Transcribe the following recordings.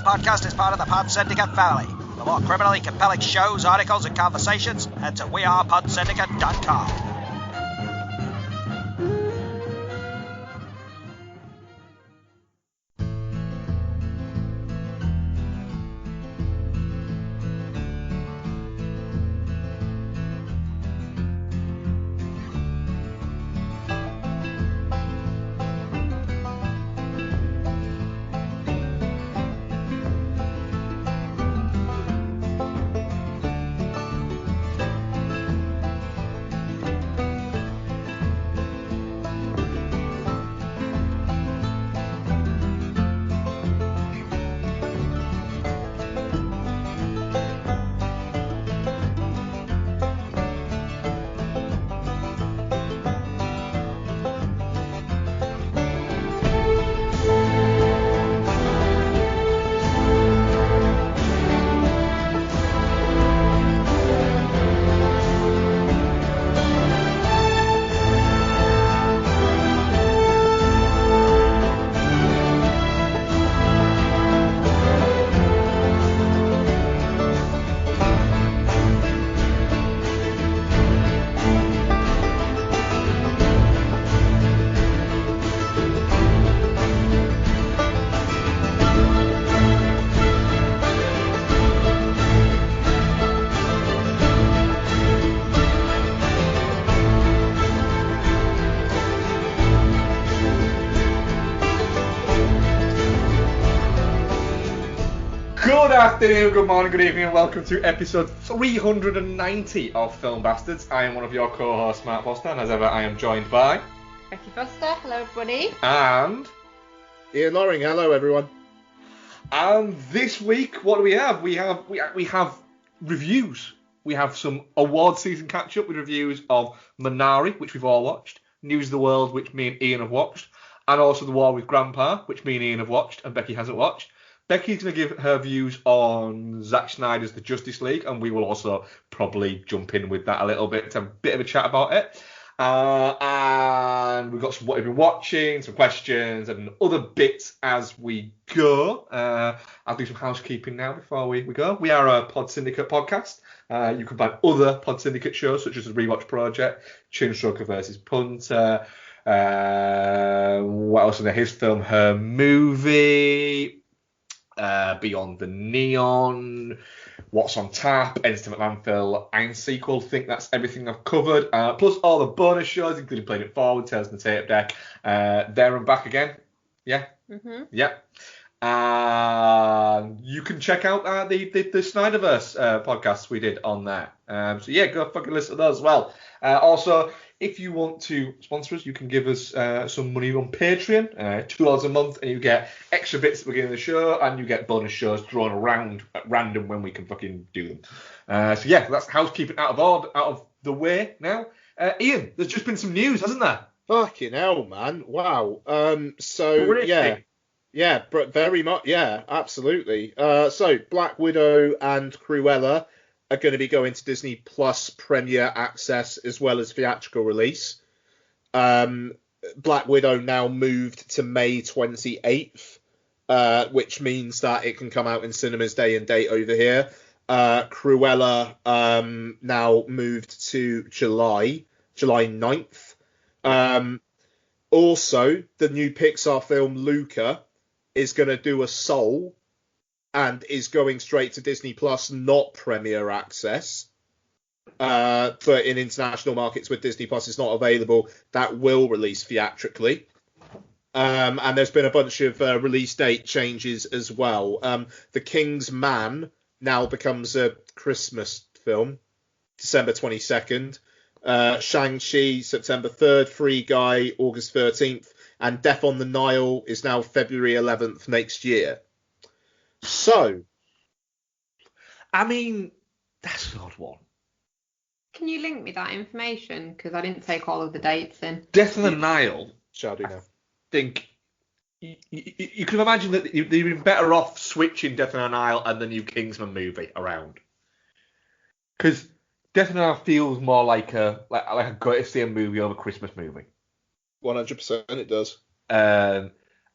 podcast is part of the Pod Syndicate family. For more criminally compelling shows, articles, and conversations, head to wearepodsyndicate.com. Good afternoon, good morning, good evening, and welcome to episode 390 of Film Bastards. I am one of your co-hosts, Mark Foster, and as ever, I am joined by Becky Foster. Hello, everybody. and Ian Loring. Hello, everyone. and this week, what do we have? We have reviews. We have some award season catch up with reviews of Minari, which we've all watched, News of the World, which me and Ian have watched, and also The War with Grandpa, which me and Ian have watched and Becky hasn't watched. Becky's going to give her views on Zack Snyder's The Justice League, and we will also probably jump in with that a little bit to have a bit of a chat about it. And we've got some what we've been watching, some questions, and other bits as we go. I'll do some housekeeping now before we go. We are a Pod Syndicate podcast. You can find other Pod Syndicate shows, such as The Rewatch Project, Chinstroker vs. Punter, what else in there? His film, Her Movie, Beyond the Neon, What's on Tap, Entertainment Landfill, Iron Sequel. I think that's everything I've covered. Plus all the bonus shows, including Playing It Forward, Tales on the Tape Deck, There and Back Again. Yeah? Mm-hmm. Yeah. You can check out the Snyderverse podcasts we did on there. So yeah, go fucking listen to those as well. Also, if you want to sponsor us, you can give us some money on Patreon, $2 a month, and you get extra bits at the beginning of the show, and you get bonus shows thrown around at random when we can fucking do them. So yeah, that's housekeeping out of the way now. Ian, there's just been some news, hasn't there? Fucking hell, man. Wow. Yeah, but very much, yeah, absolutely. So Black Widow and Cruella are going to be going to Disney Plus Premier Access as well as theatrical release. Black Widow now moved to May 28th, which means that it can come out in cinemas day and date over here. Cruella now moved to July 9th. Also, the new Pixar film Luca is going to do a Soul and is going straight to Disney Plus, not Premier Access. But in international markets where Disney Plus is not available, that will release theatrically. And there's been a bunch of release date changes as well. The King's Man now becomes a Christmas film, December 22nd. Shang-Chi, September 3rd. Free Guy, August 13th. And Death on the Nile is now February 11th next year. So, I mean, that's an odd one. Can you link me that information? Because I didn't take all of the dates in. Death on the Nile. Shall do now. I think you can imagine that they'd be better off switching Death on the Nile and the new Kingsman movie around. Because Death on the Nile feels more like a go to see a movie over Christmas movie. 100% it does.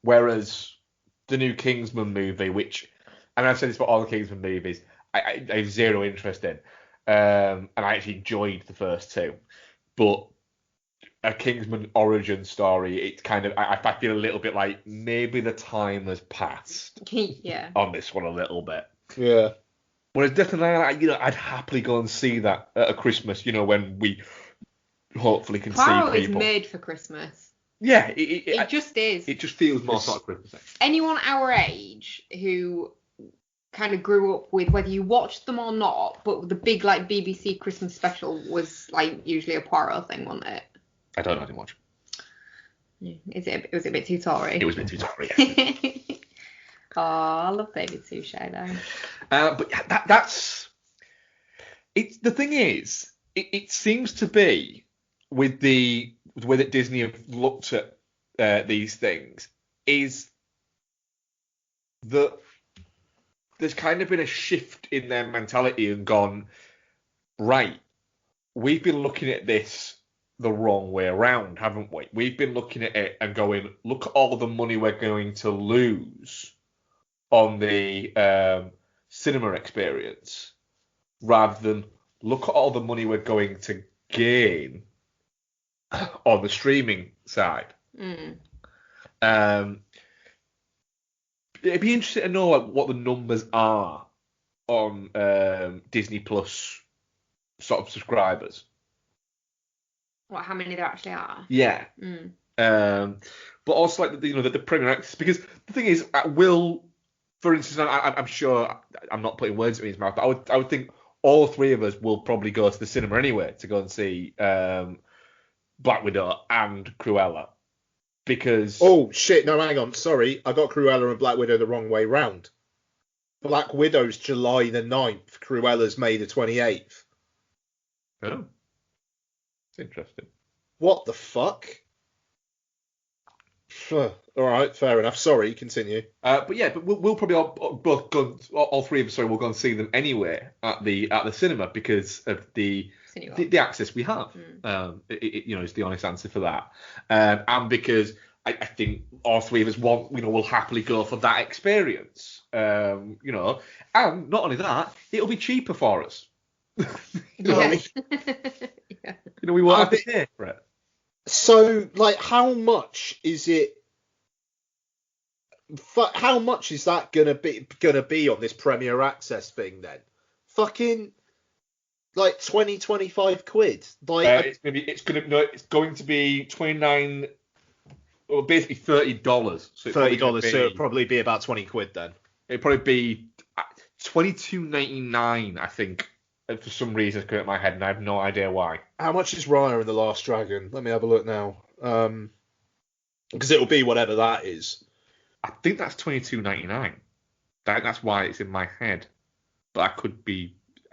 Whereas the new Kingsman movie, which and I've said this for all the Kingsman movies, I have zero interest in. And I actually enjoyed the first two. But a Kingsman origin story, it's kind of, I feel a little bit like maybe the time has passed Yeah. on this one a little bit. Yeah. Whereas definitely, I'd happily go and see that at a Christmas, when we hopefully can Poirot see is people. made for Christmas. Yeah, It just is. It just feels more sort of Christmas. Anyone our age who kind of grew up with, whether you watched them or not, but the big like BBC Christmas special was like usually a Poirot thing, wasn't it? I don't know, I didn't watch. Was it a bit too Tory? It was a bit too Tory, yeah. Oh, I love David Suchet though. But that's it's the thing is, it seems to be with the way that Disney have looked at these things is that there's kind of been a shift in their mentality and gone, right, we've been looking at this the wrong way around, haven't we? We've been looking at it and going, look at all the money we're going to lose on the cinema experience, rather than look at all the money we're going to gain on the streaming side. It'd be interesting to know what the numbers are on Disney Plus sort of subscribers. What? How many there actually are? Yeah. But also like the Premier Access, because the thing is, for instance, I'm sure I'm not putting words in his mouth, but I would think all three of us will probably go to the cinema anyway to go and see Black Widow and Cruella. Because... Oh, shit, no, hang on, sorry. I got Cruella and Black Widow the wrong way round. Black Widow's July the 9th, Cruella's May the 28th. Oh. It's interesting. What the fuck? Alright, fair enough. Sorry, continue. But we'll probably all three of us, will go and see them anyway at the cinema because of the access we have. Is the honest answer for that. And because I think all three of us will happily go for that experience. And not only that, it'll be cheaper for us. You know what I mean? Yeah. We won't have to pay for it. So, like, how much is it? How much is that gonna be on this Premier Access thing then? Fucking like 25 quid. Like it's going to be 29, or basically $30. So $30. So it'll probably be about 20 quid then. It'd probably be $22.99, I think. For some reason, it's coming at my head, and I have no idea why. How much is Raya and the Last Dragon? Let me have a look now. Because it'll be whatever that is. I think that's $22.99. That's why it's in my head. But I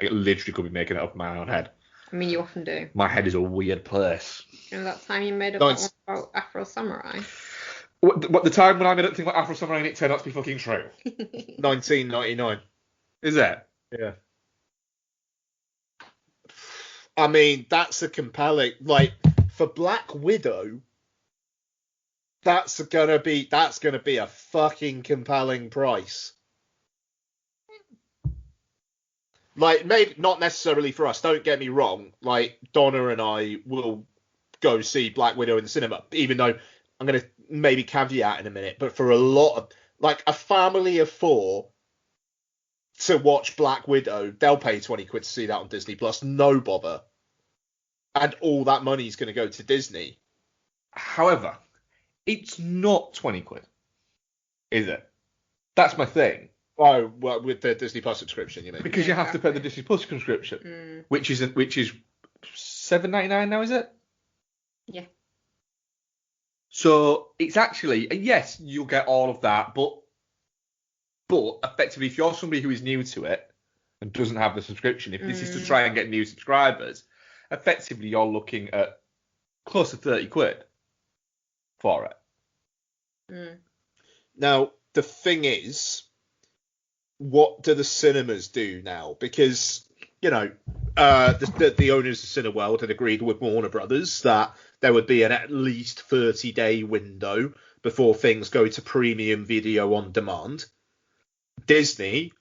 literally could be making it up in my own head. I mean, you often do. My head is a weird place. That time you made up that one about Afro Samurai? What the time when I made up think about Afro Samurai and it turned out to be fucking true? 1999. Is it? Yeah. I mean, that's a compelling, like, for Black Widow, that's gonna be a fucking compelling price. Like, maybe not necessarily for us, don't get me wrong, like, Donna and I will go see Black Widow in the cinema, even though I'm gonna maybe caveat in a minute, but for a lot of, like, a family of 4 to watch Black Widow, they'll pay 20 quid to see that on Disney Plus, no bother. And all that money is going to go to Disney. However, it's not 20 quid, is it? That's my thing. Oh, well, with the Disney Plus subscription, you mean? Because you have to pay the Disney Plus subscription, which is $7.99 now, is it? Yeah. So it's actually, yes, you'll get all of that, but effectively, if you're somebody who is new to it and doesn't have the subscription, if this is to try and get new subscribers, effectively you're looking at close to 30 quid for it. Now, the thing is, what do the cinemas do now? Because, the owners of Cineworld had agreed with Warner Brothers that there would be an at least 30-day window before things go to premium video on demand. Disney,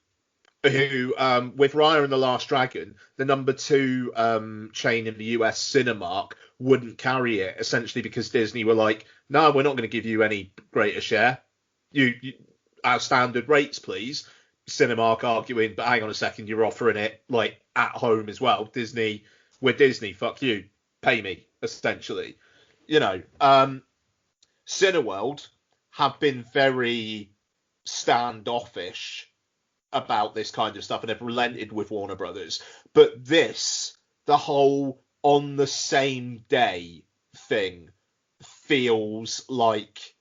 who, with Raya and the Last Dragon, the number 2 chain in the US, Cinemark, wouldn't carry it, essentially because Disney were like, no, we're not going to give you any greater share. You our standard rates, please. Cinemark arguing, but hang on a second, you're offering it like at home as well. Disney, we're Disney, fuck you, pay me, essentially. Cineworld have been very standoffish about this kind of stuff and have relented with Warner Brothers. But the whole on the same day thing, feels like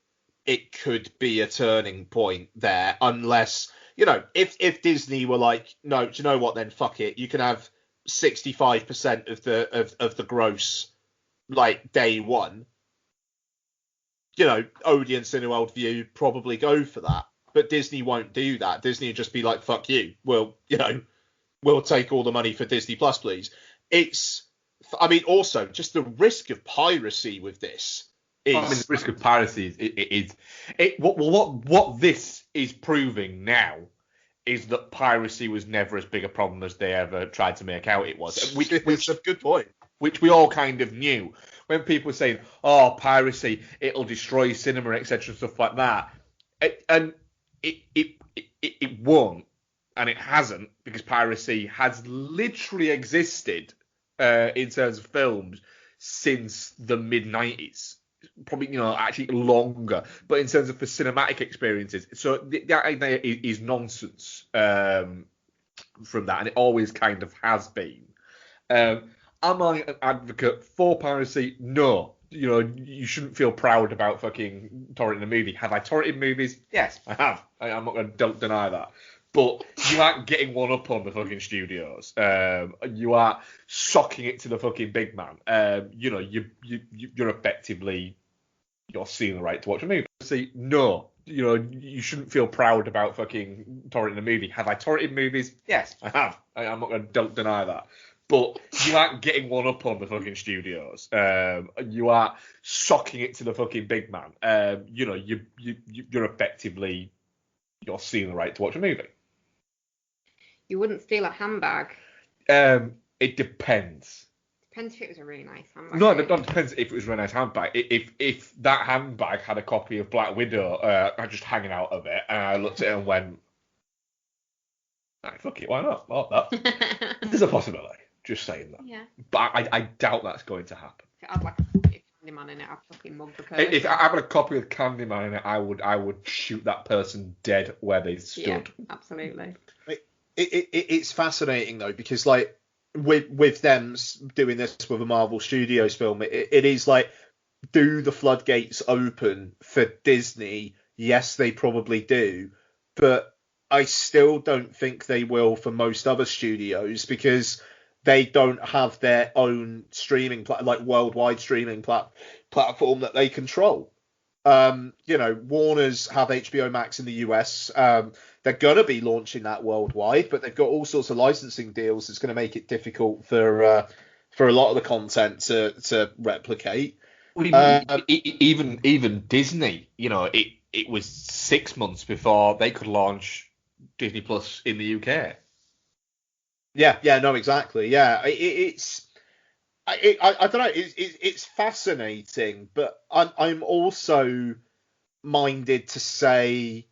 it could be a turning point there, unless, if Disney were like, no, do you know what then, fuck it, you can have 65% of the gross like day one. Odeon and Cineworld View probably go for that. But Disney won't do that. Disney would just be like, fuck you. We'll take all the money for Disney Plus, please. Also, just the risk of piracy with this is... the risk of piracy is what this is proving now is that piracy was never as big a problem as they ever tried to make out it was. Which is a good point. Which we all kind of knew. When people were saying, oh, piracy, it'll destroy cinema, etc., stuff like that. It won't, and it hasn't, because piracy has literally existed in terms of films since the mid-90s. Probably, actually longer. But in terms of the cinematic experiences, so that idea is nonsense from that, and it always kind of has been. Am I an advocate for piracy? No. You shouldn't feel proud about fucking torrenting a movie. Have I torrented movies? Yes, I have. I'm not going to deny that. But you aren't getting one up on the fucking studios. You are socking it to the fucking big man. You're effectively, you're seeing the right to watch a movie. See, no. You shouldn't feel proud about fucking torrenting a movie. Have I torrented movies? Yes, I have. I'm not going to deny that. But you aren't getting one up on the fucking studios. You are socking it to the fucking big man. You're effectively, you're seeing the right to watch a movie. You wouldn't steal a handbag. It depends. Depends if it was a really nice handbag. No, it depends if it was a really nice handbag. If that handbag had a copy of Black Widow just hanging out of it, and I looked at it and went, fuck it, why not? I want that. There's a possibility. Just saying that. Yeah. But I doubt that's going to happen. If it had like a Candyman in it, I'd fucking mug the person. If I had a copy of Candyman in it, I would shoot that person dead where they stood. Yeah, absolutely. It's fascinating though, because like with them doing this with a Marvel Studios film, it is like, do the floodgates open for Disney? Yes, they probably do, but I still don't think they will for most other studios, because they don't have their own streaming worldwide streaming platform that they control. Warner's have HBO Max in the US. They're gonna be launching that worldwide, but they've got all sorts of licensing deals that's going to make it difficult for a lot of the content to replicate. Even Disney, it was 6 months before they could launch Disney Plus in the UK. Yeah, no, exactly. Yeah, I don't know. It's fascinating, but I'm also minded to say,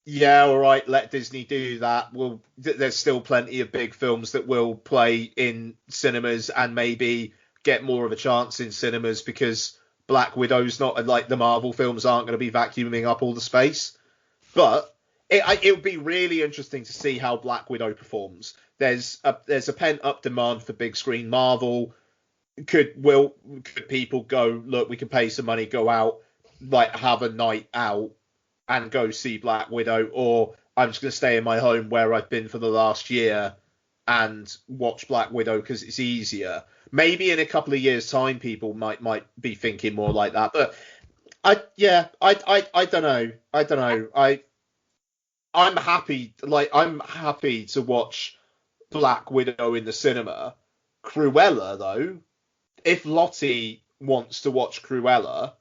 yeah, all right, let Disney do that. There's still plenty of big films that will play in cinemas and maybe get more of a chance in cinemas, because Black Widow's not like the Marvel films aren't going to be vacuuming up all the space. But it would be really interesting to see how Black Widow performs. There's a pent up demand for big screen Marvel. Could people go, look, we can pay some money, go out, like have a night out and go see Black Widow, or I'm just going to stay in my home where I've been for the last year and watch Black Widow because it's easier. Maybe in a couple of years' time, people might be thinking more like that. But I don't know. I'm happy to watch Black Widow in the cinema. Cruella, though, if Lottie wants to watch Cruella,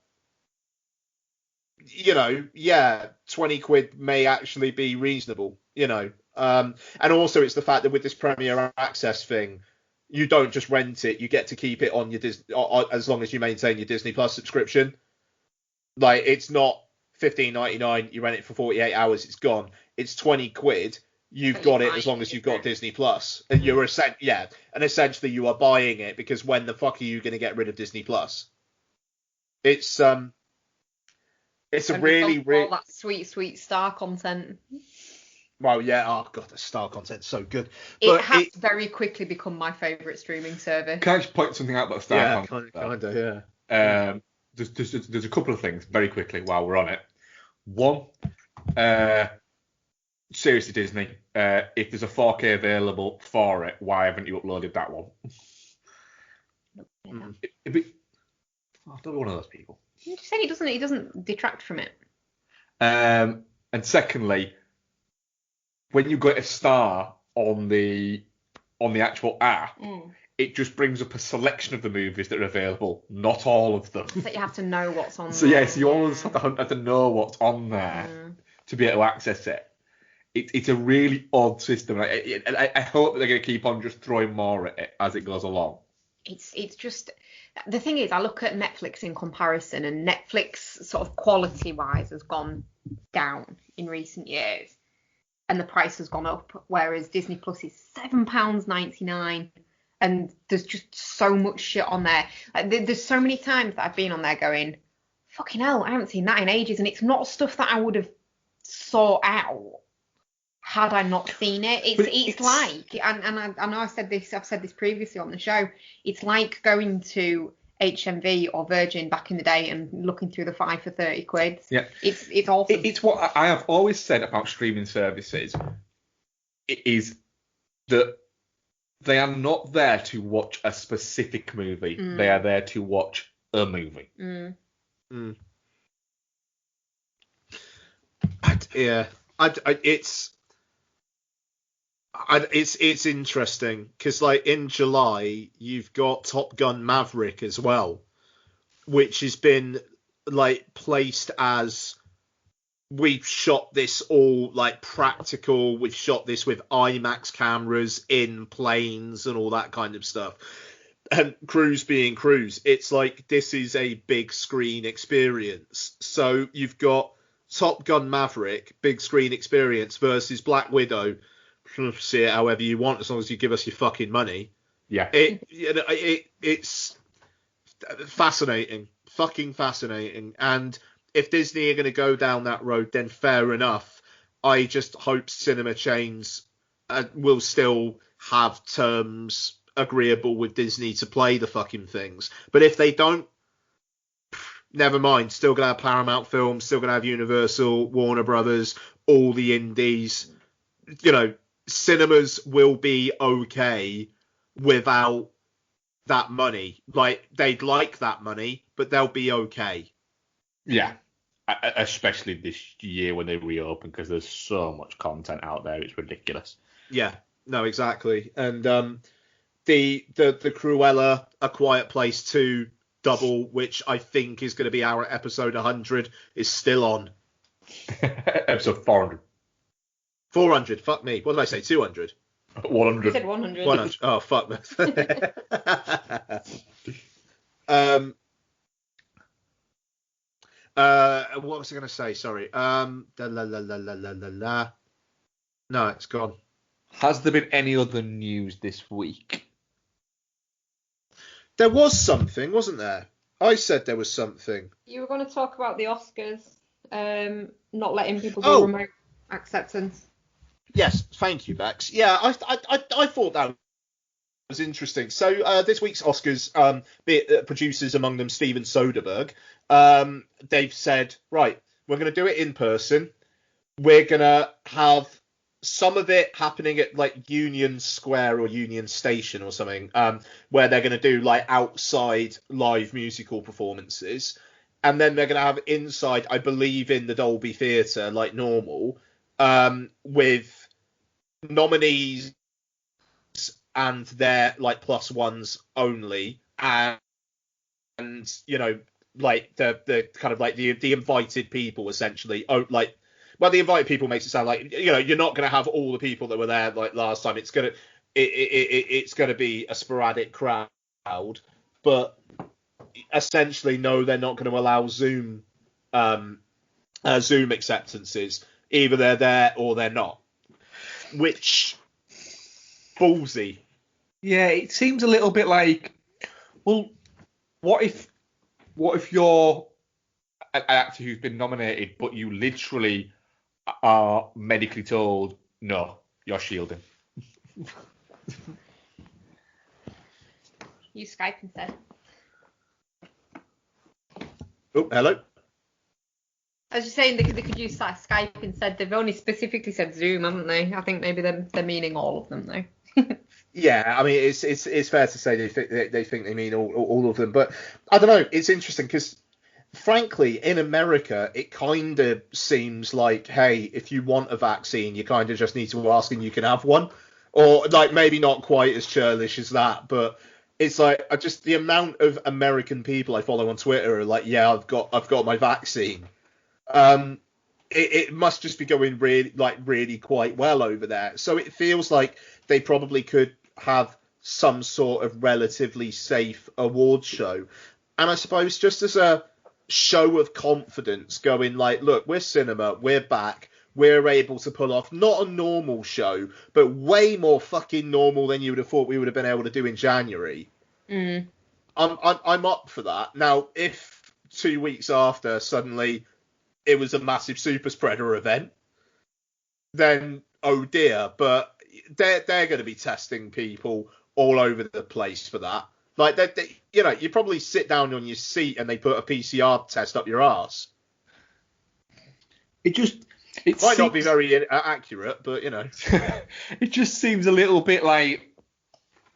yeah, 20 quid may actually be reasonable, and also it's the fact that with this Premier Access thing, you don't just rent it, you get to keep it on your Disney, as long as you maintain your Disney Plus subscription. Like, it's not $15.99, you rent it for 48 hours, it's gone. It's 20 quid, you've got it as long as you've got Disney Plus. And and essentially you are buying it, because when the fuck are you going to get rid of Disney Plus? It's a really all that sweet star content. Well, yeah. Oh god, the star content's so good. It has very quickly become my favourite streaming service. Can I just point something out about star content? Yeah. There's a couple of things very quickly while we're on it. One, seriously, Disney, if there's a 4K available for it, why haven't you uploaded that one? Don't be one of those people. You just said it doesn't detract from it. And secondly, when you get a star on the actual app, it just brings up a selection of the movies that are available, not all of them. So you have to know what's on So there. so you always have to know what's on there to be able to access it. It's a really odd system. I hope that they're going to keep on just throwing more at it as it goes along. It's just, the thing is, I look at Netflix in comparison, and Netflix sort of quality-wise has gone down in recent years, and the price has gone up, whereas Disney Plus is £7.99, and there's just so much shit on there. Like, there's so many times that I've been on there going, fucking hell, I haven't seen that in ages, and it's not stuff that I would have sought out had I not seen it. It's like, and I know I've said this previously on the show, it's like going to HMV or Virgin back in the day and looking through the 5 for 30 quid. Yeah. It's awesome. It's what I have always said about streaming services, is that they are not there to watch a specific movie. They are there to watch a movie. It's interesting because, like, in July you've got Top Gun Maverick as well, which has been like placed as, we've shot this all like practical, we've shot this with IMAX cameras in planes and all that kind of stuff. And Cruise being Cruise, it's like this is a big screen experience. So you've got Top Gun Maverick, big screen experience, versus Black Widow. See it however you want, as long as you give us your fucking money. Yeah. It's fascinating, fucking fascinating. And if Disney are going to go down that road, then fair enough. I just hope cinema chains will still have terms agreeable with Disney to play the fucking things. But if they don't, never mind. Still going to have Paramount Films, still going to have Universal, Warner Brothers, all the indies. Cinemas will be okay without that money. Like, they'd like that money, but they'll be okay. Yeah. Especially this year when they reopen, because there's so much content out there, it's ridiculous. Yeah, no, exactly. And the Cruella A Quiet Place 2 double, which I think is going to be our episode 100, is still on. Episode 400. 400, fuck me. What did I say? 200? 100. You said 100. 100. Oh, fuck me. What was I going to say? Sorry. No, it's gone. Has there been any other news this week? There was something, wasn't there? I said there was something. You were going to talk about the Oscars, not letting people do remote acceptance. Yes, thank you, Bex. Yeah, I thought that was interesting. So this week's Oscars, producers among them Steven Soderbergh, they've said, right, we're going to do it in person. We're going to have some of it happening at like Union Square or Union Station or something, where they're going to do like outside live musical performances. And then they're going to have inside, I believe, in the Dolby Theatre, like normal, with nominees and their like plus ones only, and like the kind of like the invited people essentially. Oh, like, well, the invited people makes it sound like, you know, you're not going to have all the people that were there like last time. It's gonna be a sporadic crowd, but essentially no, they're not going to allow Zoom acceptances. Either they're there or they're not, which ballsy. Yeah, it seems a little bit like, well, what if you're an actor who's been nominated, but you literally are medically told, no, you're shielding. Use Skype instead. Oh, hello. I was just saying they could use Skype instead. They've only specifically said Zoom, haven't they? I think maybe they're meaning all of them though. Yeah, I mean, it's fair to say they think they mean all of them, but I don't know. It's interesting because, frankly, in America, it kind of seems like, hey, if you want a vaccine, you kind of just need to ask and you can have one, or like maybe not quite as churlish as that, but it's like just the amount of American people I follow on Twitter are like, yeah, I've got my vaccine. It must just be going really quite well over there. So it feels like they probably could have some sort of relatively safe awards show. And I suppose just as a show of confidence, going like, look, we're cinema, we're back, we're able to pull off not a normal show, but way more fucking normal than you would have thought we would have been able to do in January. Mm. I'm up for that. Now, if 2 weeks after suddenly it was a massive super spreader event, then oh dear. But they're going to be testing people all over the place for that. Like they you know, you probably sit down on your seat and they put a PCR test up your arse. It might not be very accurate, but you know, it just seems a little bit like.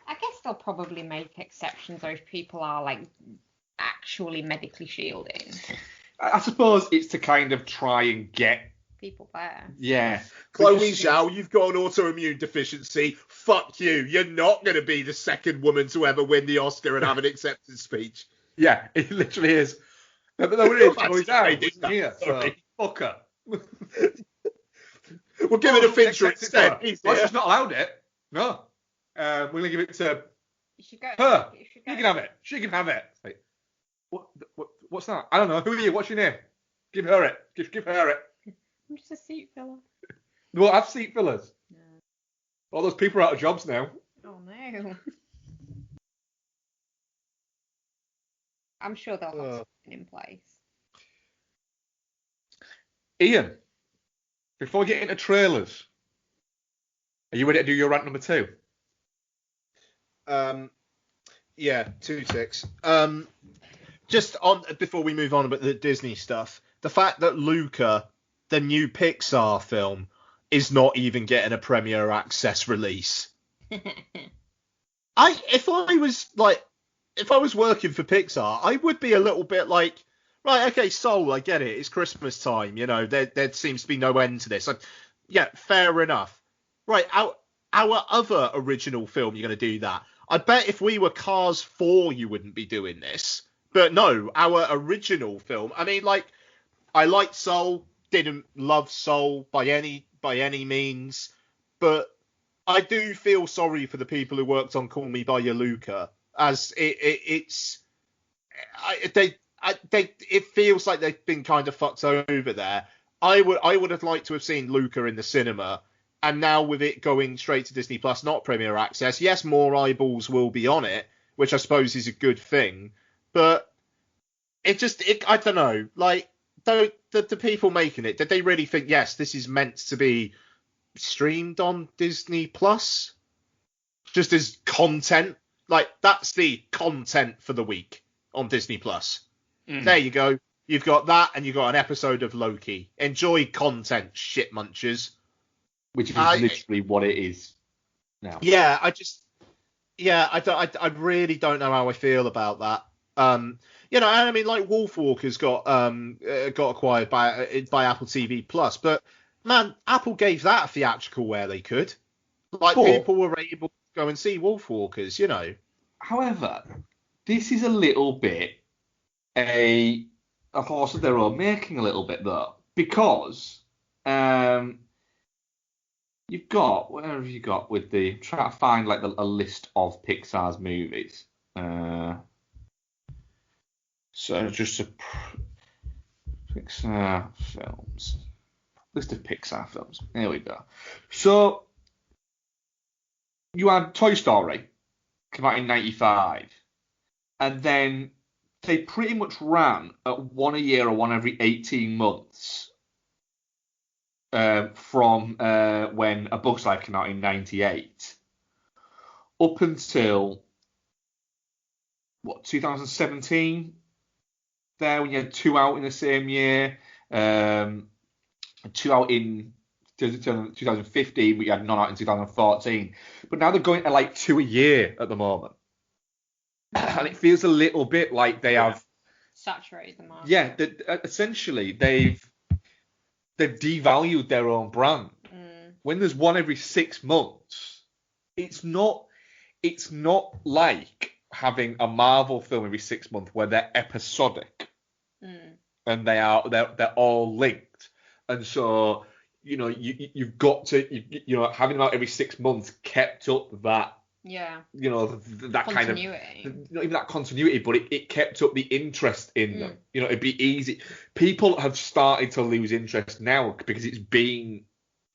I guess they'll probably make exceptions though if people are like actually medically shielding. I suppose it's to kind of try and get people there. Yeah. Chloe Zhao, you've got an autoimmune deficiency. Fuck you. You're not going to be the second woman to ever win the Oscar and have an acceptance speech. Yeah, it literally is. No, it is. Chloe Zhao here. So, fuck her. We'll give it a Fincher instead. Well, she's not allowed it. No. We're going to give it to her. You can have it. She can have it. Like, what's that? I don't know. Who are you? What's your name? Give her it. Give her it. I'm just a seat filler. We'll have seat fillers. No. All those people are out of jobs now. Oh no. I'm sure they'll have something in place. Ian, before we get into trailers, are you ready to do your rant number 2? Yeah, 2 ticks. Just on before we move on about the Disney stuff, the fact that Luca, the new Pixar film, is not even getting a premiere access release. If I was working for Pixar, I would be a little bit like, right, okay, Soul, I get it, it's Christmas time, you know, there seems to be no end to this. Yeah, fair enough. Right, our other original film, you're going to do that. I bet if we were Cars 4, you wouldn't be doing this. But no, our original film, I mean, like, I liked Soul, didn't love Soul by any means, but I do feel sorry for the people who worked on Call Me by Your Luca, as it feels like they've been kind of fucked over there. I would have liked to have seen Luca in the cinema, and now with it going straight to Disney Plus, not Premier Access, yes, more eyeballs will be on it, which I suppose is a good thing, but I don't know, like, the people making it, did they really think, yes, this is meant to be streamed on Disney Plus? Just as content? Like, that's the content for the week on Disney Plus. Mm. There you go. You've got that, and you've got an episode of Loki. Enjoy content, shit munchers. Which is literally what it is now. Yeah, I really don't know how I feel about that. You know, I mean, like, Wolfwalkers got acquired by Apple TV Plus, but man, Apple gave that a theatrical where they could. Like, people were able to go and see Wolfwalkers, you know. However, this is a little bit a horse of their own making a little bit though, because you've got, where have you got with the, try to find like a list of Pixar's movies. So just a Pixar films. List of Pixar films. There we go. So you had Toy Story, come out in 95. And then they pretty much ran at one a year or one every 18 months from when A Bug's Life came out in 98 up until, 2017? There, when you had two out in the same year, two out in 2015, but you had none out in 2014. But now they're going to like two a year at the moment. And it feels a little bit like they have saturated the market. Yeah, essentially they've devalued their own brand. When there's one every 6 months, it's not like having a Marvel film every 6 months where they're episodic and they're all linked. And so, you've got to having them out every 6 months kept up that. Yeah. That continuity. Kind of, not even that continuity, but it kept up the interest in them. It'd be easy. People have started to lose interest now because it's been,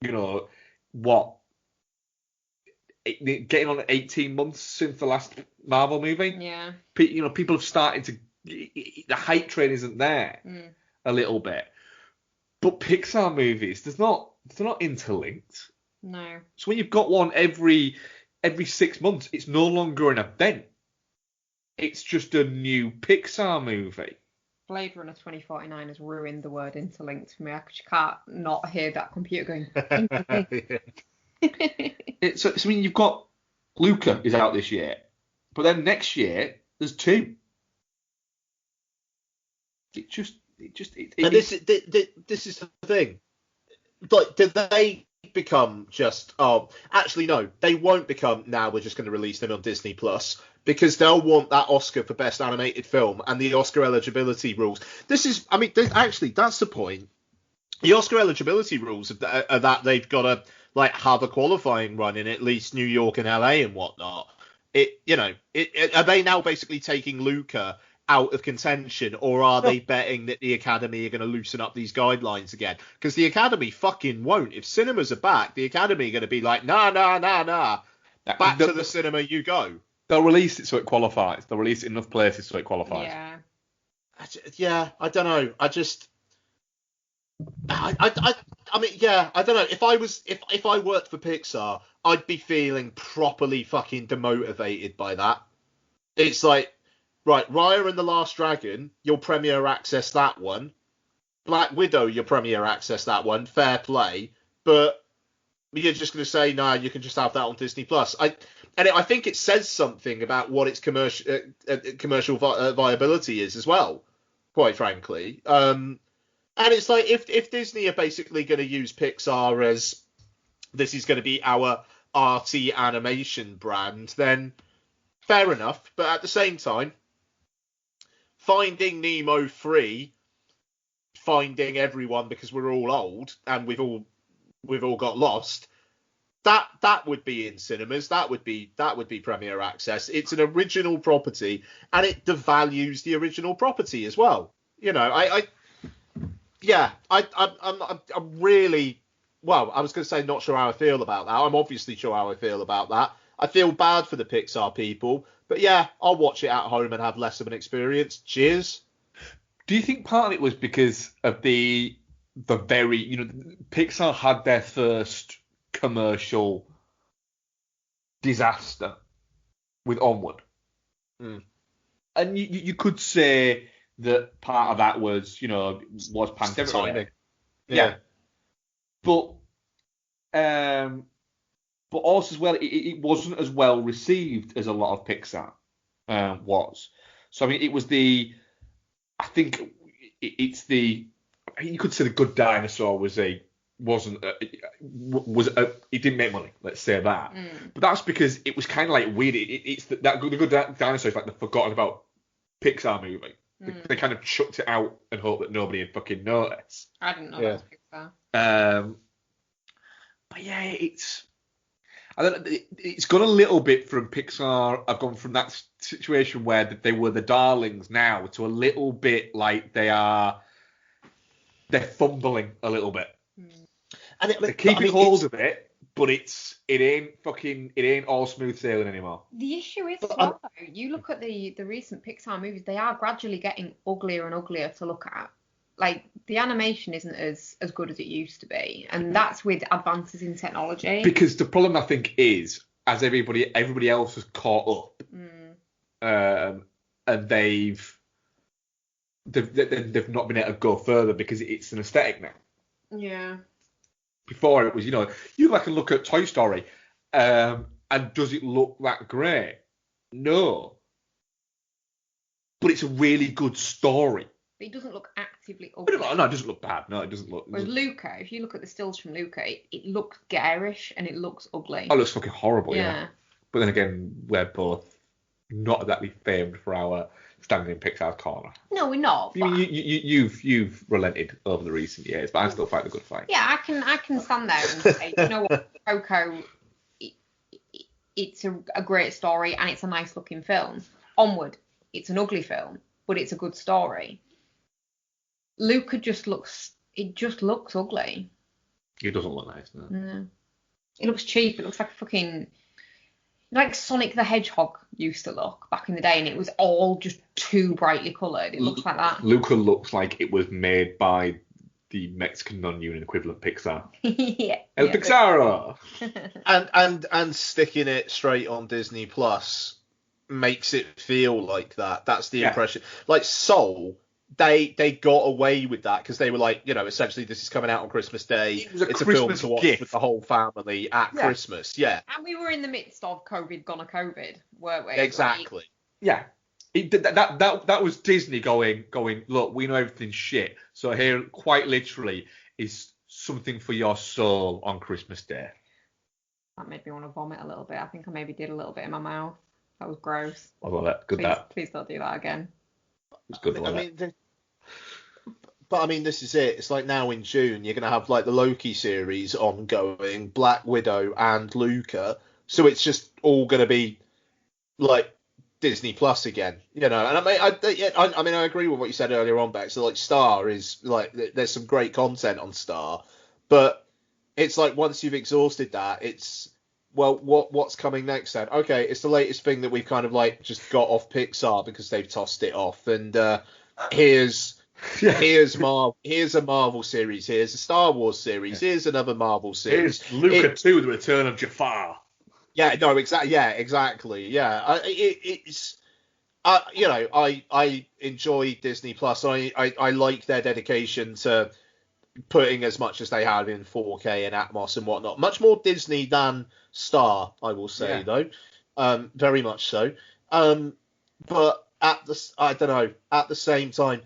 getting on 18 months since the last Marvel movie. Yeah. People have started to, the hype train isn't there a little bit. But Pixar movies, they're not interlinked. No. So when you've got one every 6 months, it's no longer an event. It's just a new Pixar movie. Blade Runner 2049 has ruined the word interlinked for me. I just can't not hear that computer going interlinked. So I mean, you've got Luca is out this year, but then next year there's two. This is the thing. Like, did they become just actually no, they won't become, now we're just going to release them on Disney Plus, because they'll want that Oscar for best animated film and the Oscar eligibility rules. That's the point. The Oscar eligibility rules are that they've got to like have a qualifying run in at least New York and LA and whatnot. Are they now basically taking Luca out of contention, or are they betting that the Academy are going to loosen up these guidelines again? Because the Academy fucking won't. If cinemas are back, the Academy are going to be like, nah. Back to the cinema you go. They'll release it so it qualifies. They'll release it in enough places so it qualifies. Yeah. I don't know. I mean, I don't know. If I worked for Pixar, I'd be feeling properly fucking demotivated by that. It's like, right, Raya and the Last Dragon, you'll Premier Access that one. Black Widow, you'll Premier Access that one. Fair play. But you're just going to say, no, you can just have that on Disney Plus. I think it says something about what its commercial viability is as well, quite frankly. And it's like, if Disney are basically going to use Pixar as this is going to be our arty animation brand, then fair enough. But at the same time, Finding Nemo 3, Finding Everyone because we're all old and we've all got lost, that would be in cinemas. That would be Premier Access. It's an original property and it devalues the original property as well. I'm really, well, I was going to say not sure how I feel about that. I'm obviously sure how I feel about that. I feel bad for the Pixar people, but yeah, I'll watch it at home and have less of an experience. Cheers. Do you think part of it was because of the very, Pixar had their first commercial disaster with Onward? And you could say that part of that was pandemic. Yeah. But also as well, it wasn't as well received as a lot of Pixar was. So I mean, it was you could say The Good Dinosaur it didn't make money. Let's say that. But that's because it was kind of like weird. The Good Dinosaur is like the forgotten about Pixar movie. They kind of chucked it out and hoped that nobody would fucking notice. I didn't know that was Pixar. But yeah, I don't know, it's gone a little bit from Pixar. I've gone from that situation where they were the darlings now to a little bit like they're fumbling a little bit. And they're keeping hold of it, but it ain't all smooth sailing anymore. The issue is, though, you look at the recent Pixar movies, they are gradually getting uglier and uglier to look at. Like, the animation isn't as good as it used to be, and that's with advances in technology. Because the problem, I think, is as everybody else has caught up, and they've not been able to go further because it's an aesthetic now. Yeah. Before it was, you go back and look at Toy Story, and does it look that great? No. But it's a really good story. But it doesn't look actively ugly. No, it doesn't look bad. No, it doesn't look. Whereas Luca, if you look at the stills from Luca, it looks garish and it looks ugly. Oh, it looks fucking horrible, yeah. But then again, we're both not exactly famed for our standing in Pixar's corner. No, we're not. You've relented over the recent years, but I still fight the good fight. Yeah, I can stand there and say, you know what, Coco, it's a great story and it's a nice looking film. Onward, it's an ugly film, but it's a good story. Luca just looks ugly. It doesn't look nice, no. No. It looks cheap. It looks like like Sonic the Hedgehog used to look back in the day, and it was all just too brightly coloured. It looks like that. Luca looks like it was made by the Mexican non-union equivalent Pixar. Yeah. El Pixaro! and sticking it straight on Disney Plus makes it feel like that. That's the impression. Like Soul, they got away with that because they were like, essentially this is coming out on Christmas Day. It's a film to watch with the whole family at Christmas. Yeah. And we were in the midst of COVID, COVID, weren't we? Exactly. Yeah. That was Disney going, look, we know everything's shit. So here, quite literally, is something for your soul on Christmas Day. That made me want to vomit a little bit. I think I maybe did a little bit in my mouth. That was gross. I love it. Good. Please don't do that again. It's good. But this is it. It's like now in June, you're going to have like the Loki series ongoing, Black Widow and Luca. So it's just all going to be like Disney Plus again, And I agree with what you said earlier on, Beck. So like Star is like, there's some great content on Star, but it's like once you've exhausted that, it's what's coming next then? Okay, it's the latest thing that we've kind of like just got off Pixar because they've tossed it off, and here's a Marvel series, here's a Star Wars series, here's another Marvel series. Here's Luca 2, The Return of Jafar. Yeah, no, exactly. Yeah, exactly. Yeah, I enjoy Disney Plus. I like their dedication to putting as much as they have in 4K and Atmos and whatnot. Much more Disney than Star, I will say, though. Very much so. But at the same time,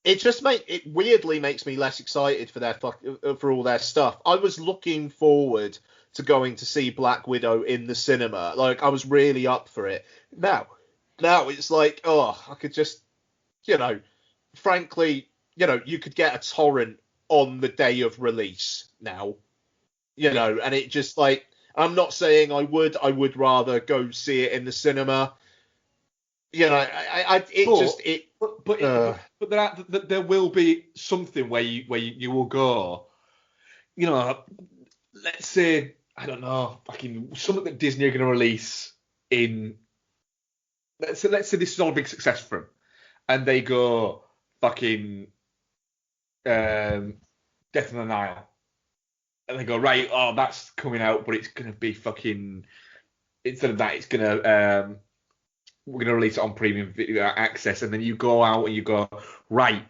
it weirdly makes me less excited for all their stuff. I was looking forward to going to see Black Widow in the cinema. Like, I was really up for it. Now it's like, I could just, frankly, you could get a torrent on the day of release now, and it just like, I'm not saying I would rather go see it in the cinema. But there will be something where you will go, let's say, I don't know, fucking something that Disney are going to release in, let's say this is all a big success for them, and they go fucking Death on the Nile, and they go, right, that's coming out, but it's going to be fucking, instead of that, it's going to, we're going to release it on premium video access, and then you go out and you go, right,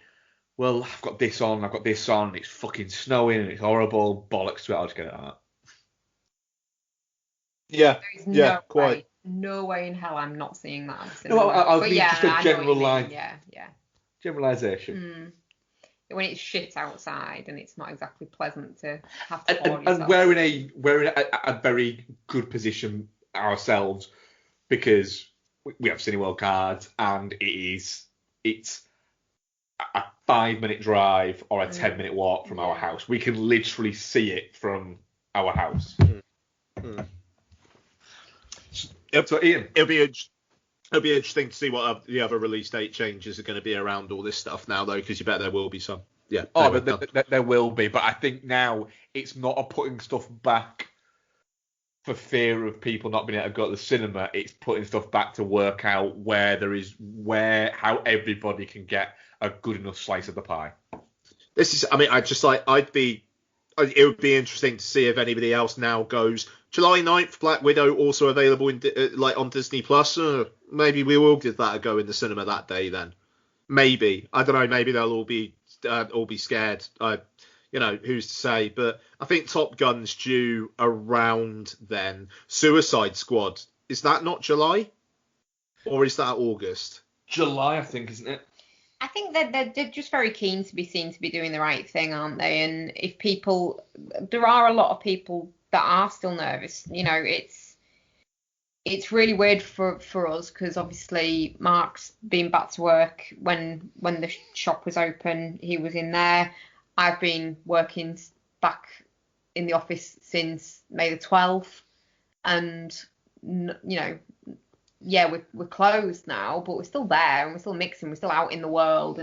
well, I've got this on, it's fucking snowing, and it's horrible, bollocks to it, I'll just get it out. Yeah, quite. No way in hell I'm not seeing that on cinema. No, I think just a general line. Yeah. Generalisation. When it's shit outside and it's not exactly pleasant to have to and we're in a very good position ourselves because we have Cineworld cards, and it's a 5-minute drive or a 10-minute walk from our house. We can literally see it from our house. So Ian, It'll be interesting to see what the other release date changes are going to be around all this stuff now, though, because you bet there will be some. Yeah. Oh, there will be, but I think now it's not a putting stuff back for fear of people not being able to go to the cinema. It's putting stuff back to work out how everybody can get a good enough slice of the pie. It would be interesting to see if anybody else now goes July 9th, Black Widow also available in on Disney Plus. Maybe we will give that a go in the cinema that day then. Maybe. I don't know. Maybe they'll all be scared. Who's to say? But I think Top Gun's due around then. Suicide Squad, is that not July? Or is that August? July, I think, isn't it? I think that they're just very keen to be seen to be doing the right thing, aren't they? And if there are a lot of people that are still nervous. It's really weird for us because obviously Mark's been back to work when the shop was open. He was in there. I've been working back in the office since May the 12th, and we're closed now, but we're still there and we're still mixing. We're still out in the world,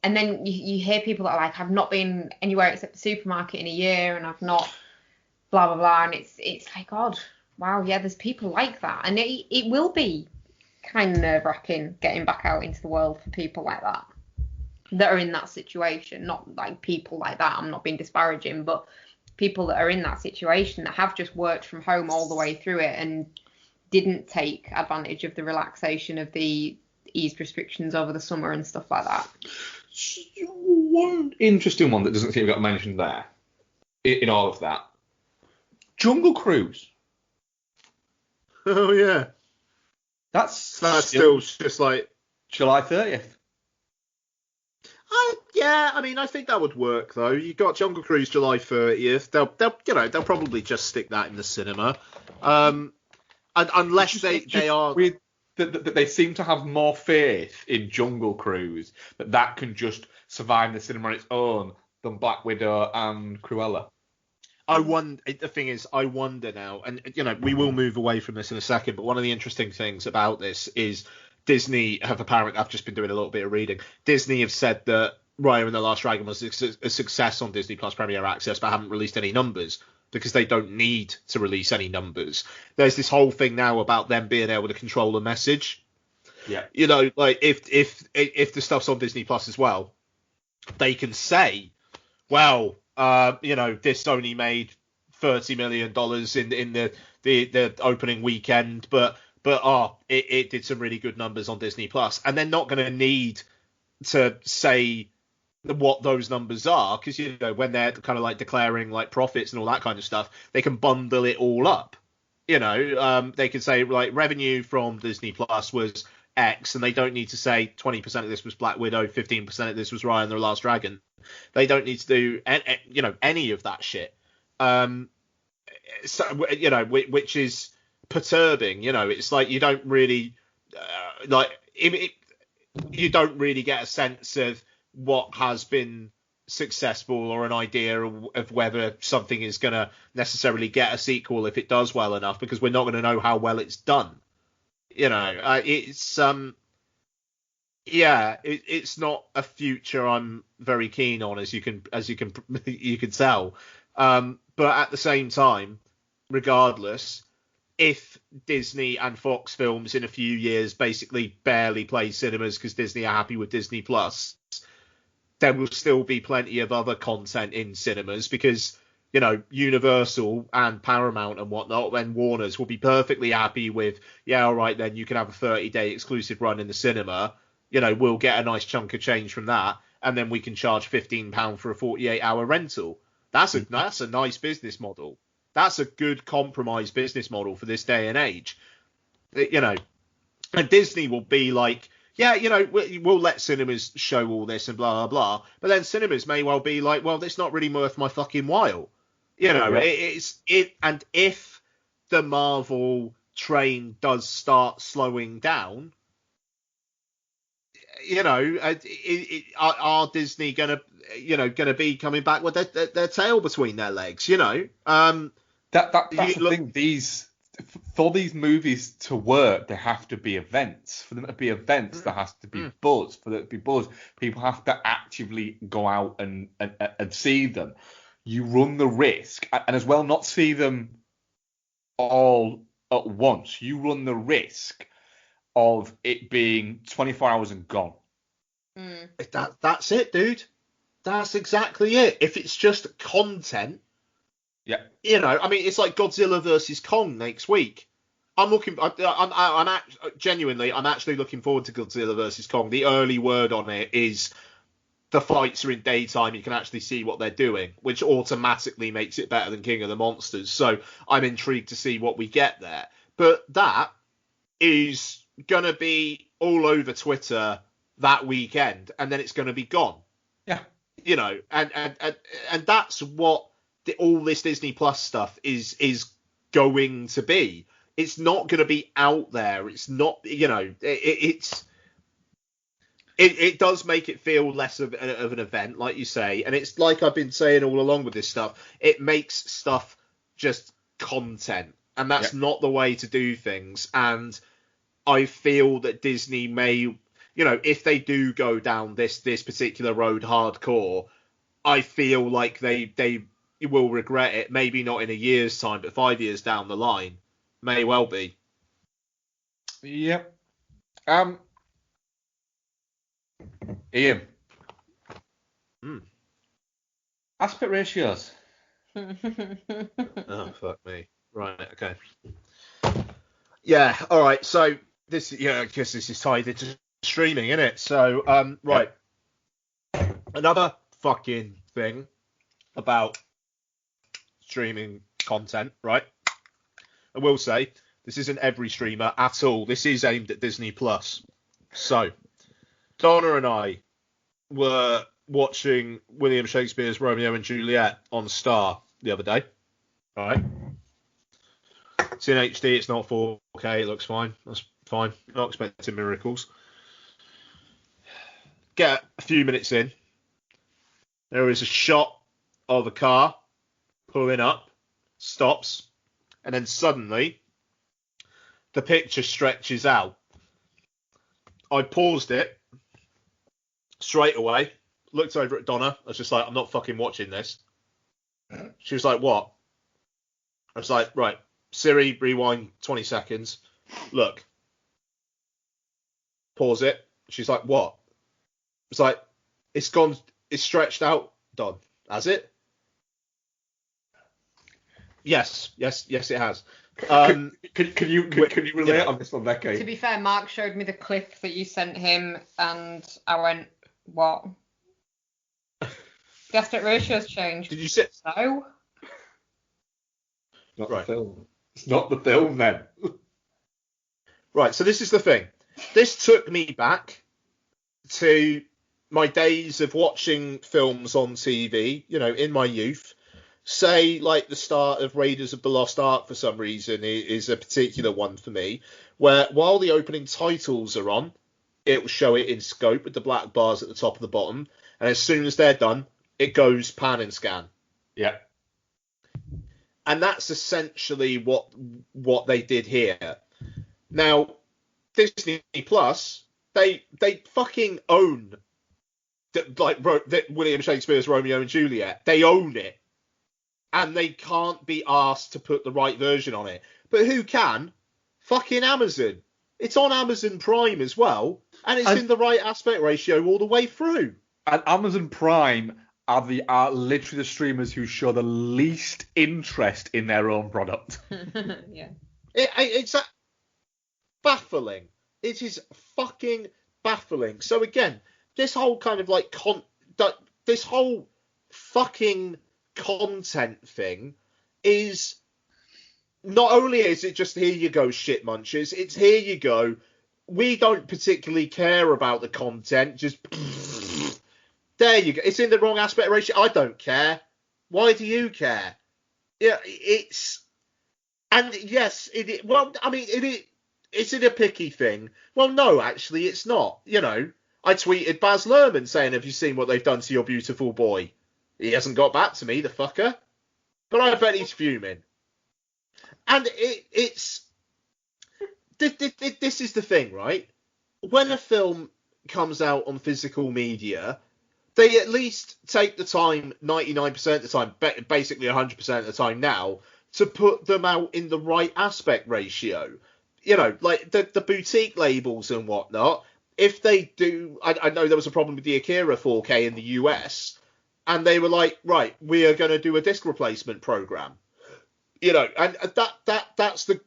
and then you hear people that are like, I've not been anywhere except the supermarket in a year, and I've not blah blah blah, and it's like, God, wow, yeah, there's people like that, and it will be kind of nerve-wracking getting back out into the world for people like that are in that situation. Not like people like that, I'm not being disparaging, but people that are in that situation that have just worked from home all the way through it and didn't take advantage of the relaxation of the eased restrictions over the summer and stuff like that. One interesting one that doesn't seem to get mentioned there in all of that. Jungle Cruise. Oh yeah. That's still just like July 30th. I think that would work though. You got Jungle Cruise July 30th. They'll probably just stick that in the cinema. Unless they are weird that they seem to have more faith in Jungle Cruise that can just survive the cinema on its own than Black Widow and Cruella. The thing is, I wonder now, and we will move away from this in a second, but one of the interesting things about this is Disney have apparently, I've just been doing a little bit of reading, Disney have said that Raya and the Last Dragon was a success on Disney Plus Premier Access, but haven't released any numbers because they don't need to release any numbers. There's this whole thing now about them being able to control the message. Yeah. Like if the stuff's on Disney Plus as well, they can say, well, this only made $30 million in the opening weekend, but it did some really good numbers on Disney Plus, and they're not going to need to say what those numbers are because when they're kind of like declaring like profits and all that kind of stuff, they can bundle it all up. They can say like revenue from Disney Plus was X, and they don't need to say 20% of this was Black Widow, 15% of this was Raya and the Last Dragon. They don't need to do any of that shit. Which is perturbing. It's like you don't really you don't really get a sense of what has been successful or an idea of whether something is going to necessarily get a sequel if it does well enough, because we're not going to know how well it's done. It's not a future I'm very keen on, as you can tell. But at the same time, regardless, if Disney and Fox films in a few years basically barely play cinemas because Disney are happy with Disney Plus, there will still be plenty of other content in cinemas because, Universal and Paramount and whatnot and Warner's will be perfectly happy with, yeah, all right, then you can have a 30-day exclusive run in the cinema. We'll get a nice chunk of change from that, and then we can charge £15 for a 48-hour rental. That's a nice business model. That's a good compromise business model for this day and age. And Disney will be like, yeah, we'll let cinemas show all this and blah, blah, blah. But then cinemas may well be like, well, it's not really worth my fucking while. And if the Marvel train does start slowing down, are Disney gonna be coming back with their tail between their legs? That's the thing. For these movies to work, there have to be events. For them to be events, there has to be buzz. For there to be buzz, people have to actively go out and see them. You run the risk, and as well, not see them all at once. You run the risk of it being 24 hours and gone. That's it, dude. That's exactly it. If it's just content, yeah. It's like Godzilla versus Kong next week. I'm actually looking forward to Godzilla versus Kong. The early word on it is the fights are in daytime. You can actually see what they're doing, which automatically makes it better than King of the Monsters. So I'm intrigued to see what we get there. But that is going to be all over Twitter that weekend, and then it's going to be gone. Yeah. And that's what all this Disney Plus stuff is going to be. It's not going to be out there. It's not, it does make it feel less of an event, like you say. And it's like I've been saying all along with this stuff. It makes stuff just content, and that's not the way to do things. And I feel that Disney may, if they do go down this particular road hardcore, I feel like they will regret it. Maybe not in a year's time, but 5 years down the line, may well be. Yep. Ian. Aspect ratios. Oh, fuck me. Right, okay. Yeah, all right. So this, I guess this is tied into streaming, isn't it? So, right. Yep. Another fucking thing about streaming content, right? I will say this isn't every streamer at all. This is aimed at Disney Plus. So, Donna and I were watching William Shakespeare's Romeo and Juliet on Star the other day. All right. It's in HD. It's not 4K. It looks fine. That's fine. Not expecting miracles. Get a few minutes in. There is a shot of a car pulling up, stops, and then suddenly the picture stretches out. I paused it straight away, looked over at Donna. I was just like, I'm not fucking watching this. She was like, what? I was like, right, Siri, rewind 20 seconds. Look. Pause it. She's like, what? It's like, it's gone, it's stretched out, Don. Has it? Yes, it has. Can you relate on this one, Becky? To be fair, Mark showed me the clip that you sent him, and I went, what? The aspect ratio's changed. Did you sit? No. Not right. The film. It's not the film then. Right, so this is the thing. This took me back to my days of watching films on TV, in my youth. Say, like, the start of Raiders of the Lost Ark, for some reason, is a particular one for me, where while the opening titles are on, it will show it in scope with the black bars at the top of the bottom, and as soon as they're done, it goes pan and scan. Yeah. And that's essentially what they did here. Now, Disney Plus, they fucking own William Shakespeare's Romeo and Juliet. They own it. And they can't be asked to put the right version on it. But who can? Fucking Amazon. It's on Amazon Prime as well, and it's in the right aspect ratio all the way through. And Amazon Prime are literally the streamers who show the least interest in their own product. Yeah. It's baffling. It is fucking baffling. So again, this whole kind of like this whole fucking content thing is not only is it just here you go shit munchers, it's here you go, we don't particularly care about the content, just there you go, it's in the wrong aspect ratio, I don't care, why do you care? Yeah, it's, and yes, is it a picky thing? Well, no, actually it's not, I I tweeted Baz Luhrmann saying, "Have you seen what they've done to your beautiful boy?" He hasn't got back to me, the fucker. But I bet he's fuming. And it's this is the thing, right? When a film comes out on physical media, they at least take the time, 99% of the time, basically 100% of the time now, to put them out in the right aspect ratio. You know, like the boutique labels and whatnot. If they do, I know there was a problem with the Akira 4K in the US, and they were like, right, we are going to do a disc replacement program. You know, and that's the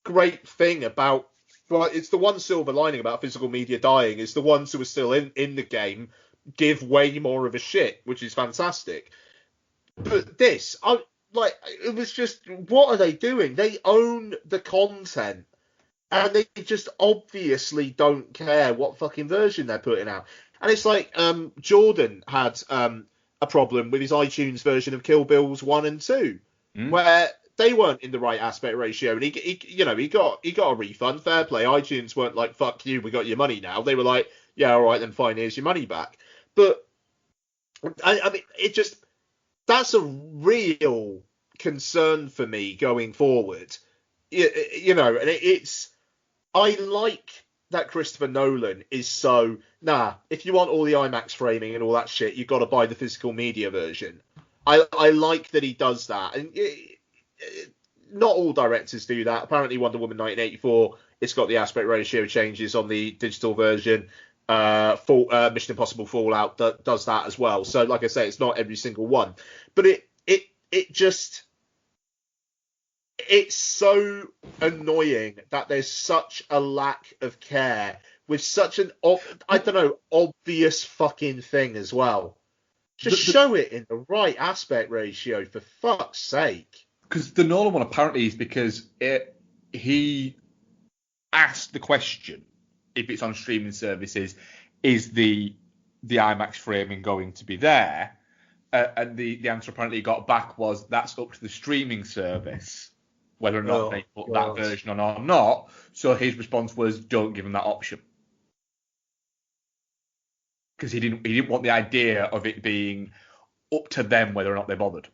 great thing about, well, it's the one silver lining about physical media dying, is the ones who are still in the game give way more of a shit, which is fantastic. But this, it was just, what are they doing? They own the content. And they just obviously don't care what fucking version they're putting out. And it's like Jordan had a problem with his iTunes version of Kill Bills 1 and 2, where they weren't in the right aspect ratio. And he got a refund, fair play. iTunes weren't like, fuck you, we got your money now. They were like, yeah, all right, then fine, here's your money back. But, I mean, it just, that's a real concern for me going forward. You know, and it's, I like that Christopher Nolan is so, if you want all the IMAX framing and all that shit, you've got to buy the physical media version. I like that he does that. And not all directors do that. Apparently Wonder Woman 1984, it's got the aspect ratio changes on the digital version. Mission Impossible Fallout does that as well. So like I say, it's not every single one. But it just... It's so annoying that there's such a lack of care with such an, obvious fucking thing as well. Just show it in the right aspect ratio, for fuck's sake. Because the Nolan one apparently is because he asked the question, if it's on streaming services, is the IMAX framing going to be there? And the answer apparently he got back was, that's up to the streaming service, whether or not they put that version on or not. So his response was, don't give him that option. Because he didn't want the idea of it being up to them whether or not they bothered.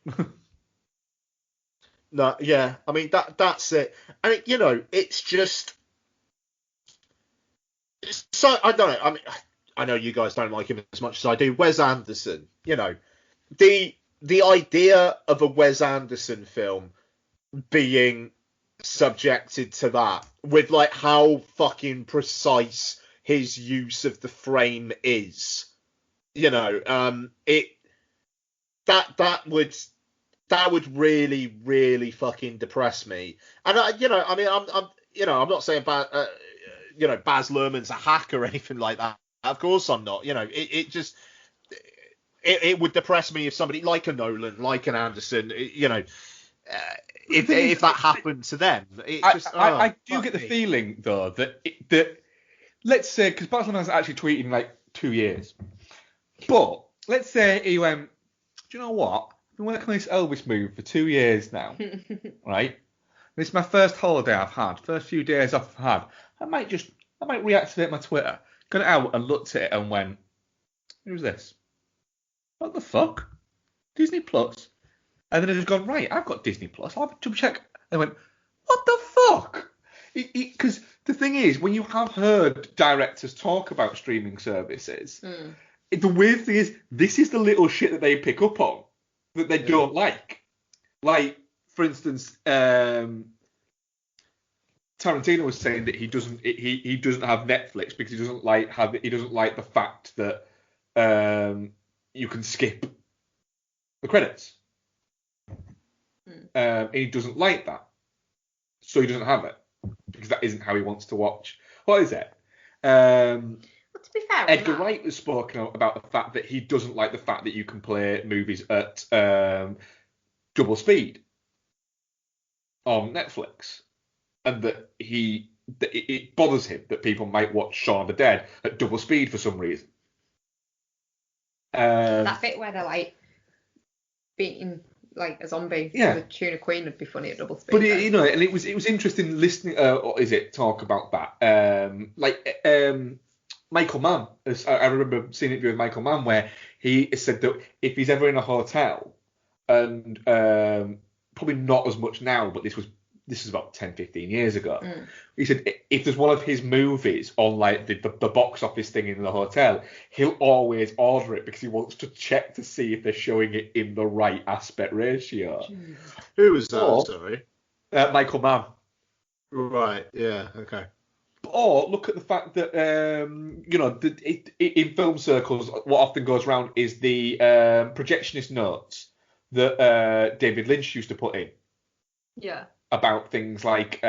No, yeah, I mean, that's it. I mean, you know, it's just... So, I don't know, I mean, I know you guys don't like him as much as I do. Wes Anderson, you know, the idea of a Wes Anderson film being subjected to that, with like how fucking precise his use of the frame is, you know, that would really, really fucking depress me. And I'm not saying Baz Luhrmann's a hack or anything like that. Of course I'm not. You know, it just would depress me if somebody like a Nolan, like an Anderson, you know. If that happened to them, I do get the feeling though that let's say, because Baz Luhrmann's actually tweeted in like 2 years, but let's say he went, do you know what? I've been working on this Elvis movie for 2 years now, right? This is my first holiday I've had, first few days off I've had. I might reactivate my Twitter, got it out and looked at it and went, who's this? What the fuck? Disney Plus? And then I just gone, right, I've got Disney Plus. I'll have to check. And I went, what the fuck? Because the thing is, when you have heard directors talk about streaming services, the weird thing is, this is the little shit that they pick up on that they don't like. Like, for instance, Tarantino was saying that he doesn't have Netflix because he doesn't like the fact that you can skip the credits. And he doesn't like that, so he doesn't have it because that isn't how he wants to watch. What is it? Well, to be fair, Edgar Wright has spoken about the fact that he doesn't like the fact that you can play movies at double speed on Netflix, and that it bothers him that people might watch Shaun of the Dead at double speed for some reason. That bit where they're like beating like a zombie, the Tuna Queen would be funny at double speed. But and it was interesting listening. Talk about that. Michael Mann, I remember seeing an interview with Michael Mann where he said that if he's ever in a hotel, and probably not as much now, but this is about 10, 15 years ago. He said if there's one of his movies on like the box office thing in the hotel, he'll always order it because he wants to check to see if they're showing it in the right aspect ratio. Jeez. Who was that? Sorry. Michael Mann. Right. Yeah. Okay. Or look at the fact that in film circles, what often goes around is the projectionist notes that David Lynch used to put in. Yeah. About things like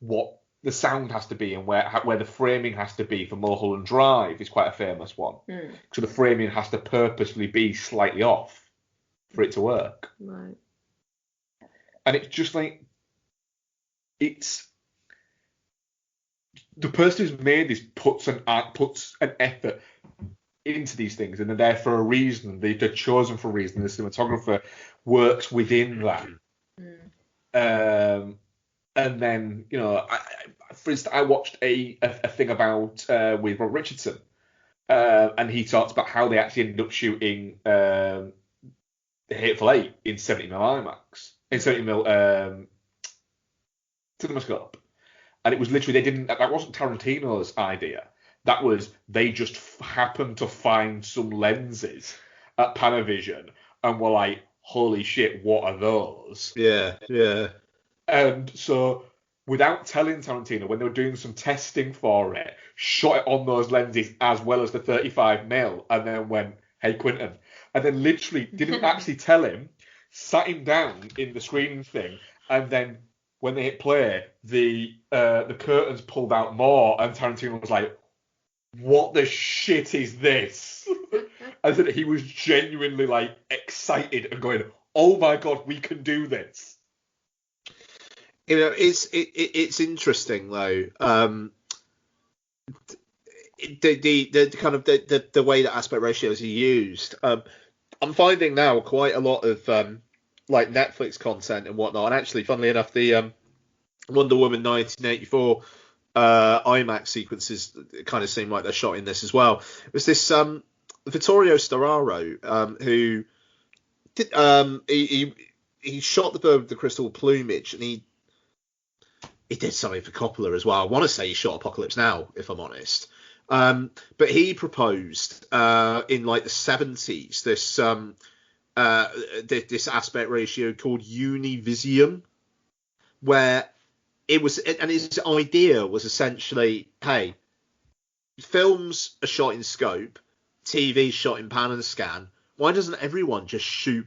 what the sound has to be and where the framing has to be for Mulholland Drive is quite a famous one. So the framing has to purposely be slightly off for it to work. Right. And it's just like it's the person who's made this puts an effort into these things, and they're there for a reason. They're chosen for a reason. The cinematographer works within that. And then, for instance, I watched a thing about with Robert Richardson, and he talked about how they actually ended up shooting The Hateful Eight in 70mm IMAX, in 70mm CinemaScope. And it was literally, that wasn't Tarantino's idea. That was, they just happened to find some lenses at Panavision and were like, holy shit, what are those? Yeah. And so, without telling Tarantino, when they were doing some testing for it, shot it on those lenses as well as the 35mm, and then went, hey, Quentin. And then literally didn't actually tell him, sat him down in the screening thing, and then when they hit play, the curtains pulled out more, and Tarantino was like, what the shit is this? I said he was genuinely like excited and going, oh my god, we can do this. It's interesting though. The kind of the way that aspect ratios are used. I'm finding now quite a lot of like Netflix content and whatnot. And actually, funnily enough, the Wonder Woman 1984 IMAX sequences kind of seem like they're shot in this as well. It was this Vittorio Storaro who did he shot the bird with the crystal plumage, and he did something for Coppola as well. I want to say he shot Apocalypse Now, if I'm honest. But he proposed in like the 70s this aspect ratio called Univision, where it was, and his idea was essentially, hey, films are shot in scope, TV's shot in pan and scan. Why doesn't everyone just shoot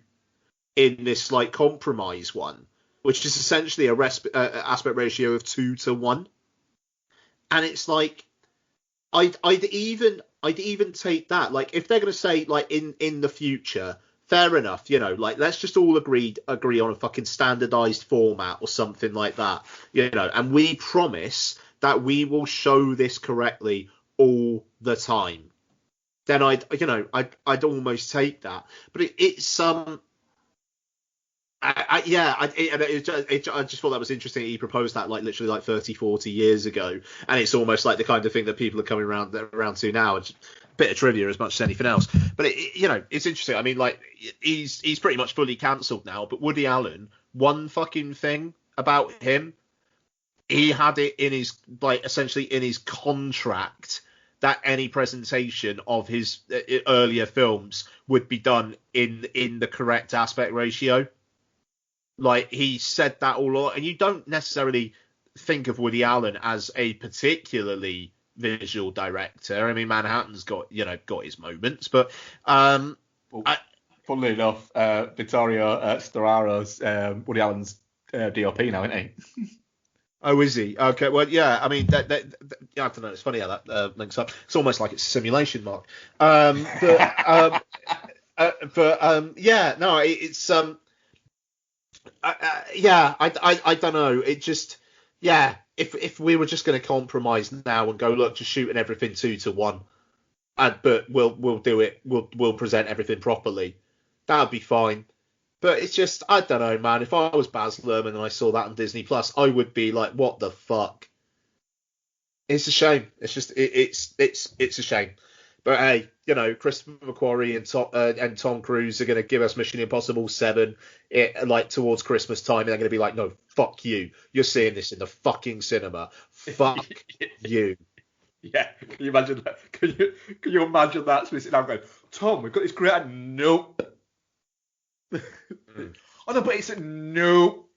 in this like compromise one, which is essentially a aspect ratio of 2:1? And it's like, I'd even take that. Like, if they're going to say like in the future, fair enough, like let's just all agree on a fucking standardized format or something like that, and we promise that we will show this correctly all the time. Then I'd almost take that. But it's I just thought that was interesting. He proposed that like literally like 30, 40 years ago, and it's almost like the kind of thing that people are coming around to now. It's a bit of trivia as much as anything else, but it's interesting. I mean, like he's pretty much fully cancelled now. But Woody Allen, one fucking thing about him, he had it in his essentially in his contract that any presentation of his earlier films would be done in the correct aspect ratio. Like, he said that all along, and you don't necessarily think of Woody Allen as a particularly visual director. I mean, Manhattan's got his moments, but funnily enough, Vittorio Storaro's Woody Allen's DOP now, isn't he? Oh, is he? Okay, well, yeah. I mean, I don't know. It's funny how that links up. It's almost like it's a simulation, Mark. Yeah, no, it's I don't know. It just, yeah. If we were just going to compromise now and go, look, just shooting everything 2:1, but we'll do it. We'll present everything properly. That'd be fine. But it's just, I don't know, man. If I was Baz Luhrmann and I saw that on Disney Plus, I would be like, what the fuck? It's a shame. It's just it's a shame. But hey, Christopher McQuarrie and Tom Cruise are going to give us Mission Impossible 7 like towards Christmas time, and they're going to be like, no, fuck you. You're seeing this in the fucking cinema. Fuck you. Yeah, can you imagine that? Can you imagine that? So we're sitting down going, Tom, we've got this great. Nope. Oh no, but it's nope.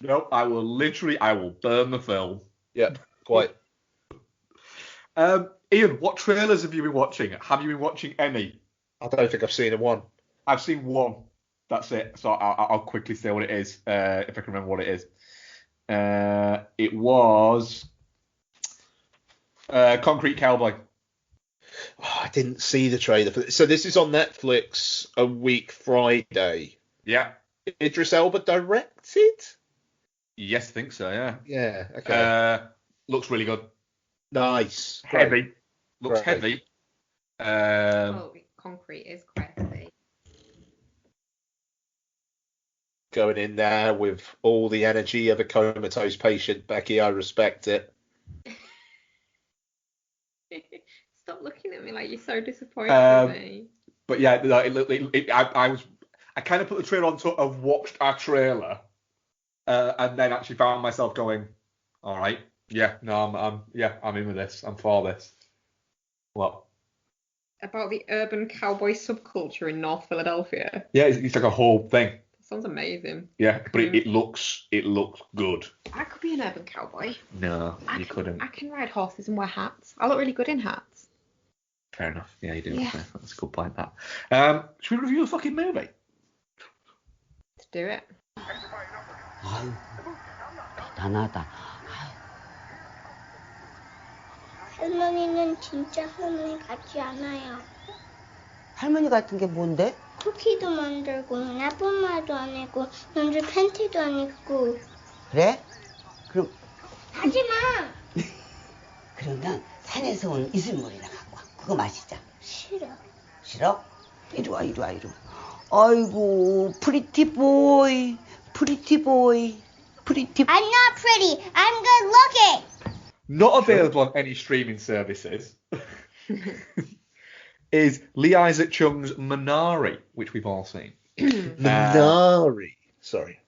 Nope. I will burn the film. Yeah, quite. Ian, what trailers have you been watching? Have you been watching any? I don't think I've seen one. I've seen one. That's it. So I'll quickly say what it is, if I can remember what it is. It was Concrete Cowboy. Oh, I didn't see the trailer for this. So this is on Netflix a week Friday. Yeah. Idris Elba directed? Yes, I think so, yeah. Yeah, okay. Looks really good. Nice. Heavy. Great. Looks Great. heavy. Concrete is quite heavy. Going in there with all the energy of a comatose patient, Becky, I respect it. Stop looking at me like you're so disappointed in me. But yeah, I kind of put the trailer on to have watched our trailer, and then actually found myself going, all right, yeah, no, I'm in with this, I'm for this. What? About the urban cowboy subculture in North Philadelphia. Yeah, it's like a whole thing. Sounds amazing. Yeah, but it looks good. I could be an urban cowboy. No, you couldn't. I can ride horses and wear hats. I look really good in hats. Fair enough. Yeah, you do. Yeah. That's a good point, that. Should we review the fucking movie? Let's do it. 아유, 대단하다. 할머니는 진짜 할머니 같지 않아요. 할머니 같은 게 뭔데? 쿠키도 만들고 나쁜 말도 안 하고 남자 팬티도 안 입고. 그래? 그럼 하지마. 그러면 산에서 온 이슬물이나 갖고 와. 그거 마시자. 싫어. 싫어? 이리 와. 아이고, 프리티 보이. I'm not pretty. I'm good looking. Not available on any streaming services is Lee Isaac Chung's Minari, which we've all seen. Minari. Sorry.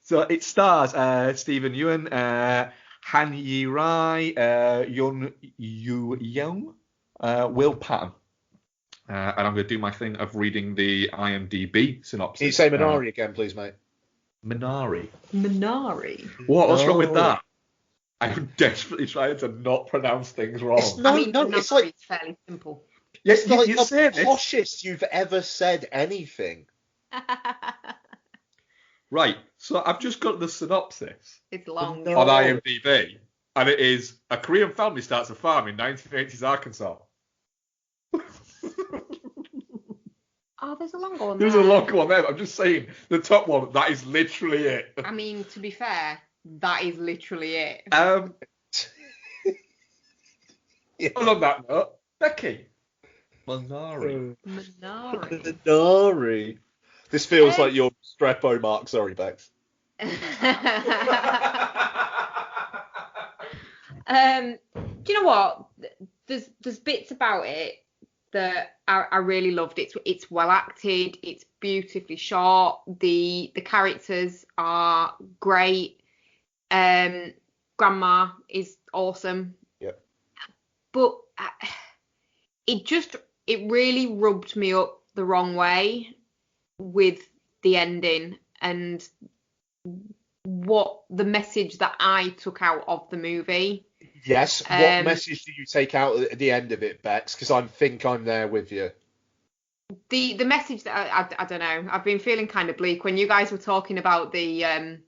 So it stars Stephen Ewan, Han Yi Rai, Yun Yu Young, Will Patton. And I'm going to do my thing of reading the IMDb synopsis. Can you say Minari again, please, mate? Minari. What's wrong with that? I'm desperately trying to not pronounce things wrong. It's like it's fairly simple. Yes, it's like you the say this. poshest you've ever said anything. Right, so I've just got the synopsis It's long. No. on IMDb, and it is a Korean family starts a farm in 1980s Arkansas. Oh, there's a longer one. There's a longer one there, but I'm just saying the top one. That is literally it. I mean, to be fair, that is literally it. On that note, Becky. Minari. Minari. This feels like your Strepo mark. Sorry, Bex. Do you know what? There's bits about it that I really loved. It's well acted. It's beautifully shot. The characters are great. Grandma is awesome. Yep. But it really rubbed me up the wrong way with the ending and what the message that I took out of the movie. Yes. What message do you take out at the end of it, Bex? Because I think I'm there with you. The message that I don't know. I've been feeling kind of bleak when you guys were talking about the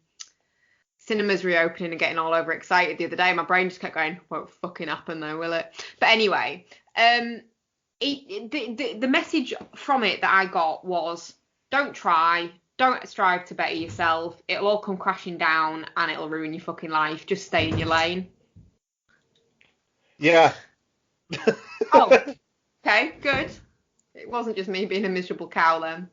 cinemas reopening and getting all over excited the other day. My brain just kept going, won't fucking happen though, will it? But anyway, the message from it that I got was, don't strive to better yourself. It'll all come crashing down and it'll ruin your fucking life. Just stay in your lane. Yeah. Oh, okay, good. It wasn't just me being a miserable cow then.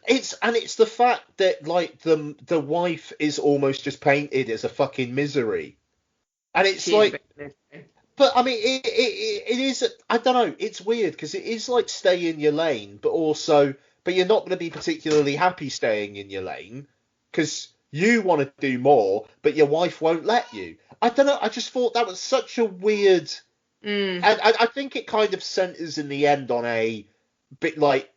It's the fact that like the wife is almost just painted as a fucking misery, And it's like, but I mean, it is. I don't know. It's weird because it is like stay in your lane, but you're not going to be particularly happy staying in your lane because you want to do more, but your wife won't let you. I don't know. I just thought that was such a weird. And I think it kind of centers in the end on a bit like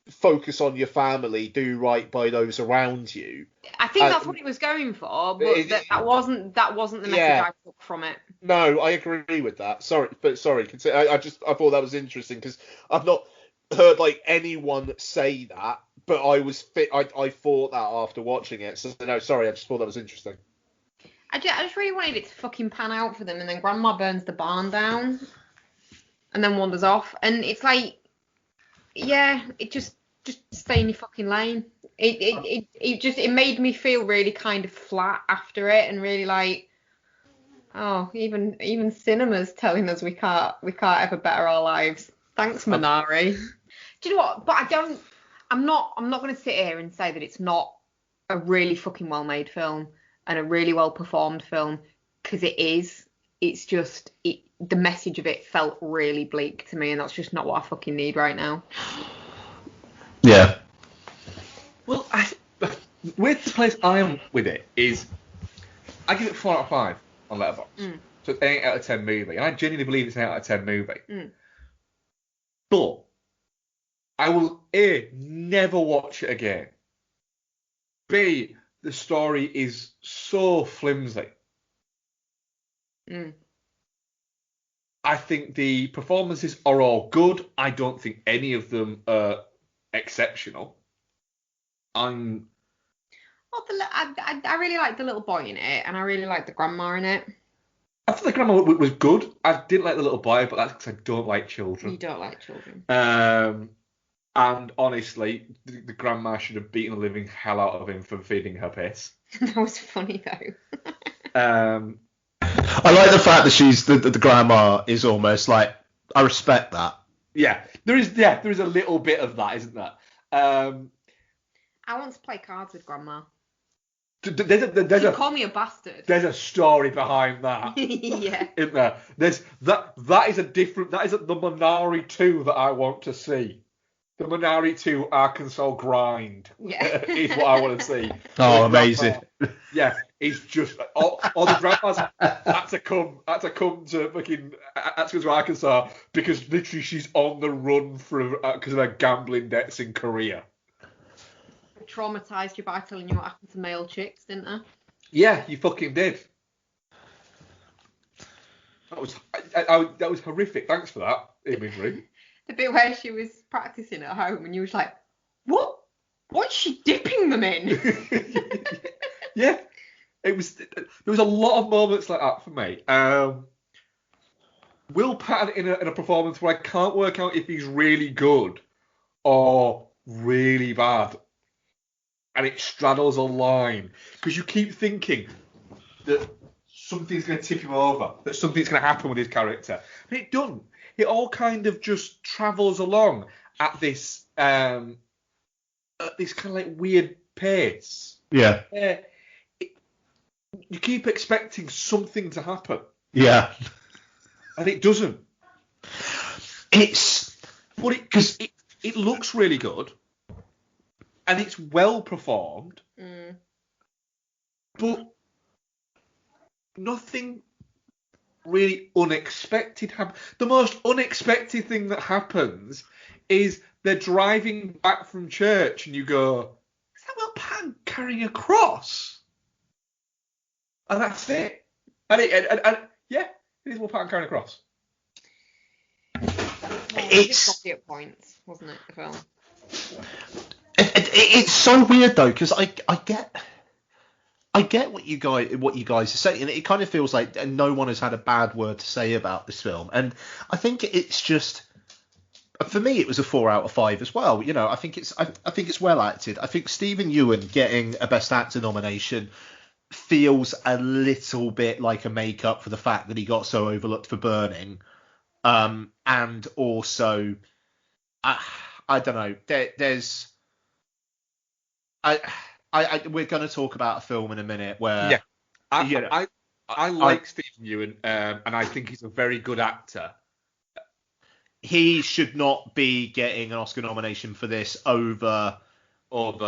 focus on your family, do right by those around you. I think that's what it was going for, but that wasn't the message I took from it. No, I agree with that. Sorry. I thought that was interesting because I've not heard like anyone say that, but I thought that after watching it. So no, sorry, I just thought that was interesting. I just really wanted it to fucking pan out for them, and then Grandma burns the barn down, and then wanders off, and it's like, yeah, it just stay in your fucking lane. It made me feel really kind of flat after it, and really like, oh, even cinema's telling us we can't ever better our lives. Thanks, Minari. Do you know what? But I'm not going to sit here and say that it's not a really fucking well made film and a really well performed film, because it is. It's just the message of it felt really bleak to me, and that's just not what I fucking need right now. Yeah. Well, with the place I am with it is, I give it 4 out of 5 on Letterboxd. So it's an 8 out of 10 movie, and I genuinely believe it's an 8 out of 10 movie. But I will A, never watch it again. B, the story is so flimsy. I think the performances are all good. I don't think any of them are exceptional. I really like the little boy in it, and I really like the grandma in it. I thought the grandma was good. I didn't like the little boy, but that's because I don't like children. You don't like children. And honestly, the grandma should have beaten the living hell out of him for feeding her piss. That was funny though. I like the fact that she's the grandma is almost like, I respect that. Yeah, there is a little bit of that, isn't there? I want to play cards with Grandma. There's Call me a bastard. There's a story behind that. Yeah. Isn't there? That is the Minari 2 that I want to see. The Minari 2 Arkansas grind. Yeah. Is what I want to see. Oh, amazing. Yeah, it's just all the grandmas had to come to fucking to Arkansas because literally she's on the run because of her gambling debts in Korea. I traumatized you by telling you what happened to male chicks, didn't I? Yeah, you fucking did. That was horrific. Thanks for that imagery. The bit where she was practicing at home and you was like, what? What's she dipping them in? Yeah, there was a lot of moments like that for me. Will Patton in a performance where I can't work out if he's really good or really bad, and it straddles a line because you keep thinking that something's going to tip him over, that something's going to happen with his character, and it doesn't. It all kind of just travels along at this kind of like weird pace. Yeah. You keep expecting something to happen. Yeah. And it doesn't. Because it looks really good. And it's well performed. But nothing really unexpected happens. The most unexpected thing that happens is they're driving back from church and you go, is that Will Patton carrying a cross? And that's it. And yeah, it is Will Patton carrying a cross. It's at points, wasn't it? The film. It's so weird though, because I get what you guys are saying, and it kind of feels like no one has had a bad word to say about this film, and I think it's just, for me, it was a 4 out of 5 as well. You know, I think it's well acted. I think Stephen Ewan getting a Best Actor nomination feels a little bit like a make-up for the fact that he got so overlooked for Burning, and also, I don't know. There's, we're going to talk about a film in a minute where, I I like Stephen Ewan, and I think he's a very good actor. He should not be getting an Oscar nomination for this over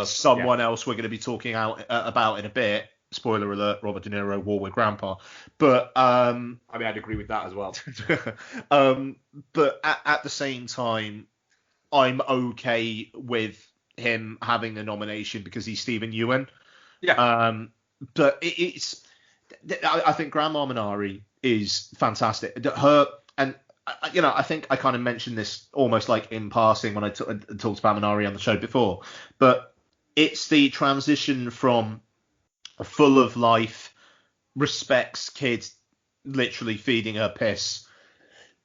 someone else we're going to be talking about in a bit. Spoiler alert: Robert De Niro, War with Grandpa. But I mean, I'd agree with that as well. But at the same time, I'm okay with him having a nomination because he's Stephen Ewan. Yeah. But I think Grandma Minari is fantastic. Her and I think I kind of mentioned this almost like in passing when I talked about Minari on the show before, but it's the transition from a full of life, respects kids, literally feeding her piss,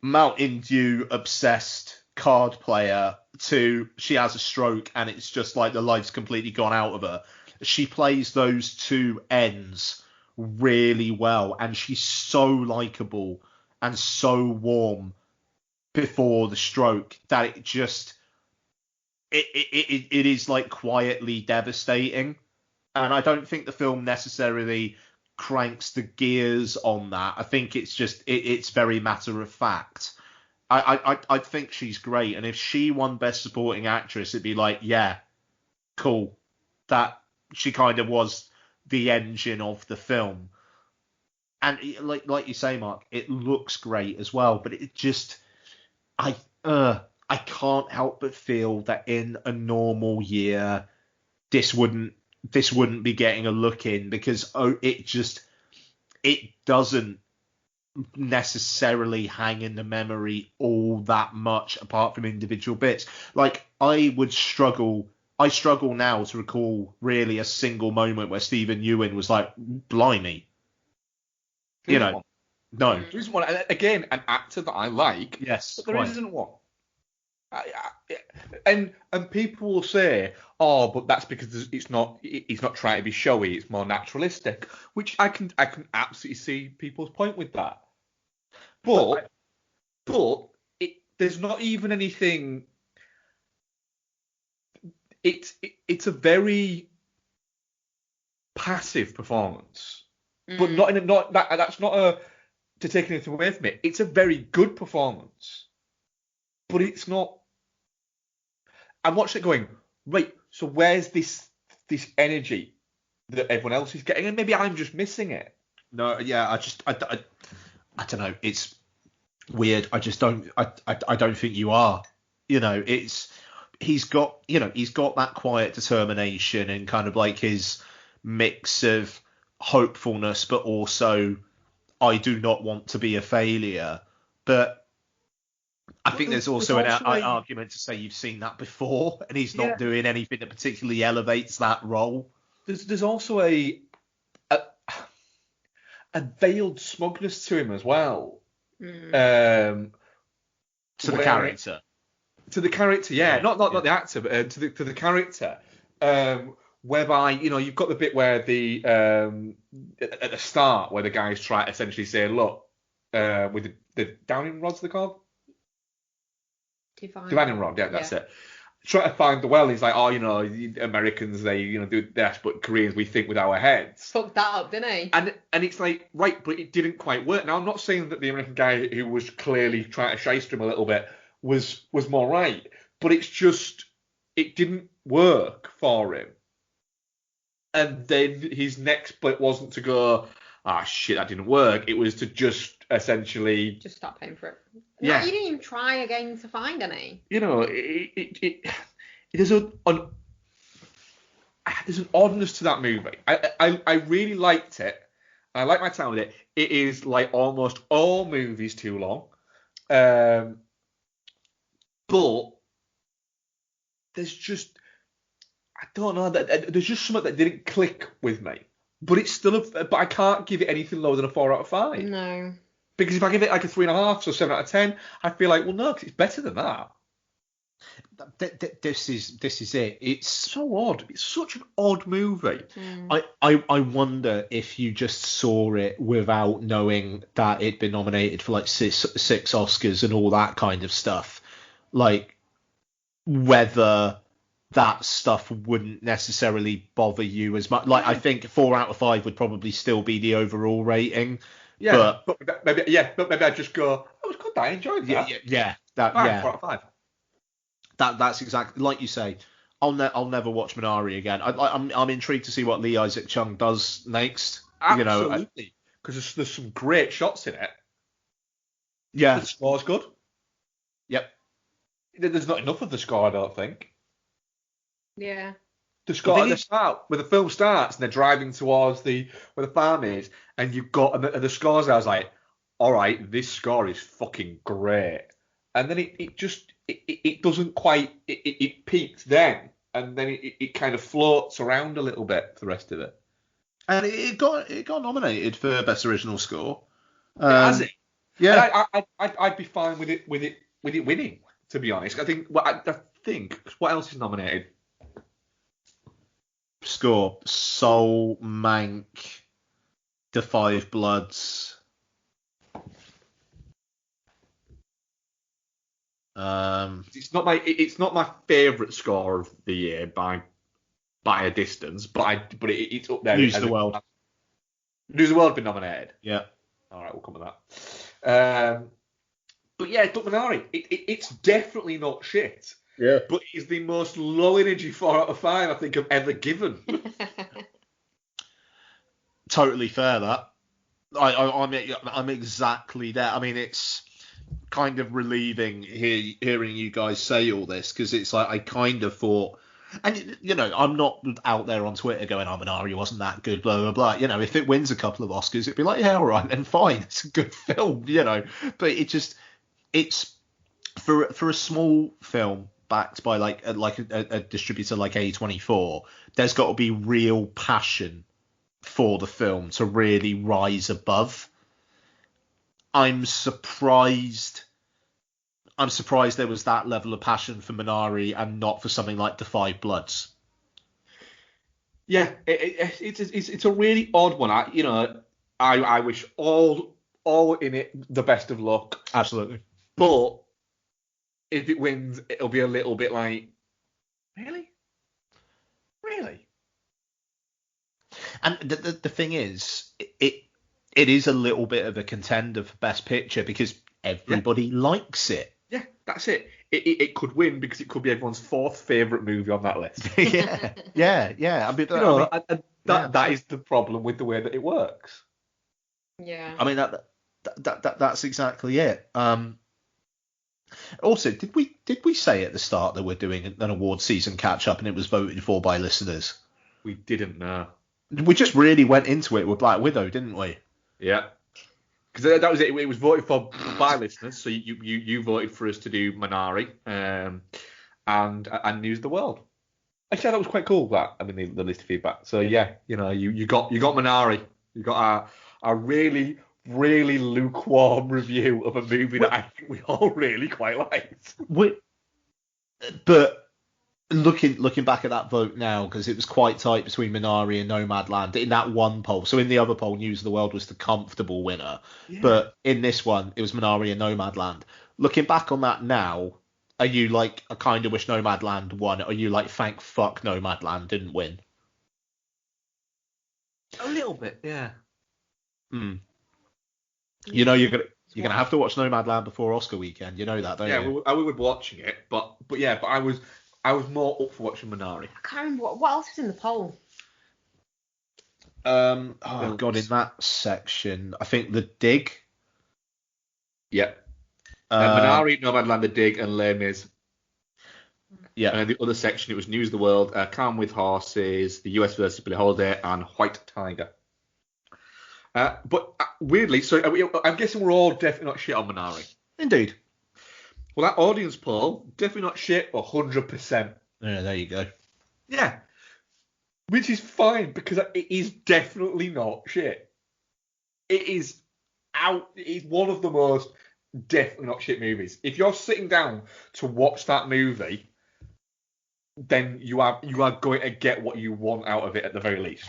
Mountain Dew obsessed card player to she has a stroke and it's just like the life's completely gone out of her. She plays those two ends really well, and she's so likable and so warm before the stroke that it just it is like quietly devastating. And I don't think the film necessarily cranks the gears on that. I think it's just it's very matter of fact. I think she's great, and if she won Best Supporting Actress, it'd be like, yeah, cool. That she kind of was the engine of the film. And like you say, Mark, it looks great as well, but it just I can't help but feel that in a normal year this wouldn't be getting a look in, because it doesn't necessarily hang in the memory all that much apart from individual bits. Like I struggle now to recall really a single moment where Stephen Ewan was like, blimey. No. There isn't one. Again, an actor that I like. Yes, but there isn't one. And people will say, oh, but that's because he's not trying to be showy. It's more naturalistic, which I can absolutely see people's point with that. But there's not even anything. It's a very passive performance, but that's not to take anything away from it. It's a very good performance, but it's not. I'm watching it going, right, so where's this energy that everyone else is getting? And maybe I'm just missing it. No, yeah, I don't know. It's weird. I don't think you are. He's got that quiet determination and kind of like his mix of hopefulness, but also I do not want to be a failure. But I think there's also an argument to say you've seen that before, and he's not doing anything that particularly elevates that role. There's also a veiled smugness to him as well. To the character. To the character, yeah. Not the actor, but to the character. Whereby, you've got the bit where at the start where the guys try to essentially say, look, with the downing rods they're called? Divining rod, yeah, that's it. Try to find the well. He's like, Americans, they do this, but Koreans, we think with our heads. Fucked that up, didn't he? And it's like, right, but it didn't quite work. Now, I'm not saying that the American guy who was clearly trying to shyster him a little bit was more right, but it's just it didn't work for him. And then his next bit wasn't to go, shit, that didn't work. It was to just essentially just stop paying for it. Yeah, no, you didn't even try again to find any. There's an oddness to that movie. I really liked it. I like my time with it. It is like almost all movies too long. But there's just I don't know. There's just something that didn't click with me. But it's still but I can't give it anything lower than a 4 out of 5. No. Because if I give it like a 3.5 or 7 out of 10, I feel like, well, no, because it's better than that. This is it. It's so odd. It's such an odd movie. I wonder if you just saw it without knowing that it'd been nominated for like six Oscars and all that kind of stuff. Like whether that stuff wouldn't necessarily bother you as much. Like, I think 4 out of 5 would probably still be the overall rating. Yeah, but maybe I'd just go, oh, it was good, I enjoyed that. Yeah, 4 out of 5. That's exactly like you say. I'll never watch Minari again. I'm intrigued to see what Lee Isaac Chung does next. Absolutely, because there's some great shots in it. Yeah, The score's good. Yep. There's not enough of the score, I don't think. Yeah. The score at the start, where the film starts and they're driving towards where the farm is, and you've got and the scores. I was like, all right, this score is fucking great. And then it doesn't quite it peaks then, and then it kind of floats around a little bit for the rest of it. And it got nominated for Best Original Score. Has it? Yeah. And I'd be fine with it winning. To be honest, I think what else is nominated? Score: Soul, Mank, The Five Bloods. It's not my favourite score of the year by a distance, but it's up there. News of the World. News of the World been nominated. Yeah. All right, we'll come with that. But yeah, look, Minari, it's definitely not shit. Yeah. But it's the most low energy 4 out of 5 I think I've ever given. Totally fair, that. I'm exactly there. I mean, it's kind of relieving hearing you guys say all this, because it's like I kind of thought, and I'm not out there on Twitter going, "Oh, Minari wasn't that good," blah blah blah. If it wins a couple of Oscars, it'd be like, yeah, all right, then fine, it's a good film, But it's for a small film backed by like a distributor like A24, there's got to be real passion for the film to really rise above. I'm surprised there was that level of passion for Minari and not for something like The Five Bloods. Yeah, it's a really odd one. I wish all in it the best of luck. Absolutely. But if it wins, it'll be a little bit like, really? And the thing is, it is a little bit of a contender for Best Picture because everybody likes it. Yeah, that's it. It could win because it could be everyone's 4th favourite movie on that list. yeah. I mean, that is the problem with the way that it works. Yeah. I mean, that's exactly it. Also, did we say at the start that we're doing an award season catch up and it was voted for by listeners? We didn't know. We just really went into it with Black Widow, didn't we? Yeah. Because that was it. It was voted for by listeners. So you voted for us to do Minari and News of the World. Actually, that was quite cool. The list of feedback. So yeah, you got Minari. You got a really, really lukewarm review of a movie that I think we all really quite liked. But looking back at that vote now, because it was quite tight between Minari and Nomadland in that one poll. So in the other poll, News of the World was the comfortable winner. Yeah. But in this one, it was Minari and Nomadland. Looking back on that now, are you like, I kind of wish Nomadland won? Are you like, thank fuck Nomadland didn't win? A little bit, yeah. You're gonna have to watch Nomadland before Oscar weekend. You know that, don't you? Yeah, we were watching it, but I was more up for watching Minari. I can't remember what else was in the poll. In that section, I think The Dig. Yeah. Minari, Nomadland, The Dig, and Les Mis. Yeah. And in the other section, it was News of the World, Calm with Horses, The US vs. Billie Holiday, and White Tiger. But weirdly, so I'm guessing we're all definitely not shit on Minari. Indeed. Well, that audience poll, definitely not shit, 100%. Yeah, there you go. Yeah. Which is fine, because it is definitely not shit. It is one of the most definitely not shit movies. If you're sitting down to watch that movie, then you are going to get what you want out of it at the very least.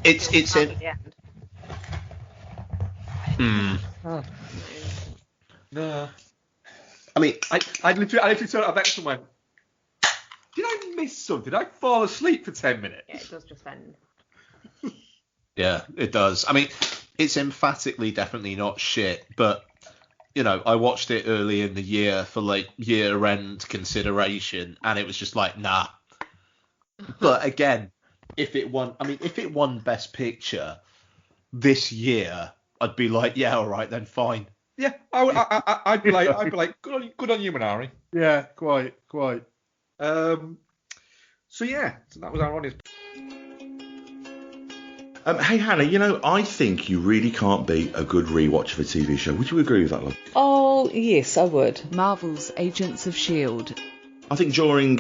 It's in. No. I mean, I literally turned it back and went, did I missed something. I fall asleep for 10 minutes. Yeah, it does just end. Yeah, it does. I mean, it's emphatically definitely not shit, but I watched it early in the year for like year-end consideration, and it was just like, nah. But again, if it won Best Picture this year, I'd be like, yeah, all right then, fine. Yeah, I'd be like, good on you, Minari. Yeah, quite. So that was our audience. Hey Hannah, I think you really can't beat a good rewatch of a TV show. Would you agree with that, love? Oh, yes, I would. Marvel's Agents of S.H.I.E.L.D. I think during,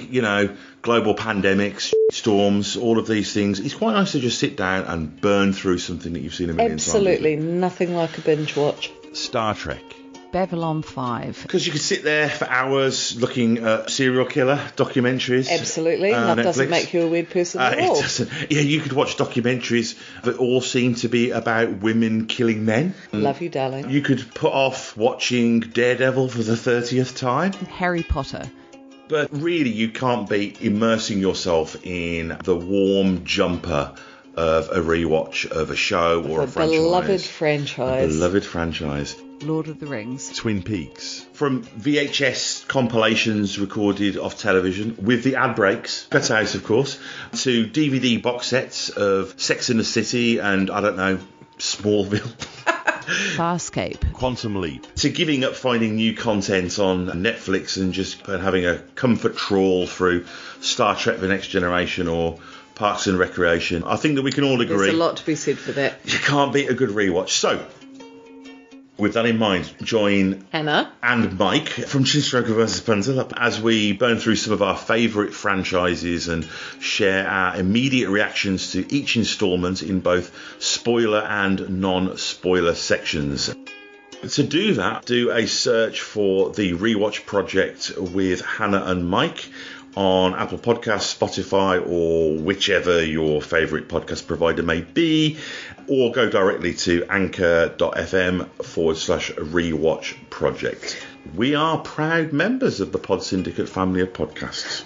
global pandemics, storms, all of these things, it's quite nice to just sit down and burn through something that you've seen a million times. Absolutely, nothing like a binge watch. Star Trek. Babylon 5. Because you could sit there for hours looking at serial killer documentaries. Absolutely. That doesn't make you a weird person at all. It doesn't. Yeah, you could watch documentaries that all seem to be about women killing men. Love you, darling. You could put off watching Daredevil for the 30th time. Harry Potter. But really, you can't beat immersing yourself in the warm jumper of a rewatch of a show or a franchise. A beloved franchise. Lord of the Rings. Twin Peaks. From VHS compilations recorded off television with the ad breaks, cut out of course, to DVD box sets of Sex and the City and, I don't know, Smallville. Farscape. Quantum Leap. To giving up finding new content on Netflix and just having a comfort trawl through Star Trek The Next Generation or Parks and Recreation. I think that we can all agree. There's a lot to be said for that. You can't beat a good rewatch. So, with that in mind, join Hannah and Mike from Chinstroker vs. Punter as we burn through some of our favourite franchises and share our immediate reactions to each instalment in both spoiler and non-spoiler sections. To do that, do a search for the Rewatch Project with Hannah and Mike on Apple Podcasts, Spotify, or whichever your favourite podcast provider may be, or go directly to anchor.fm/rewatch project. We are proud members of the Pod Syndicate family of podcasts.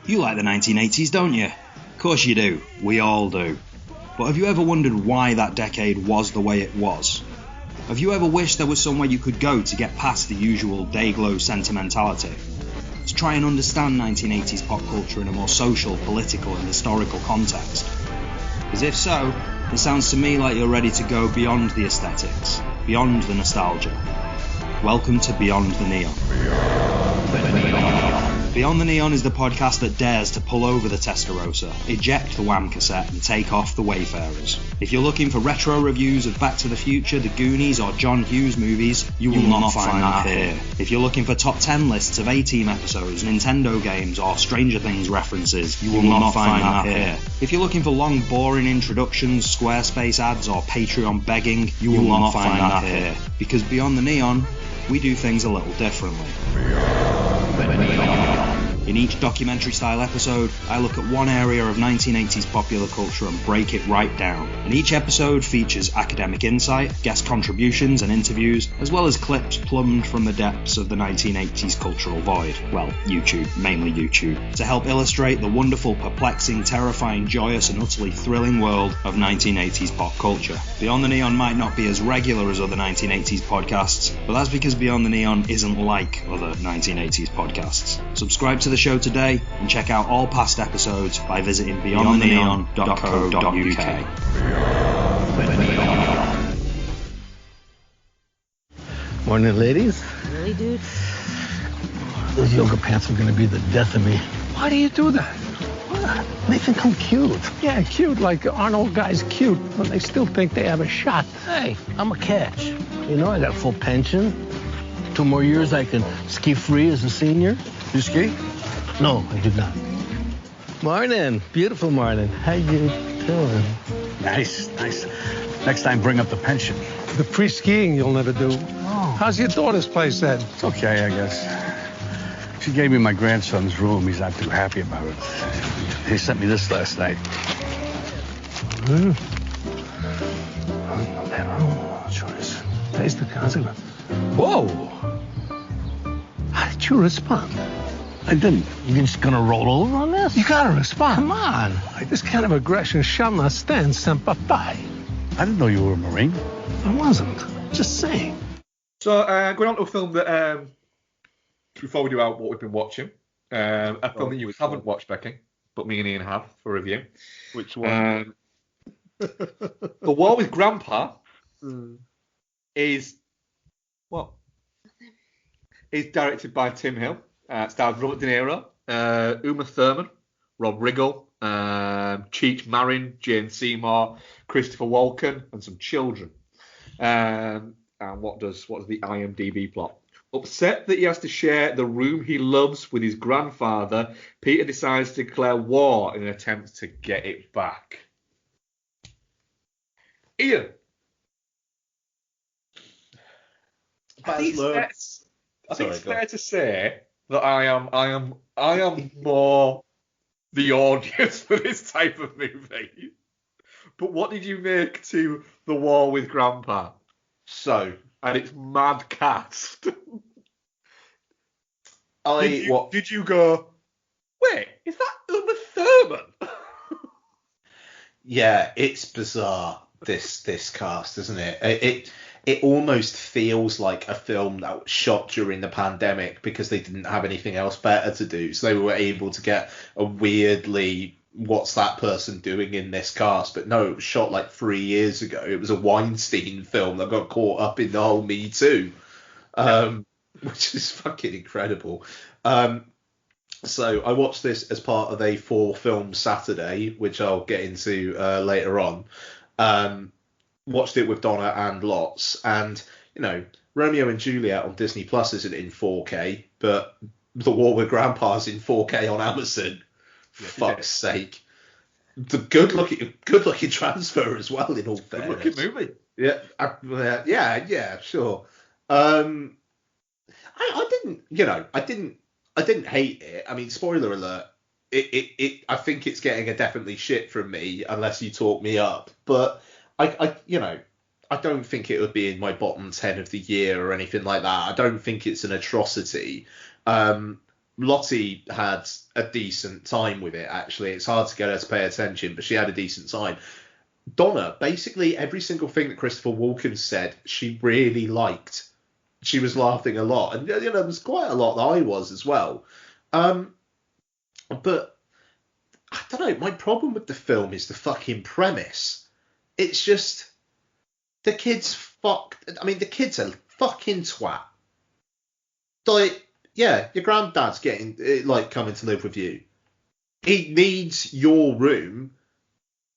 You like the 1980s, don't you? Of course you do. We all do. But have you ever wondered why that decade was the way it was? Have you ever wished there was somewhere you could go to get past the usual day-glow sentimentality? To try and understand 1980s pop culture in a more social, political and historical context? Because if so, it sounds to me like you're ready to go beyond the aesthetics, beyond the nostalgia. Welcome to Beyond the Neon. Beyond the Neon is the podcast that dares to pull over the Testarossa, eject the Wham cassette and take off the Wayfarers. If you're looking for retro reviews of Back to the Future, The Goonies or John Hughes movies, you will not find that here. If you're looking for top 10 lists of A-Team episodes, Nintendo games or Stranger Things references, you will not find that here. If you're looking for long boring introductions, Squarespace ads or Patreon begging, you will not find that here. Because Beyond the Neon, we do things a little differently. In each documentary-style episode, I look at one area of 1980s popular culture and break it right down. And each episode features academic insight, guest contributions and interviews, as well as clips plumbed from the depths of the 1980s cultural void. Well, YouTube, mainly YouTube. To help illustrate the wonderful, perplexing, terrifying, joyous and utterly thrilling world of 1980s pop culture. Beyond the Neon might not be as regular as other 1980s podcasts, but that's because Beyond the Neon isn't like other 1980s podcasts. Subscribe to the show today and check out all past episodes by visiting beyondtheneon.co.uk. Morning, ladies. Really, dude? Those yoga pants are going to be the death of me. Why do you do that? What? They think I'm cute. Yeah, cute, like Arnold guy's cute, but they still think they have a shot. Hey, I'm a catch. You know, I got a full pension. 2 more years I can ski free as a senior. You ski? No, I do not. Morning. Beautiful morning. How you doing? Nice. Next time, bring up the pension. The free skiing you'll never do. Oh. How's your daughter's place then? It's okay, I guess. She gave me my grandson's room. He's not too happy about it. He sent me this last night. Choice. Taste the consequence. Whoa! you respond? I didn't. You're just gonna roll over on this? You gotta respond. Come on. This kind of aggression shall not stand, Semper Fi. I didn't know you were a Marine. I wasn't. Just saying. So, going on to a film that, before we do out what we've been watching, a film that you haven't watched, Becky, but me and Ian have for review. Which one? The War with Grandpa is directed by Tim Hill. Stars Robert De Niro, Uma Thurman, Rob Riggle, Cheech Marin, Jane Seymour, Christopher Walken, and some children. And what does the IMDb plot? Upset that he has to share the room he loves with his grandfather, Peter decides to declare war in an attempt to get it back. Ian, I think it's fair to say that I am more the audience for this type of movie. But what did you make to The War with Grandpa? So, and its mad cast. Did you go, wait, is that Uma Thurman? Yeah, it's bizarre, this cast, isn't it? It almost feels like a film that was shot during the pandemic because they didn't have anything else better to do. So they were able to get a weirdly, what's that person doing in this cast? But no, it was shot like 3 years ago. It was a Weinstein film that got caught up in the whole Me Too, which is fucking incredible. So I watched this as part of a 4-film Saturday, which I'll get into later on. Watched it with Donna and Lots, and Romeo and Juliet on Disney Plus isn't in 4K, but The War with Grandpa's in 4K on Amazon. For fuck's sake. The good looking transfer as well, in all fairness. Good looking movie. Yeah, sure. I didn't hate it. I mean, spoiler alert. I think it's getting a definitely shit from me unless you talk me up. But I don't think it would be in my bottom 10 of the year or anything like that. I don't think it's an atrocity. Lottie had a decent time with it, actually. It's hard to get her to pay attention, but she had a decent time. Donna, basically every single thing that Christopher Walken said, she really liked. She was laughing a lot. And, there was quite a lot that I was as well. But, I don't know, my problem with the film is the fucking premise. It's just, the kid's fucked. I mean, the kid's a fucking twat. Like, yeah, your granddad's coming to live with you. He needs your room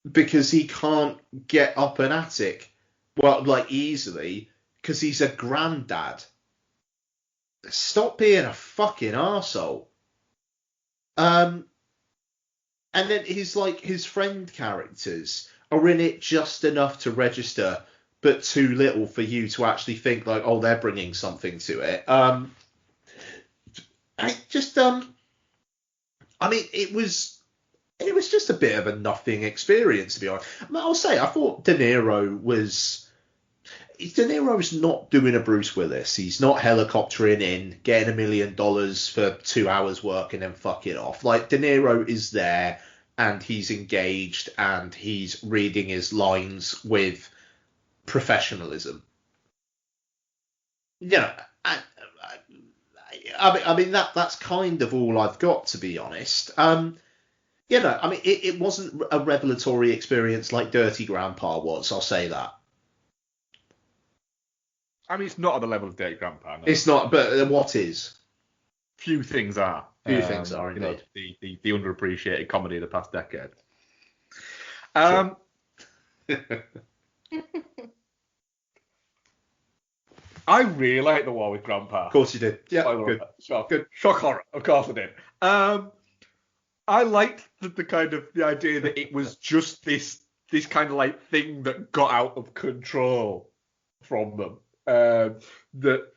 because he can't get up an attic, easily, because he's a granddad. Stop being a fucking arsehole. And then his friend characters are in it just enough to register, but too little for you to actually think they're bringing something to it. It was just a bit of a nothing experience, to be honest. I'll say, I thought De Niro's not doing a Bruce Willis. He's not helicoptering in, getting $1 million for 2 hours work and then fucking off. De Niro is there and he's engaged and he's reading his lines with professionalism. That's kind of all I've got, to be honest. It wasn't a revelatory experience like Dirty Grandpa was, I'll say that. I mean, it's not at the level of Dirty Grandpa. No. It's not, but what is? Few things are. Things are, indeed. The underappreciated comedy of the past decade. Sure. I really like The War with Grandpa. Of course you did. Yeah, good. Good. Shock horror. Of course I did. I liked the idea that it was just this kind of thing that got out of control from them. That the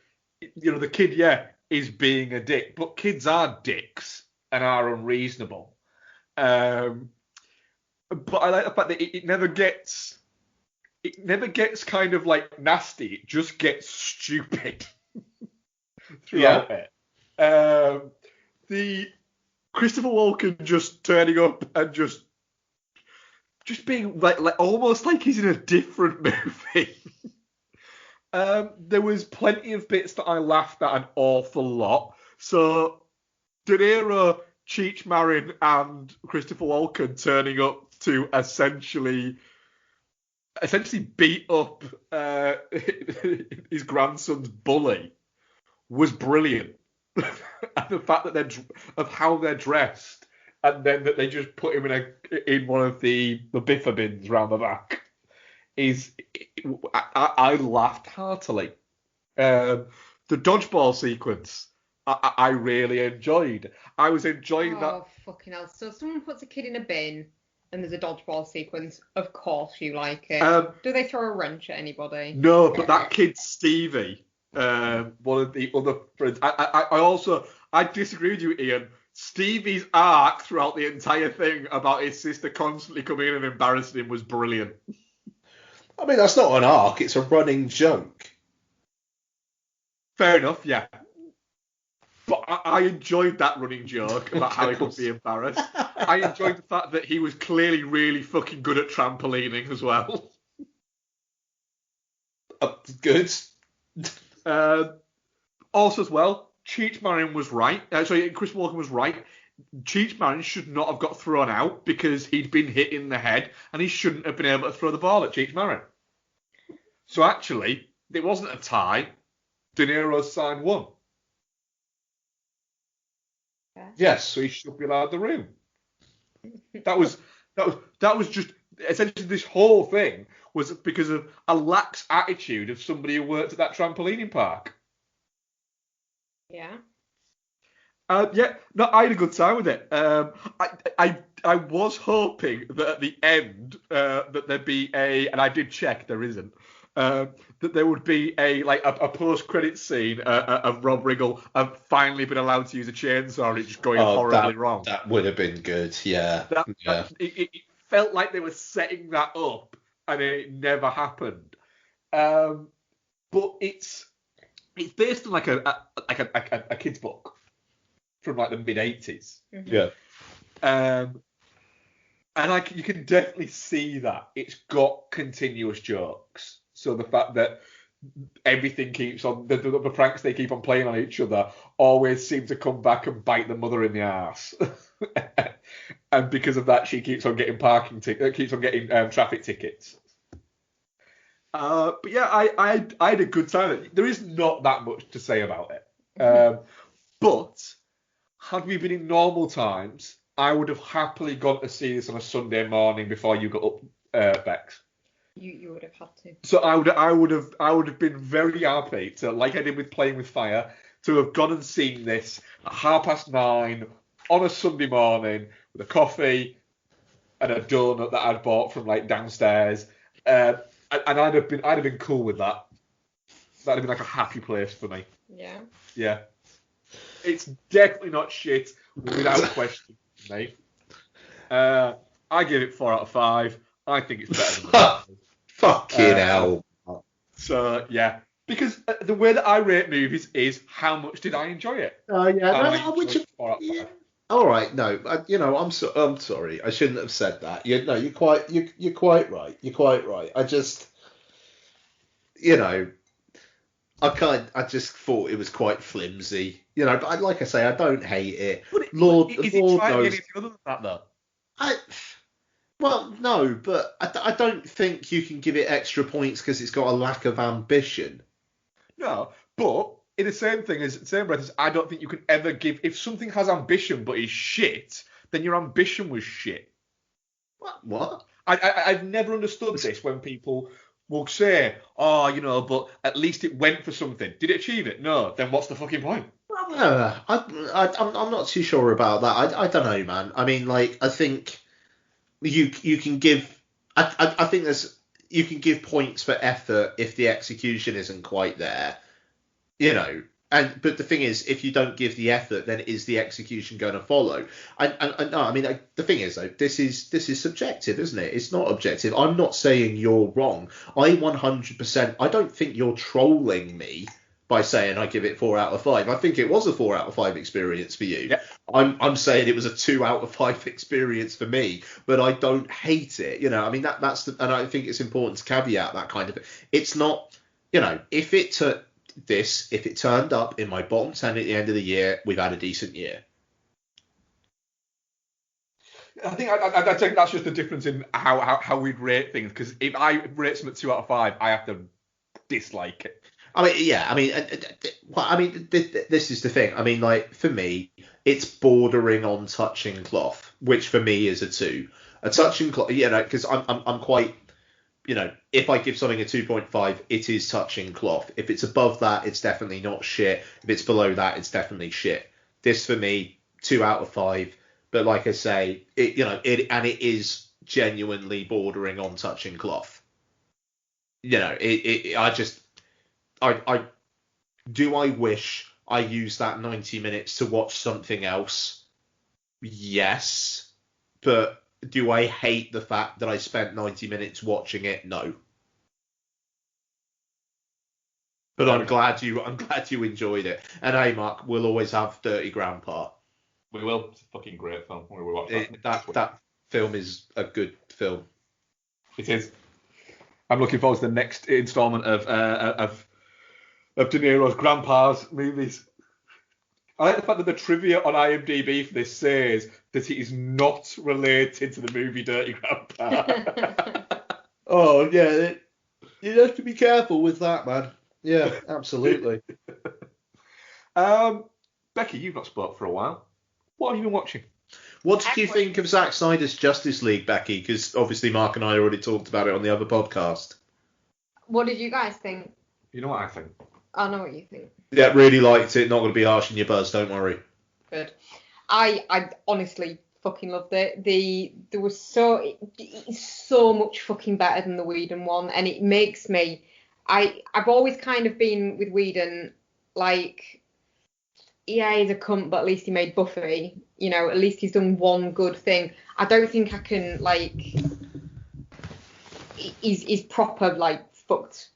kid, is being a dick, but kids are dicks and are unreasonable. But I like the fact that it never gets kind of nasty. It just gets stupid throughout it. The Christopher Walken just turning up and just being like almost like he's in a different movie. There was plenty of bits that I laughed at an awful lot. So De Niro, Cheech Marin, and Christopher Walken turning up to essentially beat up his grandson's bully was brilliant. And the fact that of how they're dressed, and then that they just put him in one of the biffa bins round the back is I laughed heartily. The dodgeball sequence I really enjoyed. I was enjoying that. Oh fucking hell! So someone puts a kid in a bin and there's a dodgeball sequence. Of course you like it. Do they throw a wrench at anybody? No, but that kid Stevie. One of the other friends. I disagree with you, Ian. Stevie's arc throughout the entire thing about his sister constantly coming in and embarrassing him was brilliant. I mean, that's not an arc; it's a running joke. Fair enough, yeah. But I enjoyed that running joke about how he could be embarrassed. I enjoyed the fact that he was clearly really fucking good at trampolining as well. Good. Also as well, Cheech Marin was right. Chris Walken was right. Cheech Marin should not have got thrown out because he'd been hit in the head and he shouldn't have been able to throw the ball at Cheech Marin. So actually, it wasn't a tie. De Niro's side won. Yes. So he should be allowed the room. That was just essentially this whole thing was because of a lax attitude of somebody who worked at that trampolining park. Yeah. I had a good time with it. I was hoping that at the end that there'd be and I did check, there isn't, that there would be a post-credit scene of Rob Riggle finally been allowed to use a chainsaw and it just going horribly wrong. That would have been good, yeah. It felt like they were setting that up and it never happened. But it's based on like a kid's book from like the mid-80s. Mm-hmm. Yeah. And you can definitely see that it's got continuous jokes. So the fact that everything keeps on, the pranks they keep on playing on each other always seem to come back and bite the mother in the arse. And because of that, she keeps on getting traffic tickets. But yeah, I had a good time. There is not that much to say about it. But had we been in normal times, I would have happily gone to see this on a Sunday morning before you got up, Bex. You would have had to. So I would have been very happy to, like I did with Playing with Fire, to have gone and seen this at 9:30 on a Sunday morning with a coffee and a donut that I'd bought from like downstairs, and I'd have been cool with that. That'd have been like a happy place for me. Yeah. Yeah. It's definitely not shit without question, mate. I give it 4 out of 5. I think it's better than that. Fucking hell. So yeah, because the way that I rate movies is how much did I enjoy it? All right, no, I'm sorry, I shouldn't have said that. You're quite right. You're quite right. I just, I just thought it was quite flimsy, But like I say, I don't hate it. Lord is knows. it trying anything other than that though? Well, no, but I don't think you can give it extra points because it's got a lack of ambition. No, but in the same breath as I don't think you can ever give, if something has ambition but is shit, then your ambition was shit. What? I've never understood this when people will say, but at least it went for something. Did it achieve it? No. Then what's the fucking point? I'm not too sure about that. I don't know, man. I mean, like, I think you can give. I think you can give points for effort if the execution isn't quite there, But the thing is, if you don't give the effort, then is the execution going to follow? The thing is, though, this is subjective, isn't it? It's not objective. I'm not saying you're wrong. I 100%. I don't think you're trolling me by saying I give it 4 out of 5. I think it was a 4 out of 5 experience for you. Yeah. I'm saying it was a 2 out of 5 experience for me, but I don't hate it. You know, I mean that's and I think it's important to caveat that kind of. It's not, you know, if it turned up in my bottom 10 at the end of the year, we've had a decent year. I think that's just the difference in how we'd rate things. Because if I rate something 2 out of 5, I have to dislike it. I mean, yeah. I mean, this is the thing. I mean, like for me, it's bordering on touching cloth, which for me is a 2. A touching cloth, you know, because I'm quite, you know, if I give something a 2.5, it is touching cloth. If it's above that, it's definitely not shit. If it's below that, it's definitely shit. This for me, 2 out of 5. But like I say, it is genuinely bordering on touching cloth. You know, I wish I used that 90 minutes to watch something else? Yes. But do I hate the fact that I spent 90 minutes watching it? No. But I'm glad you enjoyed it. And hey, Mark, we'll always have Dirty Grandpa. We will. It's a fucking great film. We watch that film is a good film. It is. I'm looking forward to the next instalment of De Niro's grandpa's movies. I like the fact that the trivia on IMDb for this says that it is not related to the movie Dirty Grandpa. Oh yeah, you have to be careful with that, man. Yeah, absolutely. Becky, you've not spoke for a while. What have you been watching? What did you think of Zack Snyder's Justice League, Becky? Because obviously Mark and I already talked about it on the other podcast. What did you guys think? You know what I think? I know what you think. Yeah, really liked it. Not going to be harsh on your buzz, don't worry. Good. I honestly fucking loved it. It's so much fucking better than the Whedon one, and it makes me. I've always kind of been with Whedon like. Yeah, he's a cunt, but at least he made Buffy. You know, at least he's done one good thing. I don't think I can like. He's proper like fucked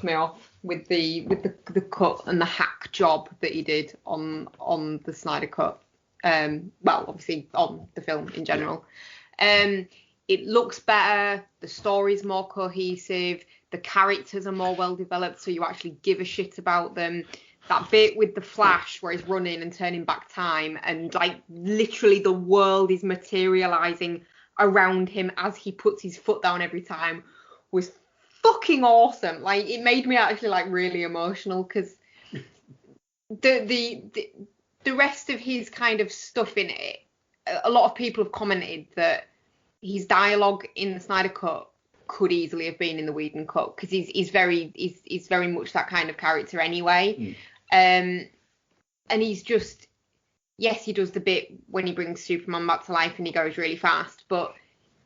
me off with the cut and the hack job that he did on the Snyder cut. Well, obviously on the film in general. It looks better. The story's more cohesive. The characters are more well developed, so you actually give a shit about them. That bit with the Flash where he's running and turning back time and like literally the world is materializing around him as he puts his foot down every time was fucking awesome. Like it made me actually like really emotional because the rest of his kind of stuff in it, a lot of people have commented that his dialogue in the Snyder Cut could easily have been in the Whedon cut because he's very much that kind of character anyway. And he's just, yes, he does the bit when he brings Superman back to life and he goes really fast, but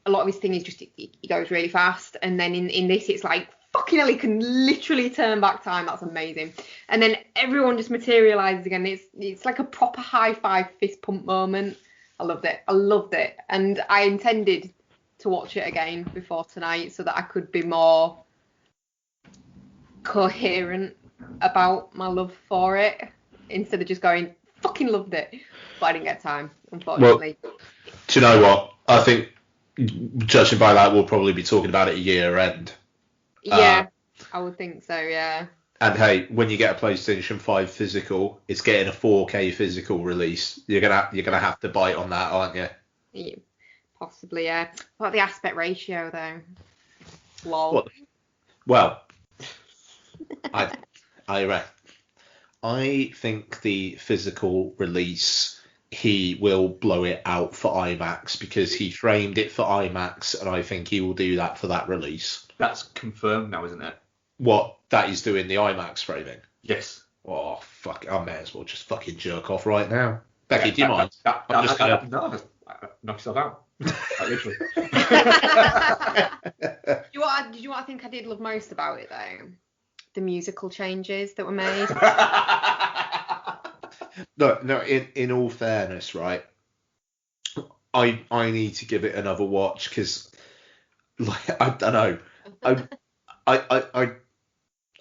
a lot of his thing is just he goes really fast, and then in this it's like fucking hell, he can literally turn back time. That's amazing. And then everyone just materializes again. It's like a proper high five fist pump moment. I loved it, and I intended to watch it again before tonight so that I could be more coherent about my love for it instead of just going fucking loved it, but I didn't get time, unfortunately. Well, do you know what? I think judging by that, we'll probably be talking about it at year end. Yeah, I would think so. Yeah. And hey, when you get a PlayStation 5 physical, it's getting a 4K physical release. You're gonna have to bite on that, aren't you? Yeah, possibly. Yeah. What about the aspect ratio though? Lol. Well, I think the physical release, he will blow it out for IMAX because he framed it for IMAX, and I think he will do that for that release. That's confirmed now, isn't it? What? That he's doing the IMAX framing? Yes. Oh, fuck. I may as well just fucking jerk off right now. Becky, do you mind? I'm just going to... No, knock yourself out. Literally. Do you know what I think I did love most about it, though? The musical changes that were made. No. In all fairness, right? I need to give it another watch because, like, I don't know.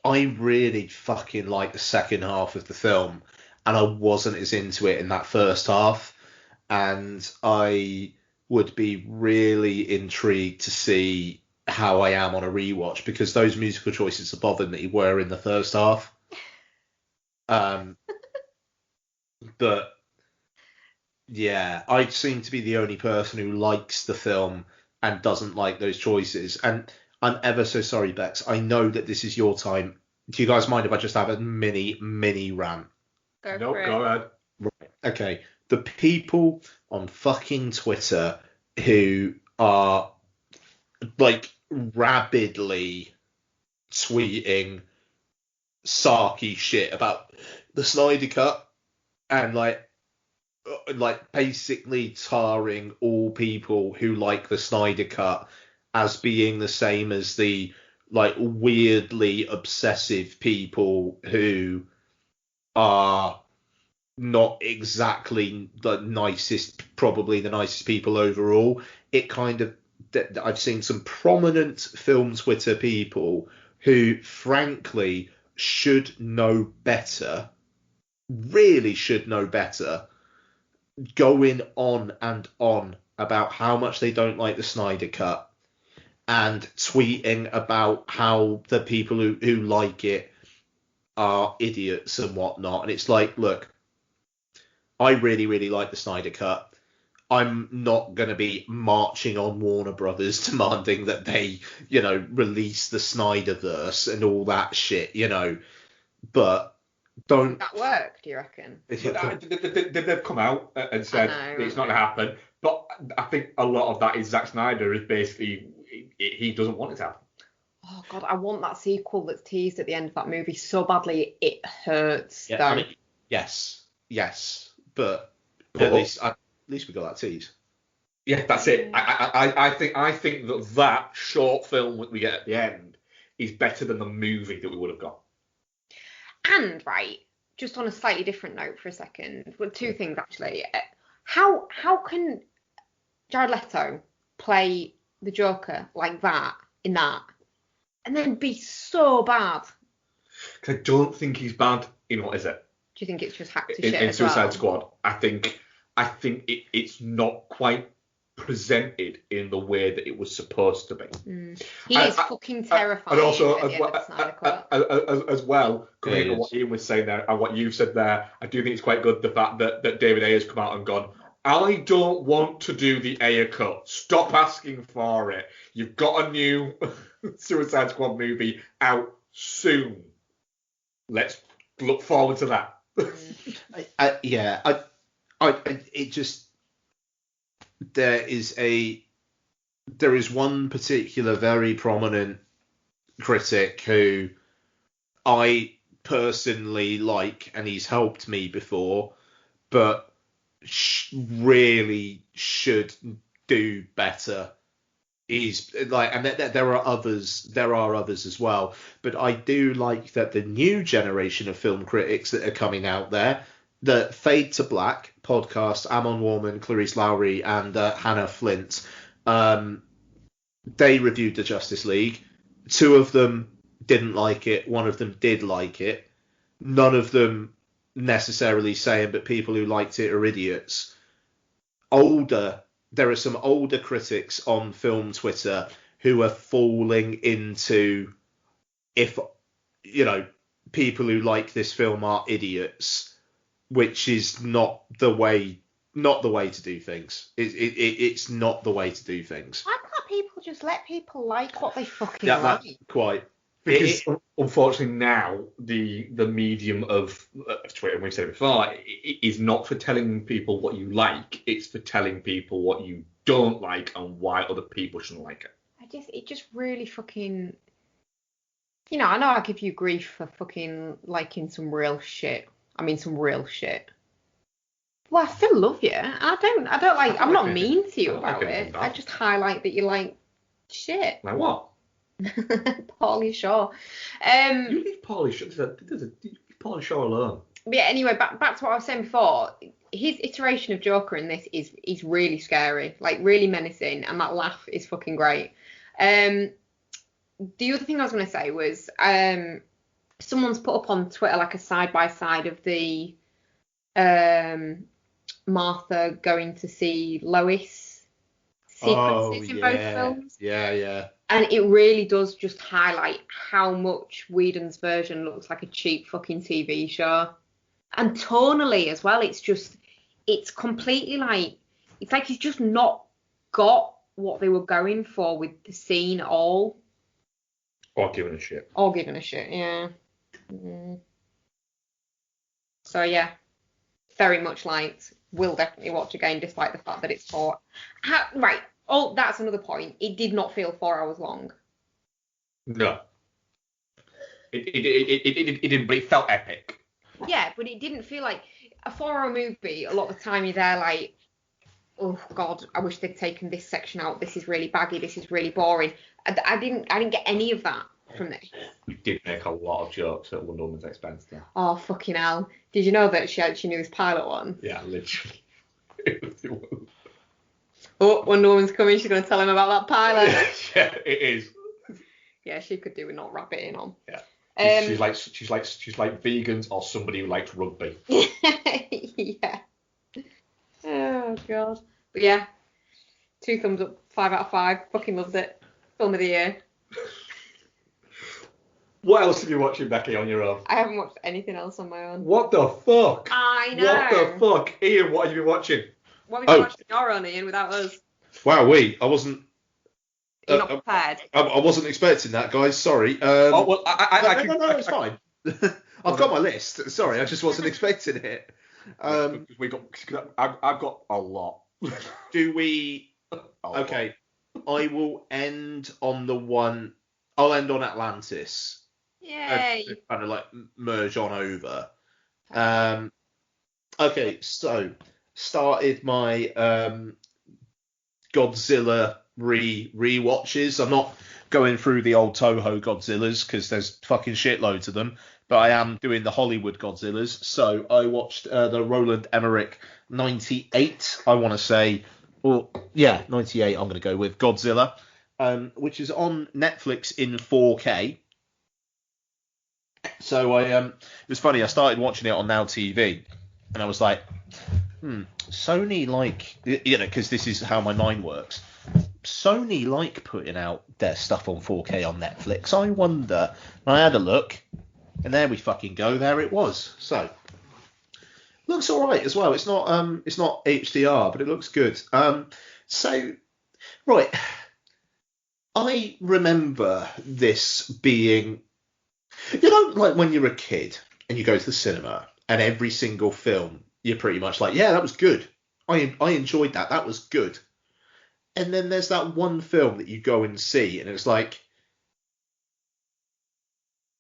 I really fucking like the second half of the film, and I wasn't as into it in that first half, and I would be really intrigued to see how I am on a rewatch, because those musical choices are bothered me were in the first half. But yeah, I seem to be the only person who likes the film and doesn't like those choices. And I'm ever so sorry, Bex. I know that this is your time. Do you guys mind if I just have a mini rant? Go ahead. Right. Okay. The people on fucking Twitter who are like rabidly tweeting sarky shit about the Snyder Cut and like basically tarring all people who like the Snyder Cut as being the same as the like weirdly obsessive people who are not exactly probably the nicest people overall. It kind of, I've seen some prominent film Twitter people who frankly should know better, really should know better, going on and on about how much they don't like the Snyder Cut and tweeting about how the people who like it are idiots and whatnot. And it's like, look, I really, really like the Snyder Cut. I'm not going to be marching on Warner Brothers demanding that they, release the Snyderverse and all that shit, But don't... That work, do you reckon? They've come out and said it's not going to happen. But I think a lot of that is Zack Snyder is basically, he doesn't want it to happen. Oh, God, I want that sequel that's teased at the end of that movie so badly it hurts. Yeah, I mean, yes. But at least we got that tease. Yeah, that's it. I think that short film that we get at the end is better than the movie that we would have got. And right, just on a slightly different note for a second, well, two things actually. How can Jared Leto play the Joker like that in that, and then be so bad? Because I don't think he's bad in what is it? Do you think it's just hacked to shit in as Suicide well? Squad? I think it's not quite presented in the way that it was supposed to be. He is fucking terrifying. And also, as well, coming into what Ian was saying there and what you've said there, I do think it's quite good the fact that David Ayer's come out and gone, I don't want to do the Ayer cut. Stop asking for it. You've got a new Suicide Squad movie out soon. Let's look forward to that. There is one particular very prominent critic who I personally like, and he's helped me before, but really should do better. He's like, and there are others as well, but I do like that the new generation of film critics that are coming out there, the Fade to Black podcast, Amon Warman, Clarice Lowry, and Hannah Flint, they reviewed the Justice League. Two of them didn't like it. One of them did like it. None of them necessarily saying, but people who liked it are idiots. There are some older critics on film Twitter who are falling into, if people who like this film are idiots, which is not the way to do things. It's not the way to do things. Why can't people just let people like what they fucking like? Quite. Because unfortunately now the medium of Twitter, and we've said it before, is not for telling people what you like. It's for telling people what you don't like and why other people shouldn't like it. It just really fucking. I know I give you grief for fucking liking some real shit. I mean, some real shit. Well, I still love you. I don't like. I'm not mean to you about it. I just highlight that you like shit. Like what? Pauly Shaw. You leave Pauly Shaw. Leave Pauly Shaw alone. But yeah. Anyway, back to what I was saying before. His iteration of Joker in this is really scary, like really menacing, and that laugh is fucking great. The other thing I was going to say was someone's put up on Twitter like a side by side of the Martha going to see Lois sequences in both films. Yeah. And it really does just highlight how much Whedon's version looks like a cheap fucking TV show. And tonally as well, it's completely like, it's like he's just not got what they were going for with the scene at all. Or giving a shit. Yeah. Mm. So yeah, very much liked. Will definitely watch again, despite the fact that it's 4. Right. Oh, that's another point. It did not feel 4 hours long. No. It didn't, but it felt epic. Yeah, but it didn't feel like a 4-hour movie. A lot of the time you're there like, oh God, I wish they'd taken this section out. This is really baggy. This is really boring. I didn't get any of that from this. You did make a lot of jokes at Wonder Woman's expense though. Oh fucking hell! Did you know that she knew this pilot one? Yeah, literally. Oh, Wonder Woman's coming. She's going to tell him about that pilot. Yeah, it is. Yeah, she could do with not rabbiting on. Yeah. She's like vegans or somebody who likes rugby. Yeah. Oh God. But yeah, 2 thumbs up, 5 out of 5. Fucking loved it. Film of the year. What else have you watching, Becky, on your own? I haven't watched anything else on my own. What the fuck? I know. What the fuck? Ian, what have you been watching? What have you been watching on your own, Ian, without us? Wow, I wasn't. You're not prepared. I wasn't expecting that, guys. Sorry. No, it's fine. I've got my list. Sorry, I just wasn't expecting it. I've got a lot. Do we? Okay. I will end on the one. I'll end on Atlantis. Yay! Kind of like merge on over. Okay, so started my Godzilla re-watches. I'm not going through the old Toho Godzillas because there's fucking shitloads of them, but I am doing the Hollywood Godzillas. So I watched the Roland Emmerich 98, I want to say, or yeah, 98. I'm going to go with Godzilla, which is on Netflix in 4K. So it was funny. I started watching it on Now TV, and I was like, Sony like, because this is how my mind works. Sony like putting out their stuff on 4K on Netflix. I wonder. And I had a look, and there we fucking go. There it was. So looks all right as well. It's not HDR, but it looks good. So right, I remember this being, like when you're a kid and you go to the cinema and every single film you're pretty much like, yeah, that was good. I enjoyed that. That was good. And then there's that one film that you go and see, and it's like,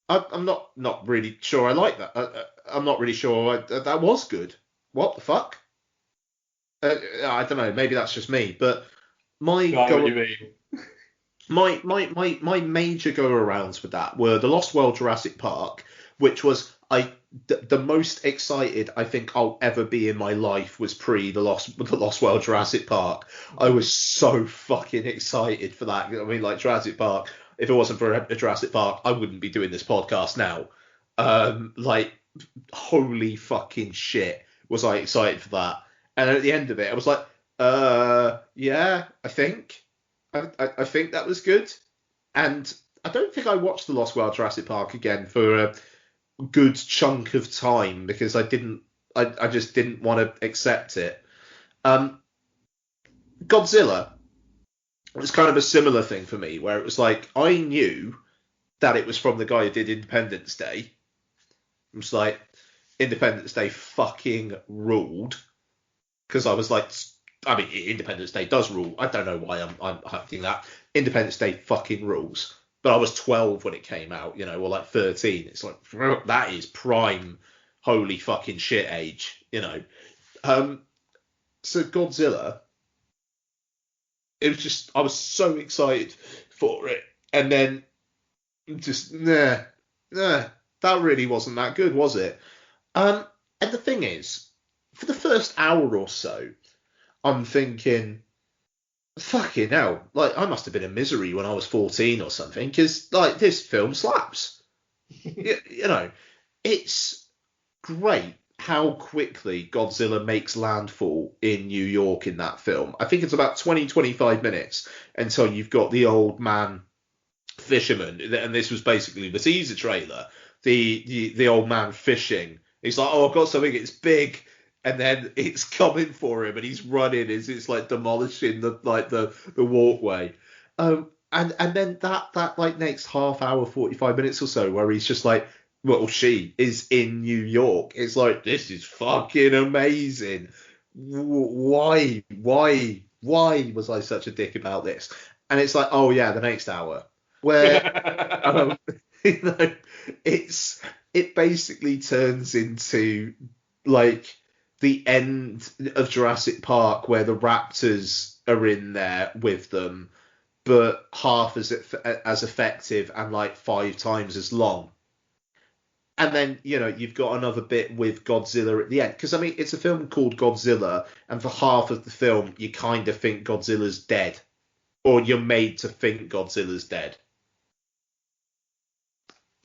I'm not really sure I like that. I'm not really sure that was good. What the fuck? I don't know. Maybe that's just me, but my major go-arounds with that were the Lost World Jurassic Park, which was the most excited I think I'll ever be in my life was pre the Lost World Jurassic Park. I was so fucking excited for that. I mean, like Jurassic Park. If it wasn't for a Jurassic Park, I wouldn't be doing this podcast now. Like, holy fucking shit, was I excited for that? And at the end of it, I was like, yeah, I think that was good. And I don't think I watched the Lost World Jurassic Park again for a good chunk of time because I just didn't want to accept it. Godzilla was kind of a similar thing for me, where it was like, I knew that it was from the guy who did Independence Day. It was like, Independence Day fucking ruled. Because I was like, I mean, Independence Day does rule. I don't know why I'm hyping that. Independence Day fucking rules. But I was 12 when it came out, or like 13. It's like, that is prime holy fucking shit age, So Godzilla, it was just, I was so excited for it. And then just, nah, that really wasn't that good, was it? And the thing is, for the first hour or so, I'm thinking, fucking hell, like, I must have been in misery when I was 14 or something, because, like, this film slaps. you know, it's great how quickly Godzilla makes landfall in New York in that film. I think it's about 20-25 minutes until you've got the old man fisherman, and this was basically the teaser trailer. The old man fishing. He's like, oh, I've got something. It's big, and then it's coming for him, and he's running as it's like demolishing the walkway. And then that like next half hour, 45 minutes or so, where he's just like, well, she is in New York. It's like, this is fucking amazing. Why was I such a dick about this? And it's like, oh yeah, the next hour where you know, it basically turns into like the end of Jurassic Park where the raptors are in there with them, but half as effective and like 5 times as long. And then, you know, you've got another bit with Godzilla at the end. Because, I mean, it's a film called Godzilla, and for half of the film, you kind of think Godzilla's dead. Or you're made to think Godzilla's dead.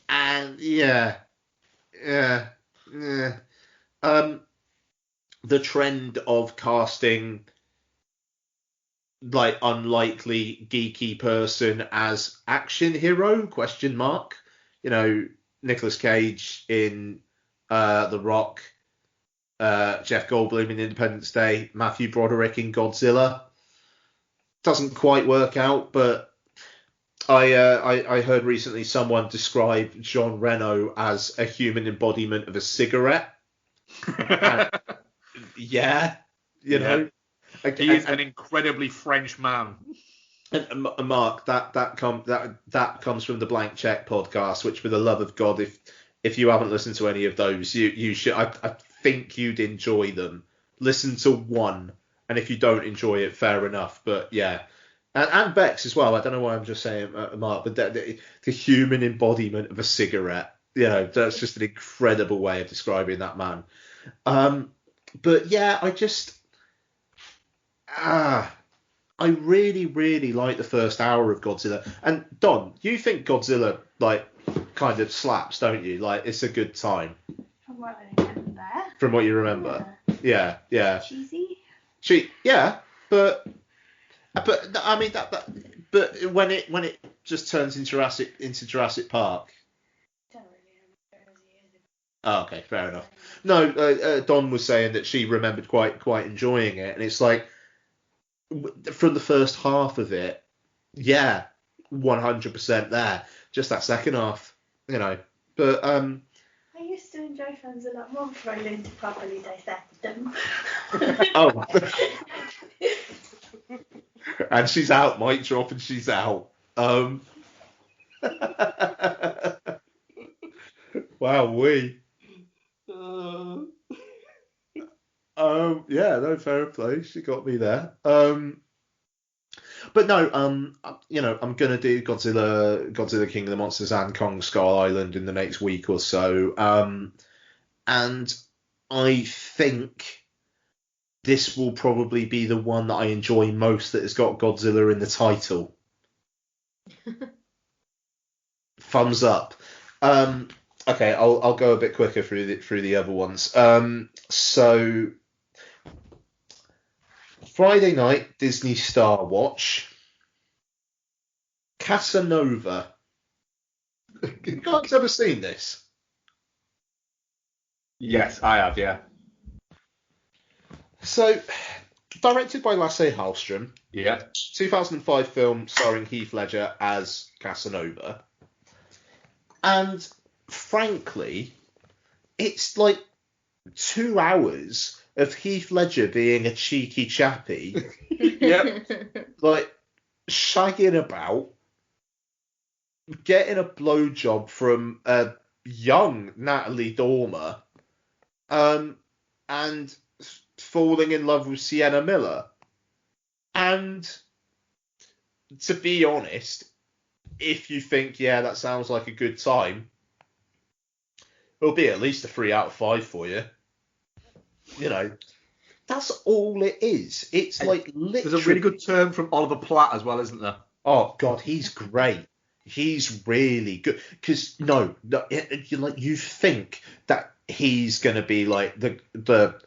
And, yeah. The trend of casting, like, unlikely, geeky person as action hero, ? You know, Nicolas Cage in The Rock, Jeff Goldblum in Independence Day, Matthew Broderick in Godzilla. Doesn't quite work out, but I heard recently someone describe Jean Reno as a human embodiment of a cigarette. And, yeah, you know. He is an incredibly French man. And Mark, that comes from the Blank Check podcast, which, for the love of God, if you haven't listened to any of those, you should. I think you'd enjoy them. Listen to one, and if you don't enjoy it, fair enough. But yeah, and Bex as well. I don't know why I'm just saying Mark, but the human embodiment of a cigarette. You know, that's just an incredible way of describing that man. But yeah, I really, really like the first hour of Godzilla. And Don, you think Godzilla like kind of slaps, don't you? Like, it's a good time. From what I remember. From what you remember. Yeah. Cheesy. Yeah, but I mean but when it just turns into Jurassic Park. Don't really remember. Oh, okay, fair enough. No, Don was saying that she remembered quite enjoying it, and it's like, from the first half of it, yeah, 100% there. Just that second half, you know. But I used to enjoy films a lot more before I learned to properly dissect them. Oh. And she's out, mic drop, and she's out. Wow, yeah, no, fair play. She got me there. But no, you know, I'm gonna do Godzilla King of the Monsters and Kong Skull Island in the next week or so. And I think this will probably be the one that I enjoy most that has got Godzilla in the title. Thumbs up. Okay, I'll go a bit quicker through the other ones. So Friday night, Disney Star Watch. Casanova. You guys ever seen this? Yes, I have, yeah. So, directed by Lasse Hallström. Yeah. 2005 film starring Heath Ledger as Casanova. And frankly, it's like 2 hours of Heath Ledger being a cheeky chappy. Yep. Like, shagging about, getting a blowjob from a young Natalie Dormer, and falling in love with Sienna Miller. And to be honest, if you think, yeah, that sounds like a good time, it'll be at least a 3 out of 5 for you. You know, that's all it is. It's like literally... There's a really good term from Oliver Platt as well, isn't there? Oh, God, he's great. he's really good. Because you think that he's gonna be like the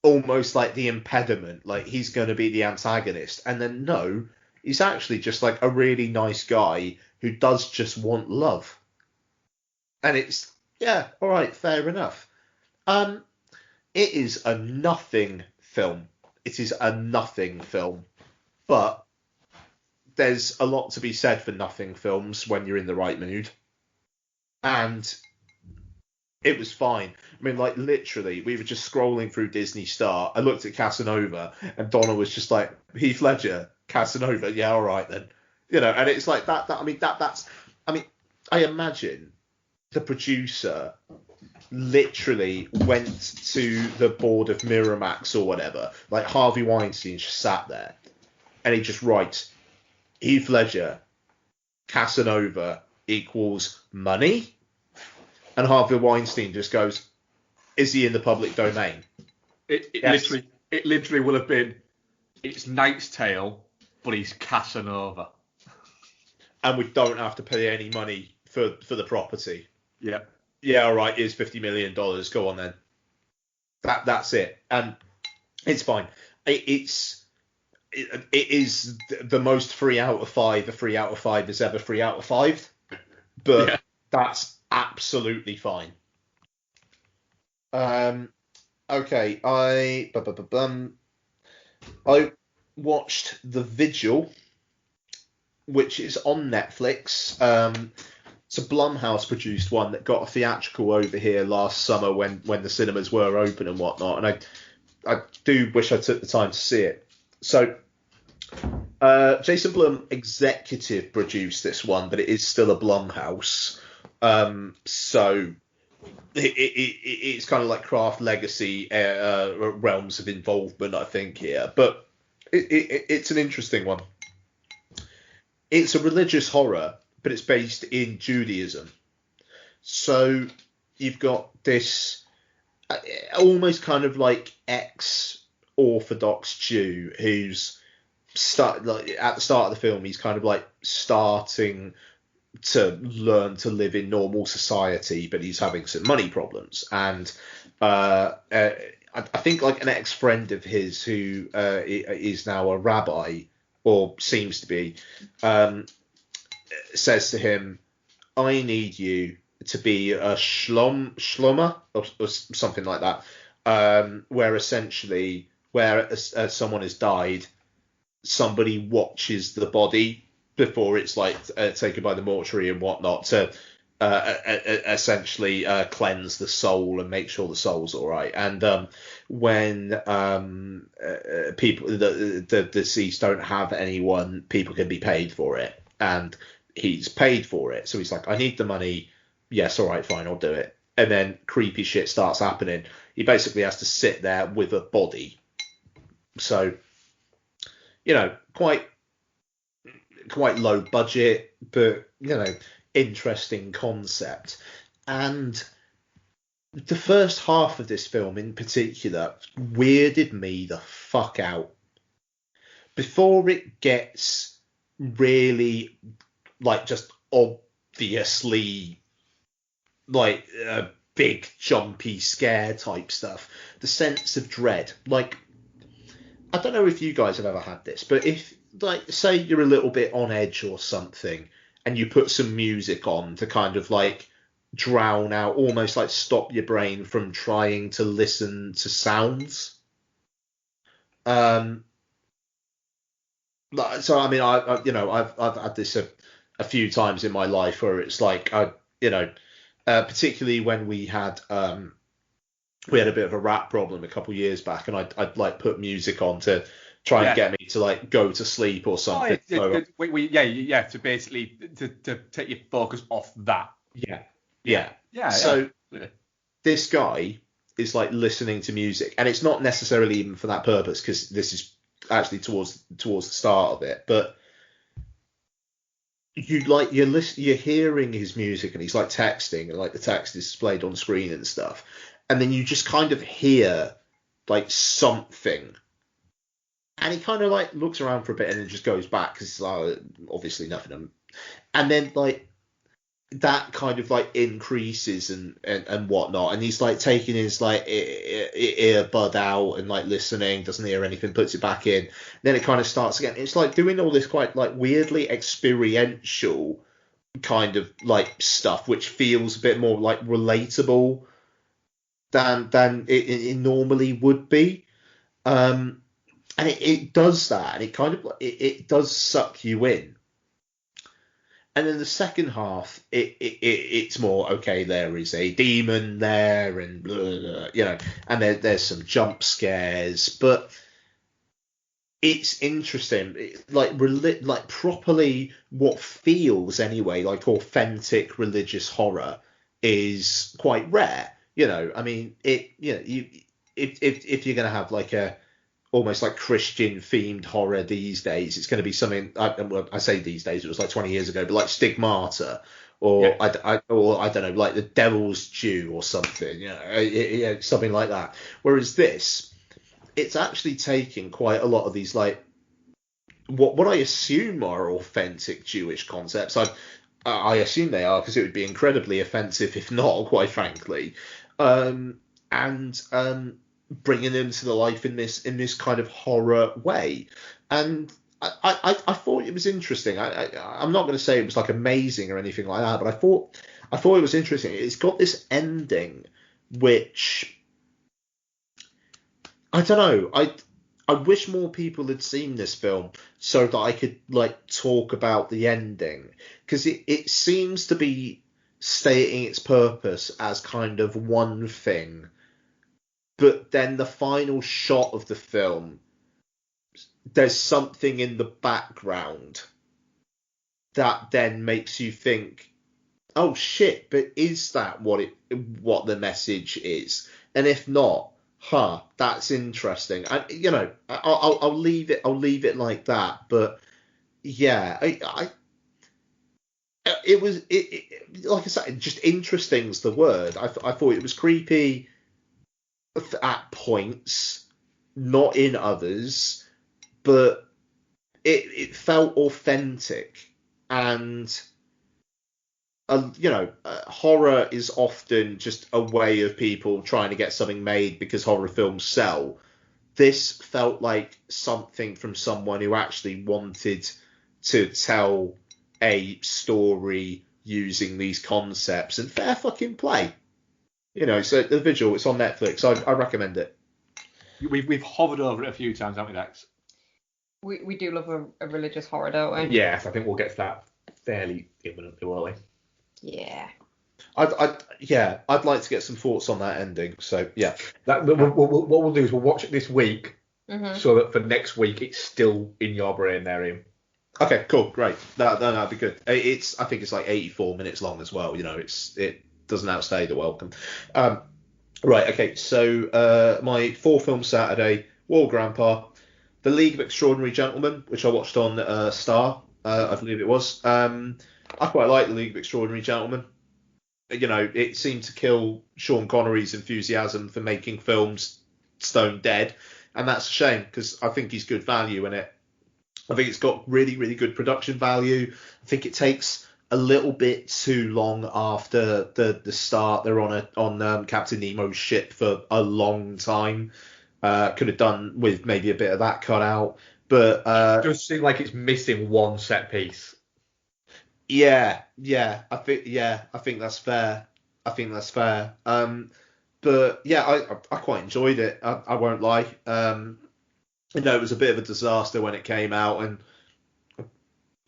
almost like the impediment, like he's gonna be the antagonist, and then no, he's actually just like a really nice guy who does just want love. And it's, yeah, all right, fair enough. It is a nothing film. It is a nothing film, but there's a lot to be said for nothing films when you're in the right mood. And it was fine. I mean, like, literally, we were just scrolling through Disney Star. I looked at Casanova, and Donna was just like, Heath Ledger, Casanova, yeah, all right then. And it's like that. I imagine the producer literally went to the board of Miramax or whatever, like Harvey Weinstein just sat there, and he just writes, Heath Ledger, Casanova equals money? And Harvey Weinstein just goes, is he in the public domain? It Yes. literally will have been, it's Knight's Tale, but he's Casanova. And we don't have to pay any money for the property. Yeah. Yeah, all right, here's $50 million. Go on then. That's it. And it's fine. It is the most 3 out of 5 a 3 out of 5 is ever 3 out of 5. But Yeah. That's absolutely fine. Okay, I watched The Vigil, which is on Netflix. It's a Blumhouse produced one that got a theatrical over here last summer when the cinemas were open and whatnot, and I do wish I took the time to see it. So Jason Blum executive produced this one, but it is still a Blumhouse. So it's kind of like Craft Legacy realms of involvement, I think, here. But it's an interesting one. It's a religious horror, but it's based in Judaism. So you've got this almost kind of like ex-Orthodox Jew who's at the start of the film, he's kind of like starting to learn to live in normal society, but he's having some money problems. And I think like an ex-friend of his who is now a rabbi, or seems to be, says to him, I need you to be a shloma or something like that, where essentially, where someone has died, somebody watches the body before it's like taken by the mortuary and whatnot to essentially cleanse the soul and make sure the soul's all right. And when people, the deceased don't have anyone, people can be paid for it, and he's paid for it. So he's like, I need the money. Yes, all right, fine, I'll do it. And then creepy shit starts happening. He basically has to sit there with a body. So, quite low budget, but interesting concept. And the first half of this film in particular weirded me the fuck out. Before it gets really like just obviously like big jumpy scare type stuff, the sense of dread, like, I don't know if you guys have ever had this, but if, like, say you're a little bit on edge or something, and you put some music on to kind of like drown out, almost like stop your brain from trying to listen to sounds. So I mean, I've had this a few times in my life where it's like particularly when we had a bit of a rap problem a couple of years back, and I'd like put music on to try and get me to like go to sleep or something. To basically to take your focus off that. Yeah. So this guy is like listening to music, and it's not necessarily even for that purpose, because this is actually towards the start of it, but you're hearing his music, and he's like texting, and like the text is displayed on screen and stuff, and then you just kind of hear like something, and he kind of like looks around for a bit and then just goes back, because it's like, obviously nothing And then like that kind of like increases and whatnot, and he's like taking his like earbud out and like listening, doesn't hear anything, puts it back in, then it kind of starts again. It's like doing all this quite like weirdly experiential kind of like stuff, which feels a bit more like relatable than it normally would be. And it does that, and it kind of it does suck you in. And then the second half, it's more, okay, there is a demon there, and blah, blah, blah, you know, and there's some jump scares, but it's interesting, like properly what feels anyway like authentic religious horror is quite rare. You know, I mean, if you're gonna have like a almost like Christian themed horror these days, it's going to be something. I say these days, it was like 20 years ago, but like Stigmata, or I don't know, like The Devil's Due or something, you know, something like that. Whereas this, it's actually taking quite a lot of these like what I assume are authentic Jewish concepts. I assume they are, because it would be incredibly offensive if not, quite frankly, and bringing them to the life in this kind of horror way. And I thought it was interesting. I'm not going to say it was like amazing or anything like that, but I thought it was interesting. It's got this ending which I don't know. I wish more people had seen this film so that I could like talk about the ending, because it seems to be stating its purpose as kind of one thing, but then the final shot of the film, there's something in the background that then makes you think, oh shit, but is that what the message is? And if not, that's interesting. I'll leave it like that. But yeah, it was like I said, just interesting's the word. I thought it was creepy at points, not in others, but it felt authentic. And horror is often just a way of people trying to get something made because horror films sell. This felt like something from someone who actually wanted to tell a story using these concepts, and fair fucking play. You know, so the visual, it's on Netflix. I recommend it. We've hovered over it a few times, haven't we, Dex? We do love a religious horror, don't we? Yes, I think we'll get to that fairly imminently, won't we? Yeah. I'd like to get some thoughts on that ending. So yeah, what we'll do is we'll watch it this week, so that for next week it's still in your brain there, Ian. Okay, cool, great. That'd be good. I think it's like 84 minutes long as well. You know, it doesn't outstay the welcome. Right, okay. So my 4-film Saturday: War Grandpa, The League of Extraordinary Gentlemen, which I watched on Star, I believe it was. I quite like The League of Extraordinary Gentlemen. You know, it seemed to kill Sean Connery's enthusiasm for making films stone dead, and that's a shame, because I think he's good value in it. I think it's got really, really good production value. I think it takes a little bit too long after the start. They're on Captain Nemo's ship for a long time. Could have done with maybe a bit of that cut out, but it does seem like it's missing one set piece. Yeah, I think that's fair. But yeah, I quite enjoyed it. I won't lie. It was a bit of a disaster when it came out, and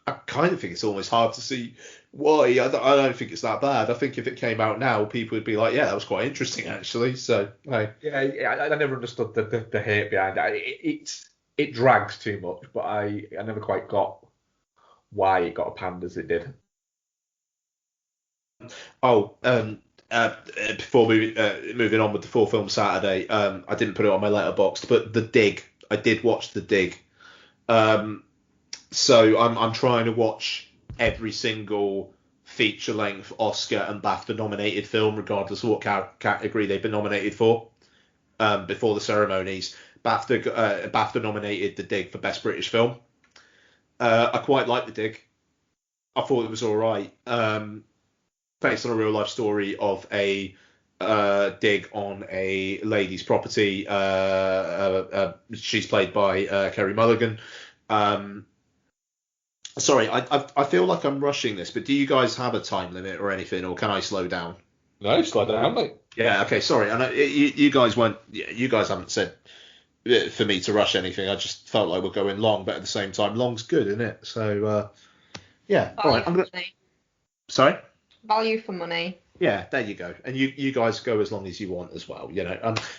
I kind of think it's almost hard to see why. I don't think it's that bad. I think if it came out now, people would be like, yeah, that was quite interesting actually. So hey. Yeah, I never understood the hate behind it. It drags too much, but I never quite got why it got a panned as it did. Before moving on with the 4-film Saturday, I didn't put it on my letterboxd, but The Dig. I did watch The Dig. So I'm trying to watch every single feature-length Oscar and BAFTA nominated film, regardless of what category they've been nominated for. Before the ceremonies, BAFTA nominated The Dig for Best British Film. I quite like The Dig. I thought it was all right. Based on a real life story of a dig on a lady's property. She's played by Kerry Mulligan. Sorry, I feel like I'm rushing this, but do you guys have a time limit or anything, or can I slow down? No, slow down, mate. Yeah, okay, sorry. And you guys weren't. You guys haven't said for me to rush anything. I just felt like we're going long, but at the same time, long's good, isn't it? So yeah. All right. Sorry. Value for money. Yeah, there you go. And you guys go as long as you want as well.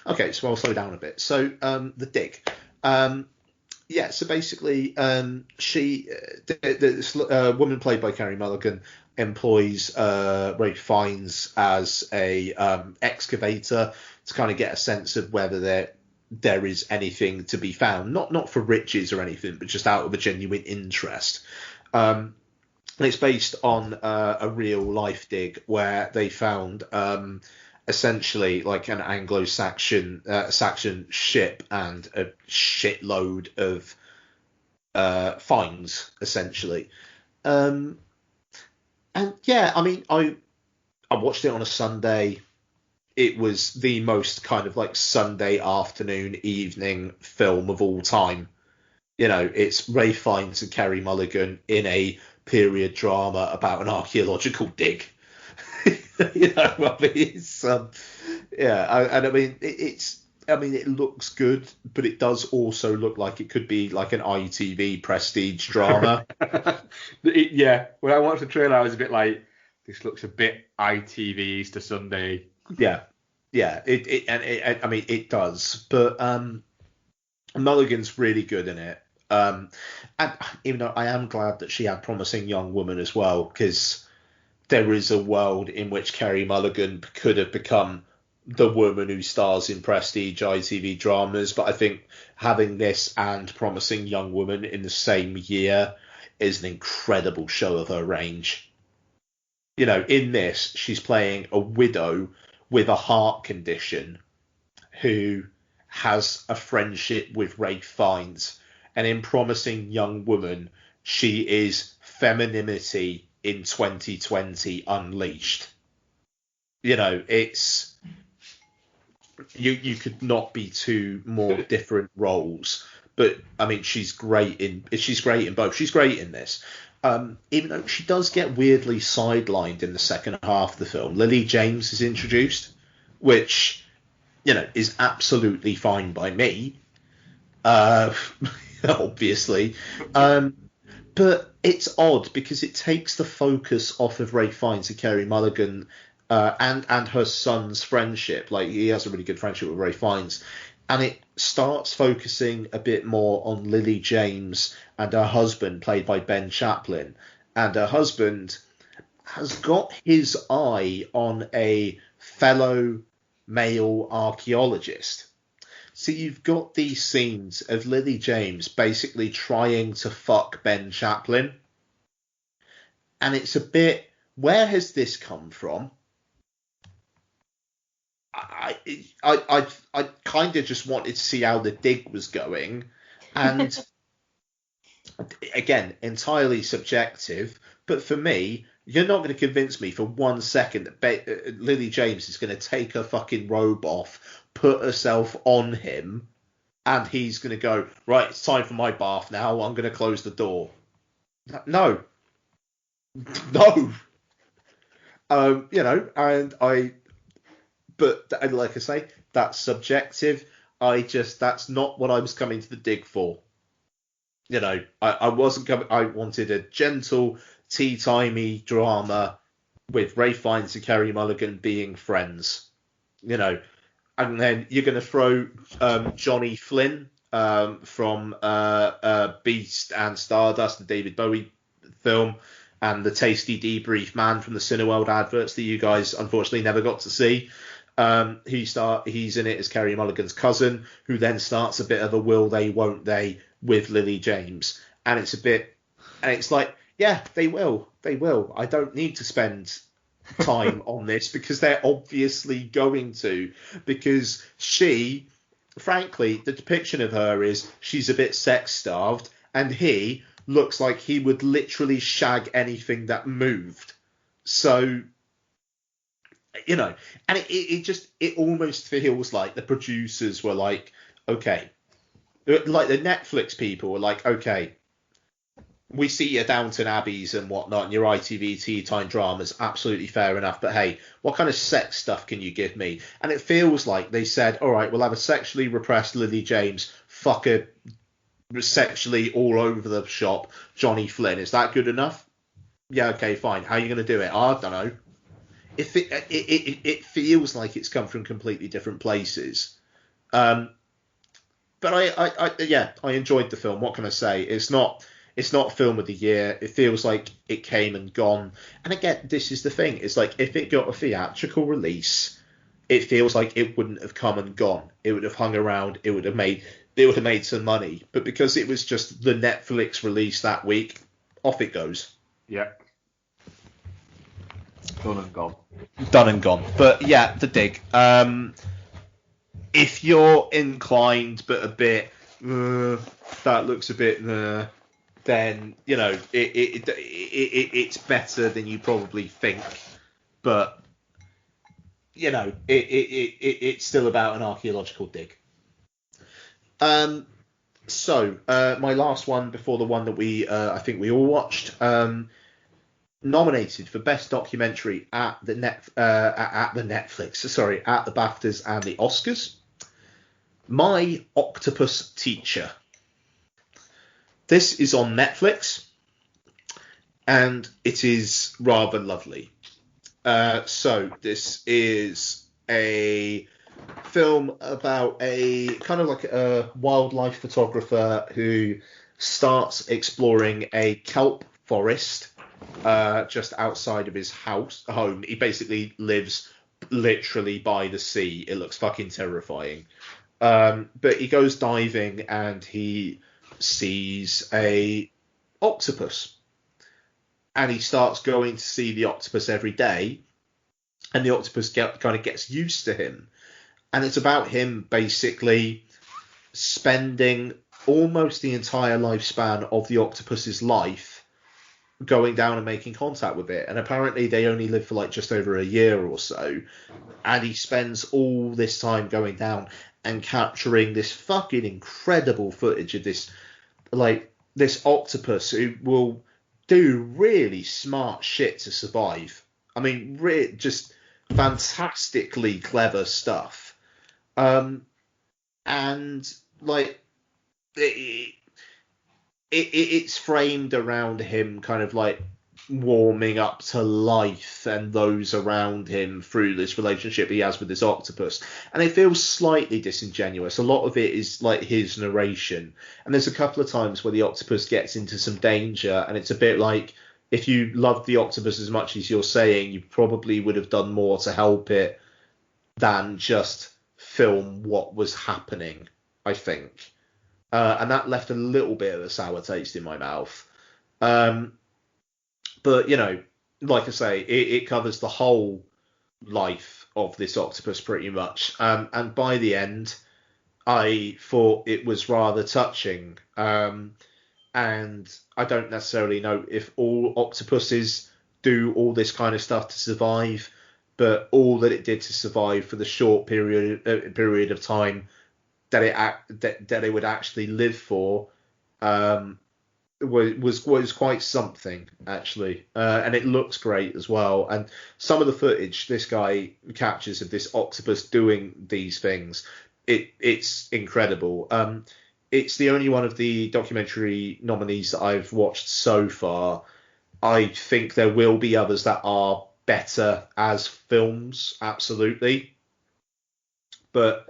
Okay, so I'll slow down a bit. So the dig. Yeah, so basically, this woman played by Carey Mulligan employs Ralph Fiennes as a excavator to kind of get a sense of whether there is anything to be found, not for riches or anything, but just out of a genuine interest. And it's based on a real life dig where they found essentially like an Anglo-Saxon Saxon ship and a shitload of finds, essentially. And yeah, I mean, I watched it on a Sunday. It was the most kind of like Sunday afternoon, evening film of all time. It's Ralph Fiennes and Carey Mulligan in a period drama about an archaeological dig. I mean, it's it looks good, but it does also look like it could be like an ITV prestige drama. Yeah, when I watched the trailer, I was a bit like, this looks a bit ITV Easter Sunday. Yeah, it does, but Mulligan's really good in it. And even though I am glad that she had Promising Young Woman as well, because there is a world in which Carey Mulligan could have become the woman who stars in prestige ITV dramas, but I think having this and Promising Young Woman in the same year is an incredible show of her range. In this, she's playing a widow with a heart condition who has a friendship with Ralph Fiennes, and in Promising Young Woman, she is femininity in 2020 unleashed. It's you could not be two more different roles, but I mean she's great in both. She's great in this. Even though she does get weirdly sidelined in the second half of the film. Lily James is introduced, which is absolutely fine by me. Obviously. But it's odd because it takes the focus off of Ralph Fiennes and Carey Mulligan and her son's friendship. Like, he has a really good friendship with Ralph Fiennes. And it starts focusing a bit more on Lily James and her husband, played by Ben Chaplin. And her husband has got his eye on a fellow male archaeologist. So you've got these scenes of Lily James basically trying to fuck Ben Chaplin. And it's a bit, where has this come from? I kind of just wanted to see how the dig was going. And again, entirely subjective. But for me, you're not going to convince me for 1 second that Lily James is going to take her fucking robe off, put herself on him, and he's going to go, right, it's time for my bath now, I'm going to close the door. No. But like I say, that's subjective. That's not what I was coming to the dig for. I wasn't coming, I wanted a gentle, tea-timey drama with Ralph Fiennes and Carey Mulligan being friends. And then you're going to throw Johnny Flynn from Beast and Stardust, the David Bowie film, and the Tasty Debrief Man from the Cineworld adverts that you guys unfortunately never got to see. He's in it as Carey Mulligan's cousin, who then starts a bit of a will they, won't they with Lily James. And it's like, yeah, they will. I don't need to spend time on this because they're obviously going to, because frankly, the depiction of her is she's a bit sex starved, and he, looks like he would literally shag anything that moved. So, you know, and it almost feels like the producers were like, okay, like the Netflix people were like, okay, we see your Downton Abbeys and whatnot, and your ITV tea time dramas, absolutely fair enough. But hey, what kind of sex stuff can you give me? And it feels like they said, all right, we'll have a sexually repressed Lily James, fuck a sexually all over the shop Johnny Flynn. Is that good enough? Yeah, okay, fine. How are you going to do it? I don't know. It feels like it's come from completely different places. But I enjoyed the film. What can I say? It's not film of the year. It feels like it came and gone. And again, this is the thing. It's like if it got a theatrical release, it feels like it wouldn't have come and gone. It would have hung around. It would have made some money. But because it was just the Netflix release that week, off it goes. Yeah. Done and gone. Done and gone. But yeah, The Dig. If you're inclined but a bit, that looks a bit, then, you know, it's better than you probably think. But, you know, it's still about an archaeological dig. So, my last one before the one that I think we all watched, nominated for Best Documentary at the BAFTAs and the Oscars. My Octopus Teacher. This is on Netflix, and it is rather lovely. So this is a film about a kind of like a wildlife photographer who starts exploring a kelp forest just outside of his home. He basically lives literally by the sea. It looks fucking terrifying. But he goes diving and he sees a octopus. And he starts going to see the octopus every day. And the octopus kind of gets used to him. And it's about him basically spending almost the entire lifespan of the octopus's life going down and making contact with it. And apparently they only live for like just over a year or so. And he spends all this time going down and capturing this fucking incredible footage of this octopus who will do really smart shit to survive. I mean, just fantastically clever stuff. And like it's framed around him kind of like warming up to life and those around him through this relationship he has with this octopus. And it feels slightly disingenuous. A lot of it is like his narration. And there's a couple of times where the octopus gets into some danger, and it's a bit like, if you loved the octopus as much as you're saying, you probably would have done more to help it than just film what was happening, I think. And that left a little bit of a sour taste in my mouth. But, you know, like I say, it covers the whole life of this octopus pretty much. And by the end, I thought it was rather touching. And I don't necessarily know if all octopuses do all this kind of stuff to survive, but all that it did to survive for the short period of time that it would actually live for was quite something, actually. And it looks great as well. And some of the footage this guy captures of this octopus doing these things, it's incredible. It's the only one of the documentary nominees that I've watched so far. I think there will be others that are better as films, absolutely. But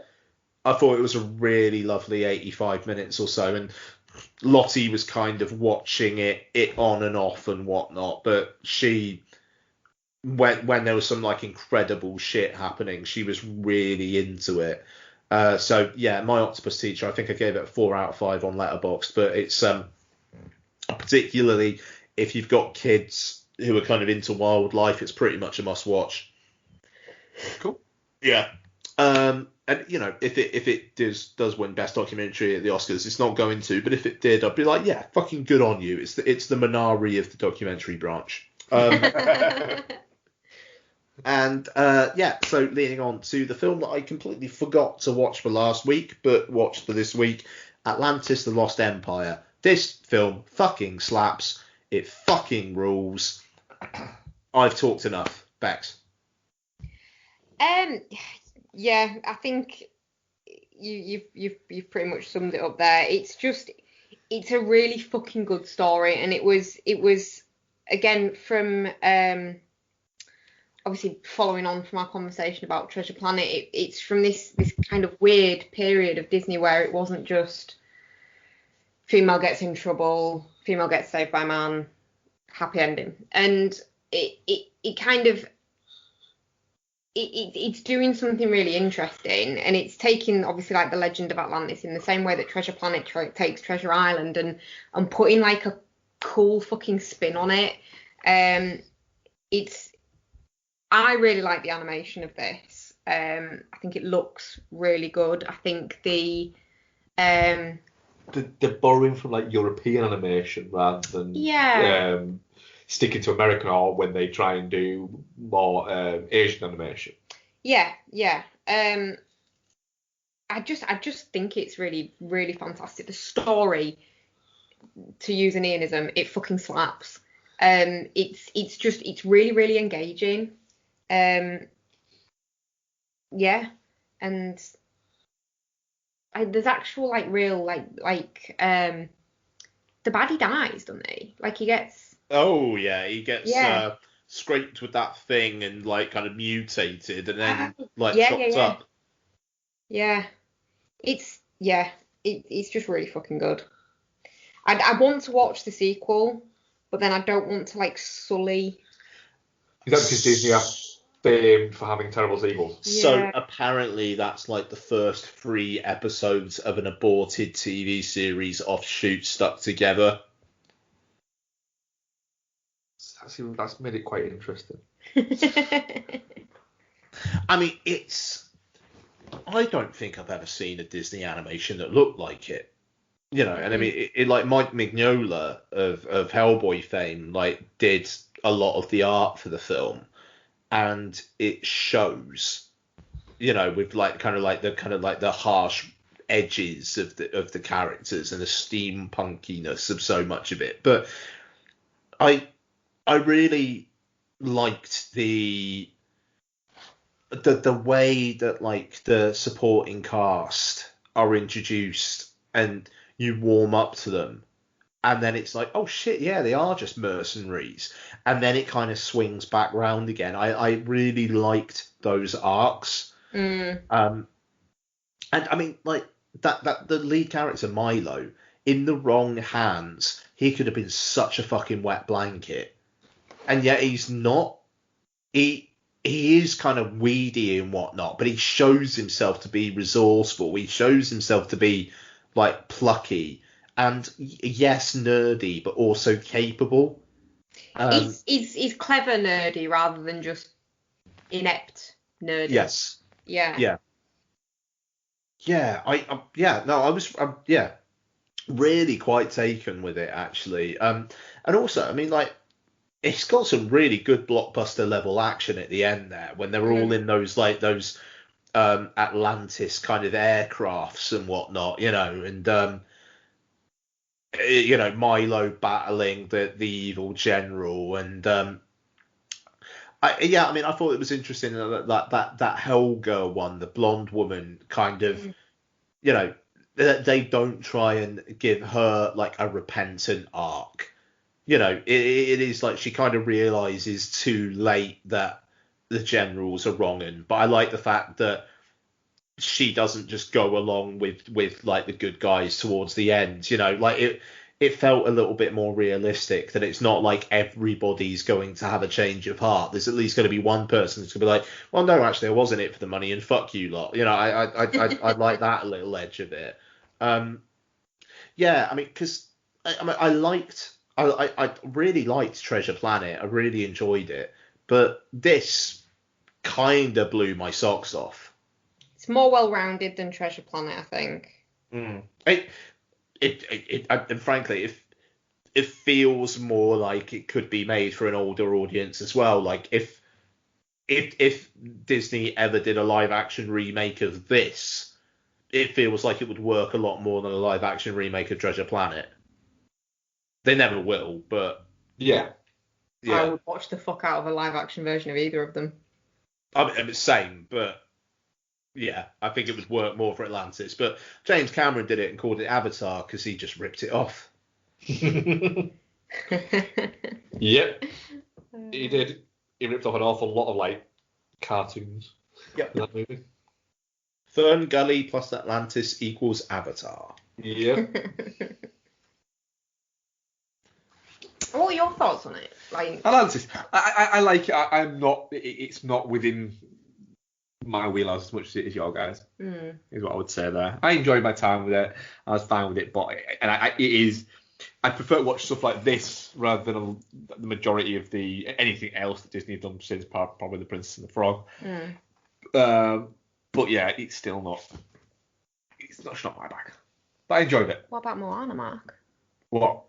I thought it was a really lovely 85 minutes or so, and Lottie was kind of watching it on and off and whatnot, but she, when there was some like incredible shit happening, she was really into it. So yeah, My Octopus Teacher, I think I gave it a 4 out of 5 on Letterboxd, but it's particularly if you've got kids who are kind of into wildlife, it's pretty much a must watch. Cool. Yeah. And you know, if it does win Best Documentary at the Oscars, it's not going to. But if it did, I'd be like, yeah, fucking good on you. It's the Minari of the documentary branch. And so leading on to the film that I completely forgot to watch for last week, but watched for this week, Atlantis: The Lost Empire. This film fucking slaps. It fucking rules. I've talked enough. Bex. Yeah, I think you've pretty much summed it up there. It's a really fucking good story, and it was again from obviously following on from our conversation about Treasure Planet. It's from this kind of weird period of Disney where it wasn't just female gets in trouble, female gets saved by man, happy ending, and it kind of it's doing something really interesting, and it's taking obviously like the Legend of Atlantis in the same way that Treasure Planet takes Treasure Island and putting like a cool fucking spin on it. I really like the animation of this. I think it looks really good. I think they're borrowing from like European animation rather than sticking to American, or when they try and do more Asian animation. Yeah. I just think it's really, really fantastic. The story, to use an Ianism, it fucking slaps. It's really, really engaging. And there's actual like real like the baddie dies, doesn't he? Like he gets. Oh yeah, he gets scraped with that thing and like kind of mutated and then chopped up. Yeah, it's just really fucking good. I want to watch the sequel, but then I don't want to like sully. Is that because Disney are famed for having terrible sequels? Yeah. So apparently that's like the first 3 episodes of an aborted TV series offshoot stuck together. That's made it quite interesting. I mean, I don't think I've ever seen a Disney animation that looked like it. You know, and I mean, it like Mike Mignola of Hellboy fame, like did a lot of the art for the film, and it shows. You know, with like kind of like the harsh edges of the characters and the steampunkiness of so much of it, but I really liked the way that like the supporting cast are introduced and you warm up to them, and then it's like, oh shit, yeah, they are just mercenaries, and then it kind of swings back round again. I really liked those arcs. And I mean, like that the lead character Milo, in the wrong hands, he could have been such a fucking wet blanket. And yet he's not. He is kind of weedy and whatnot, but he shows himself to be resourceful. He shows himself to be like plucky and yes, nerdy, but also capable. He's clever nerdy rather than just inept nerdy. Yes. Yeah. I was really quite taken with it actually. And also, I mean, like, it's got some really good blockbuster level action at the end there when they're all in those Atlantis kind of aircrafts and whatnot, you know, and you know, Milo battling the evil general, and I thought it was interesting that Helga one, the blonde woman, kind of, you know, they don't try and give her like a repentant arc. You know, it is like she kind of realizes too late that the generals are wronging. But I like the fact that she doesn't just go along with like the good guys towards the end. You know, like it felt a little bit more realistic, that it's not like everybody's going to have a change of heart. There's at least going to be one person that's going to be like, well, no, actually, I wasn't it for the money, and fuck you lot. You know, I like that little edge of it. Yeah, I mean, because I really liked Treasure Planet. I really enjoyed it, but this kind of blew my socks off. It's more well-rounded than Treasure Planet, I think. And frankly, it feels more like it could be made for an older audience as well. Like if Disney ever did a live-action remake of this, it feels like it would work a lot more than a live-action remake of Treasure Planet. They never will, but yeah. I would watch the fuck out of a live-action version of either of them. I mean, same, but yeah, I think it would work more for Atlantis. But James Cameron did it and called it Avatar because he just ripped it off. Yep, he did. He ripped off an awful lot of like cartoons. Yep. In that movie. Fern Gully plus Atlantis equals Avatar. Yep. What are your thoughts on it? Like Atlantis, I like it. I'm not. It's not within my wheelhouse as much as it is your guys. Is what I would say there. I enjoyed my time with it. I was fine with it, but it is. I prefer to watch stuff like this rather than the majority of anything else that Disney have done since probably The Princess and the Frog. But yeah, it's still not. It's not my bag. But I enjoyed it. What about Moana, Mark? What?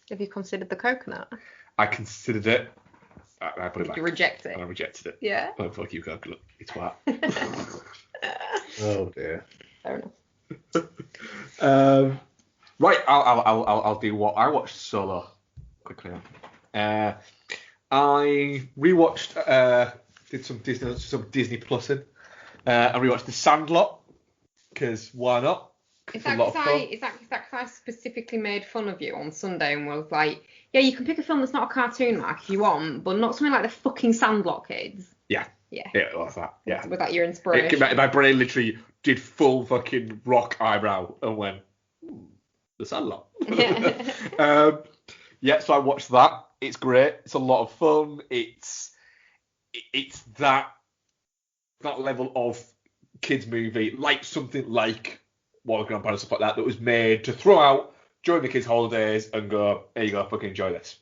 Have you considered the coconut? I considered it. I put it back. You reject it? And I rejected it. Yeah. Oh, fuck you, coconut. It's what? Oh dear. Fair enough. Right, I'll do what I watched solo quickly. I rewatched, did some Disney Plussing. I rewatched The Sandlot because why not? Is that because I specifically made fun of you on Sunday and was like, yeah, you can pick a film that's not a cartoon, Mark, if you want, but not something like the fucking Sandlot kids. Yeah. Yeah. Yeah, it was that. Yeah. Was that your inspiration? My brain literally did full fucking rock eyebrow and went, The Sandlot. Yeah, so I watched that. It's great. It's a lot of fun. It's that level of kids movie, like something like War of the Grandparents, stuff like that was made to throw out during the kids' holidays and go, there you go, fucking enjoy this.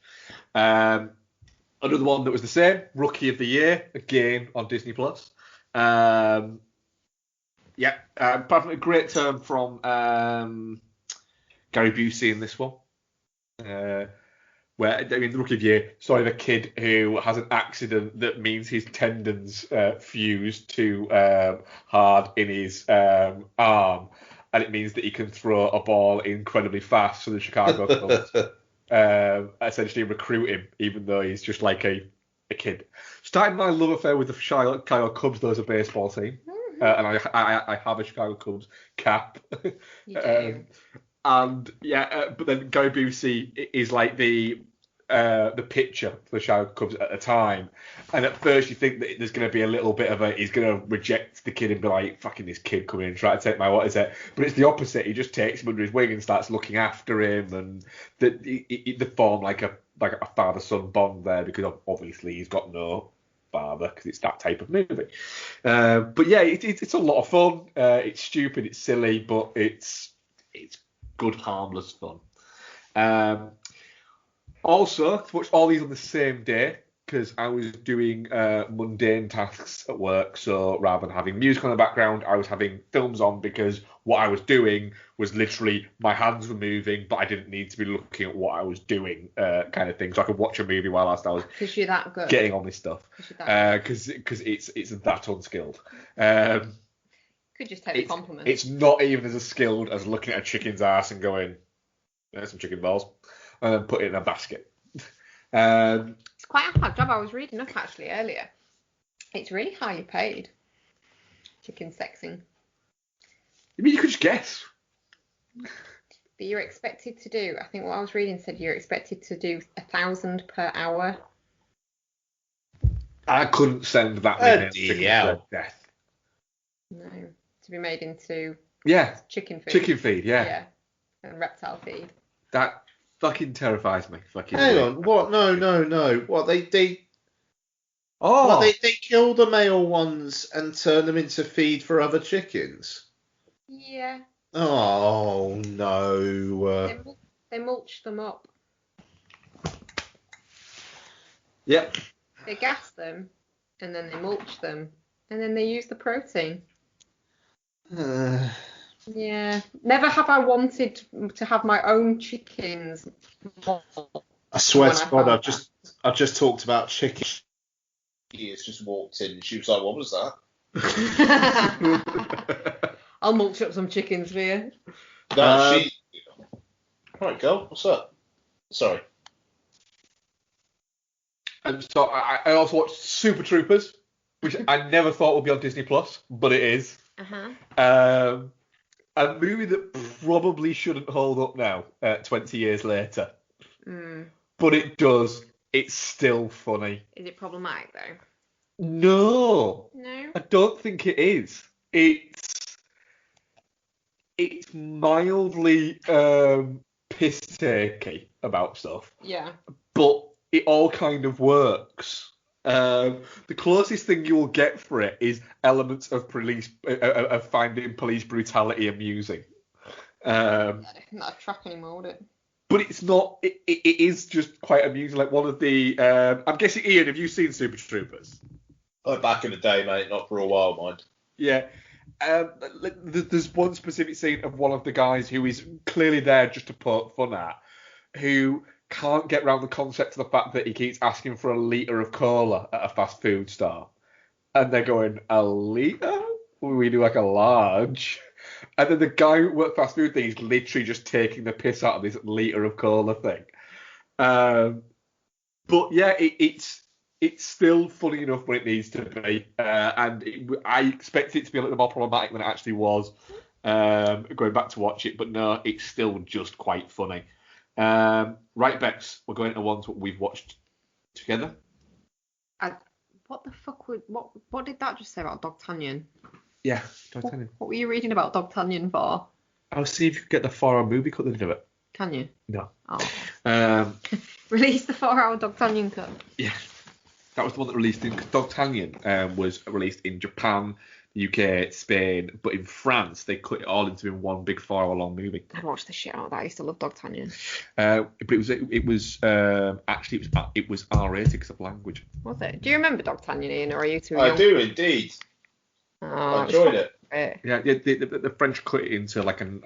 Another one that was the same, Rookie of the Year, again on Disney Plus. Apart from a great term from Gary Busey in this one. The Rookie of the Year, the kid who has an accident that means his tendons fuse too hard in his arm, and it means that he can throw a ball incredibly fast, so the Chicago Cubs essentially recruit him, even though he's just like a kid. Starting my love affair with the Chicago Cubs, though, as a baseball team, and I have a Chicago Cubs cap. You do. But then Gary Busey is like the pitcher for the Chicago Cubs at the time, and at first you think that there's going to be a little bit of he's going to reject the kid and be like, fucking this kid coming in trying to take what is it? But it's the opposite. He just takes him under his wing and starts looking after him, and they form like a father-son bond there because obviously he's got no father because it's that type of movie. But yeah, it's a lot of fun. It's stupid, it's silly, but it's good, harmless fun. Also, to watch all these on the same day, because I was doing mundane tasks at work, so rather than having music on the background, I was having films on because what I was doing was literally my hands were moving, but I didn't need to be looking at what I was doing, kind of thing. So I could watch a movie whilst I was you're that good. Getting on this stuff. Because it's that unskilled. Could just take a compliment. It's not even as skilled as looking at a chicken's ass and going, there's some chicken balls, and then put it in a basket. It's quite a hard job. I was reading up actually earlier. It's really highly paid. Chicken sexing. I mean, you could just guess. But you're expected to do, I think what I was reading said you're expected to do 1,000 per hour. I couldn't send that many chickens to death. No. To be made into chicken feed. Chicken feed, Yeah. And reptile feed. That fucking terrifies me. Hang on, what? No. What, they kill the male ones and turn them into feed for other chickens? Yeah. Oh, no. They mulch them up. Yep. They gas them, and then they mulch them, and then they use the protein. Yeah. Never have I wanted to have my own chickens more. I swear When to I God, found I've just talked about chicken. She has just walked in and she was like, "What was that?" I'll mulch up some chickens for you. No, she. Right, girl, what's up? Sorry. And so I also watched Super Troopers, which I never thought would be on Disney Plus, but it is. Uh-huh. A movie that probably shouldn't hold up now, 20 years later. But it does. It's still funny. Is it problematic though? No. No. I don't think it is. It's mildly piss-takey about stuff. Yeah. But it all kind of works. The closest thing you will get for it is elements of finding police brutality amusing. Not a track anymore, would it? But it's not. It is just quite amusing. Like one of the. I'm guessing, Ian, have you seen Super Troopers? Oh, back in the day, mate. Not for a while, mind. Yeah. There's one specific scene of one of the guys who is clearly there just to poke fun at, who can't get around the concept of the fact that he keeps asking for a litre of cola at a fast food store. And they're going, a litre? We do like a large. And then the guy who worked fast food thing is literally just taking the piss out of this litre of cola thing. But yeah, it's still funny enough when it needs to be. I expected it to be a little more problematic than it actually was, going back to watch it. But no, it's still just quite funny. Right, Bex, we're going to ones what we've watched together. What the fuck what did that just say about D'Artagnan? Yeah, D'Artagnan. What were you reading about D'Artagnan for? I'll see if you can get the 4-hour movie cut into it. Can you? No. Oh. Release the 4-hour D'Artagnan cut. Yeah. That was the one that released in D'Artagnan was released in Japan, UK, Spain, but in France they cut it all into one big 4-hour long movie. I'd watch the shit out of that. I used to love D'Artagnan. But it was R-rated because of language. Was it? Do you remember D'Artagnan, Ian, or are you too young? I do indeed. Oh, I enjoyed it. Yeah, the French cut it into not like an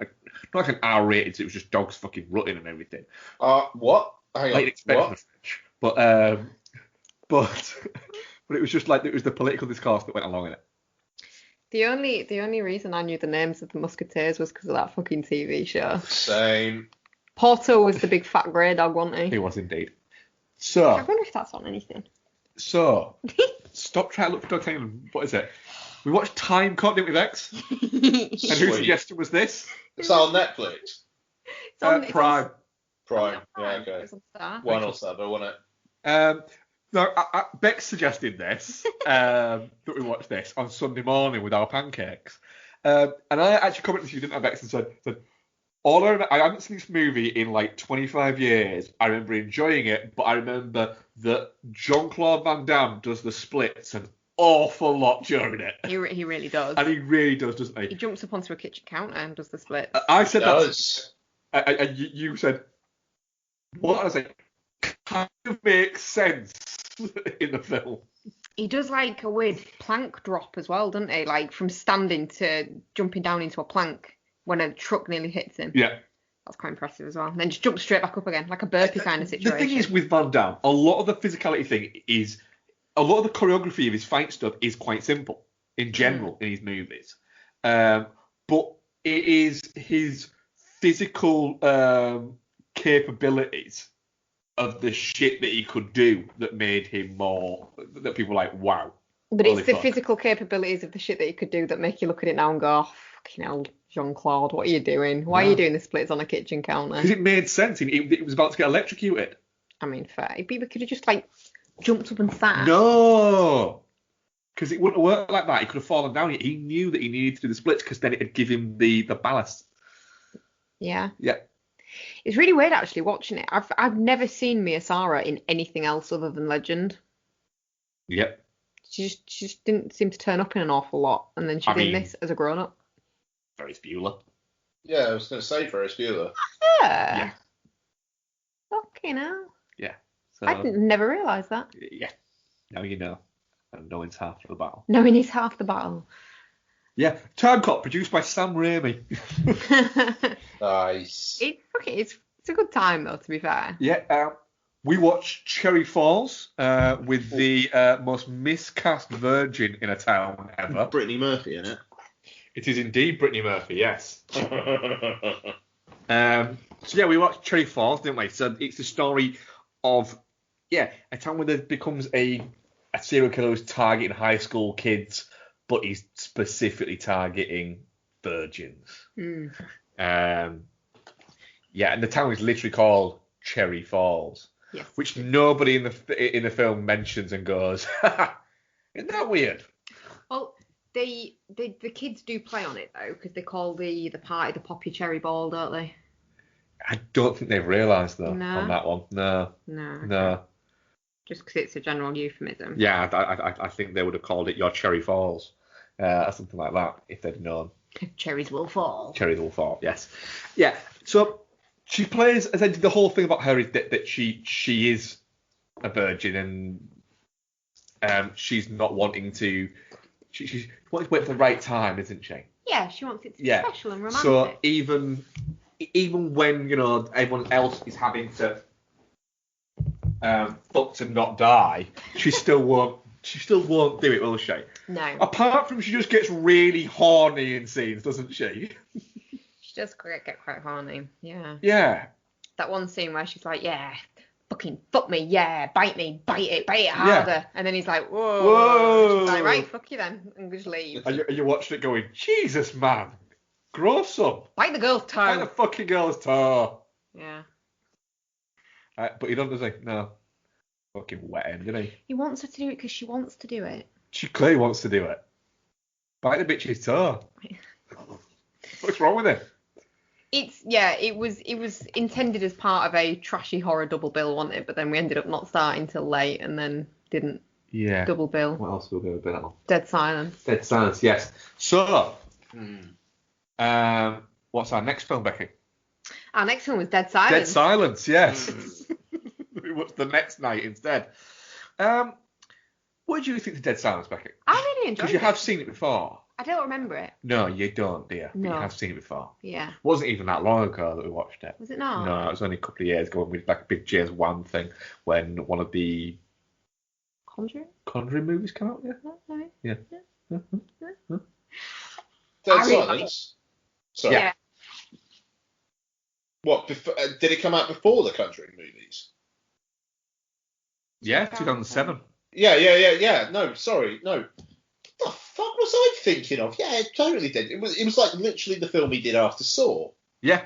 R-rated. It was just dogs fucking rutting and everything. What? Hang on. What? But it was just like it was the political discourse that went along in it. The only reason I knew the names of the Musketeers was because of that fucking TV show. Same. Porto was the big fat grey dog, wasn't he? He was indeed. So I wonder if that's on anything. So stop trying to look for D'Artagnan. What is it? We watched Time Cop, didn't we, Vex? And whose suggestion was this? Is that on Netflix? It's on Prime. Prime. Yeah, okay. It's on Star. Why not Star? But wasn't it? No, Bex suggested this, that we watch this on Sunday morning with our pancakes. And I actually commented to you, didn't I, Bex, and said I haven't seen this movie in like 25 years. I remember enjoying it, but I remember that Jean-Claude Van Damme does the splits an awful lot during it. He really does. And he really does, doesn't he? He jumps up onto a kitchen counter and does the splits. I said that. You said, what? I was like, kind of makes sense in the film. He does like a weird plank drop as well, doesn't he? Like from standing to jumping down into a plank when a truck nearly hits him. Yeah. That's quite impressive as well. And then just jump straight back up again, like a burpee kind of situation. The thing is with Van Damme, a lot of the physicality thing is, a lot of the choreography of his fight stuff is quite simple in general in his movies. But it is his physical capabilities of the shit that he could do that made him more, that people were like, wow. But it's the physical capabilities of the shit that he could do that make you look at it now and go, oh, fucking hell, Jean-Claude, what are you doing? Why are you doing the splits on a kitchen counter? Because it made sense. It was about to get electrocuted. I mean, fair. People could have just, like, jumped up and sat. No! Because it wouldn't have worked like that. He could have fallen down. He knew that he needed to do the splits because then it would give him the ballast. Yeah. Yeah. It's really weird, actually, watching it. I've never seen Miyasara in anything else other than Legend. Yep. She just didn't seem to turn up in an awful lot, and then she's in this as a grown-up. Ferris Bueller. Yeah, I was going to say Ferris Bueller. Yeah. Fucking hell. Yeah. So, I never realised that. Yeah. Now you know. And knowing's half the battle. Knowing is half the battle. Yeah, Time Cop, produced by Sam Raimi. Nice. It's a good time though, to be fair. Yeah, we watched Cherry Falls with the most miscast virgin in a town ever. Brittany Murphy in it. It is indeed Brittany Murphy, yes. So yeah, we watched Cherry Falls, didn't we? So it's the story of a town where there becomes a serial killer who's targeting high school kids, but he's specifically targeting virgins. And the town is literally called Cherry Falls, which nobody in the film mentions and goes, isn't that weird? Well, the kids do play on it though, because they call the party the Poppy Cherry Ball, don't they? I don't think they've realised though No. on that one. No. Okay. Just because it's a general euphemism. Yeah, I think they would have called it your Cherry Falls, or something like that if they'd known. Cherries will fall. Cherries will fall. Yes. Yeah. So she plays. As I did, the whole thing about her is that she is a virgin and she's not wanting to. She's wanting to wait for the right time, isn't she? Yeah, she wants it to be special and romantic. So even when everyone else is having to fuck to not die, she still won't do it, will she? No. Apart from she just gets really horny in scenes, doesn't she? She does get quite horny. Yeah. Yeah. That one scene where she's like, yeah, fucking fuck me, yeah, bite it harder. Yeah. And then he's like, whoa. Whoa. She's like, right, fuck you then. And just leave. And you watched it going, Jesus, man. Grow some. Bite the girl's toe. Bite the fucking girl's toe. Yeah. But he doesn't, does he? No. Fucking wet end, didn't he? He wants her to do it because she wants to do it. She clearly wants to do it. Bite the bitch's toe. What's wrong with it? It was intended as part of a trashy horror double bill, wasn't it? But then we ended up not starting till late and then didn't double bill. What else will we go a bit on? Dead Silence. Dead Silence, yes. So, what's our next film, Becky? Our next one was Dead Silence. Dead Silence, yes. What's the next night instead? What do you think of Dead Silence, Becky? I really enjoyed it. Because you have seen it before. I don't remember it. No, you don't, dear. No. But you have seen it before. Yeah. It wasn't even that long ago that we watched it. Was it not? No, it was only a couple of years ago when we did like a big James Wan thing when one of the Conjuring movies came out. Yeah. Dead Silence. Sorry. Yeah. What? Did it come out before the Conjuring movies? Yeah, 2007. Yeah. No, sorry, no. What the fuck was I thinking of? Yeah, it totally did. It was like literally the film he did after Saw. Yeah.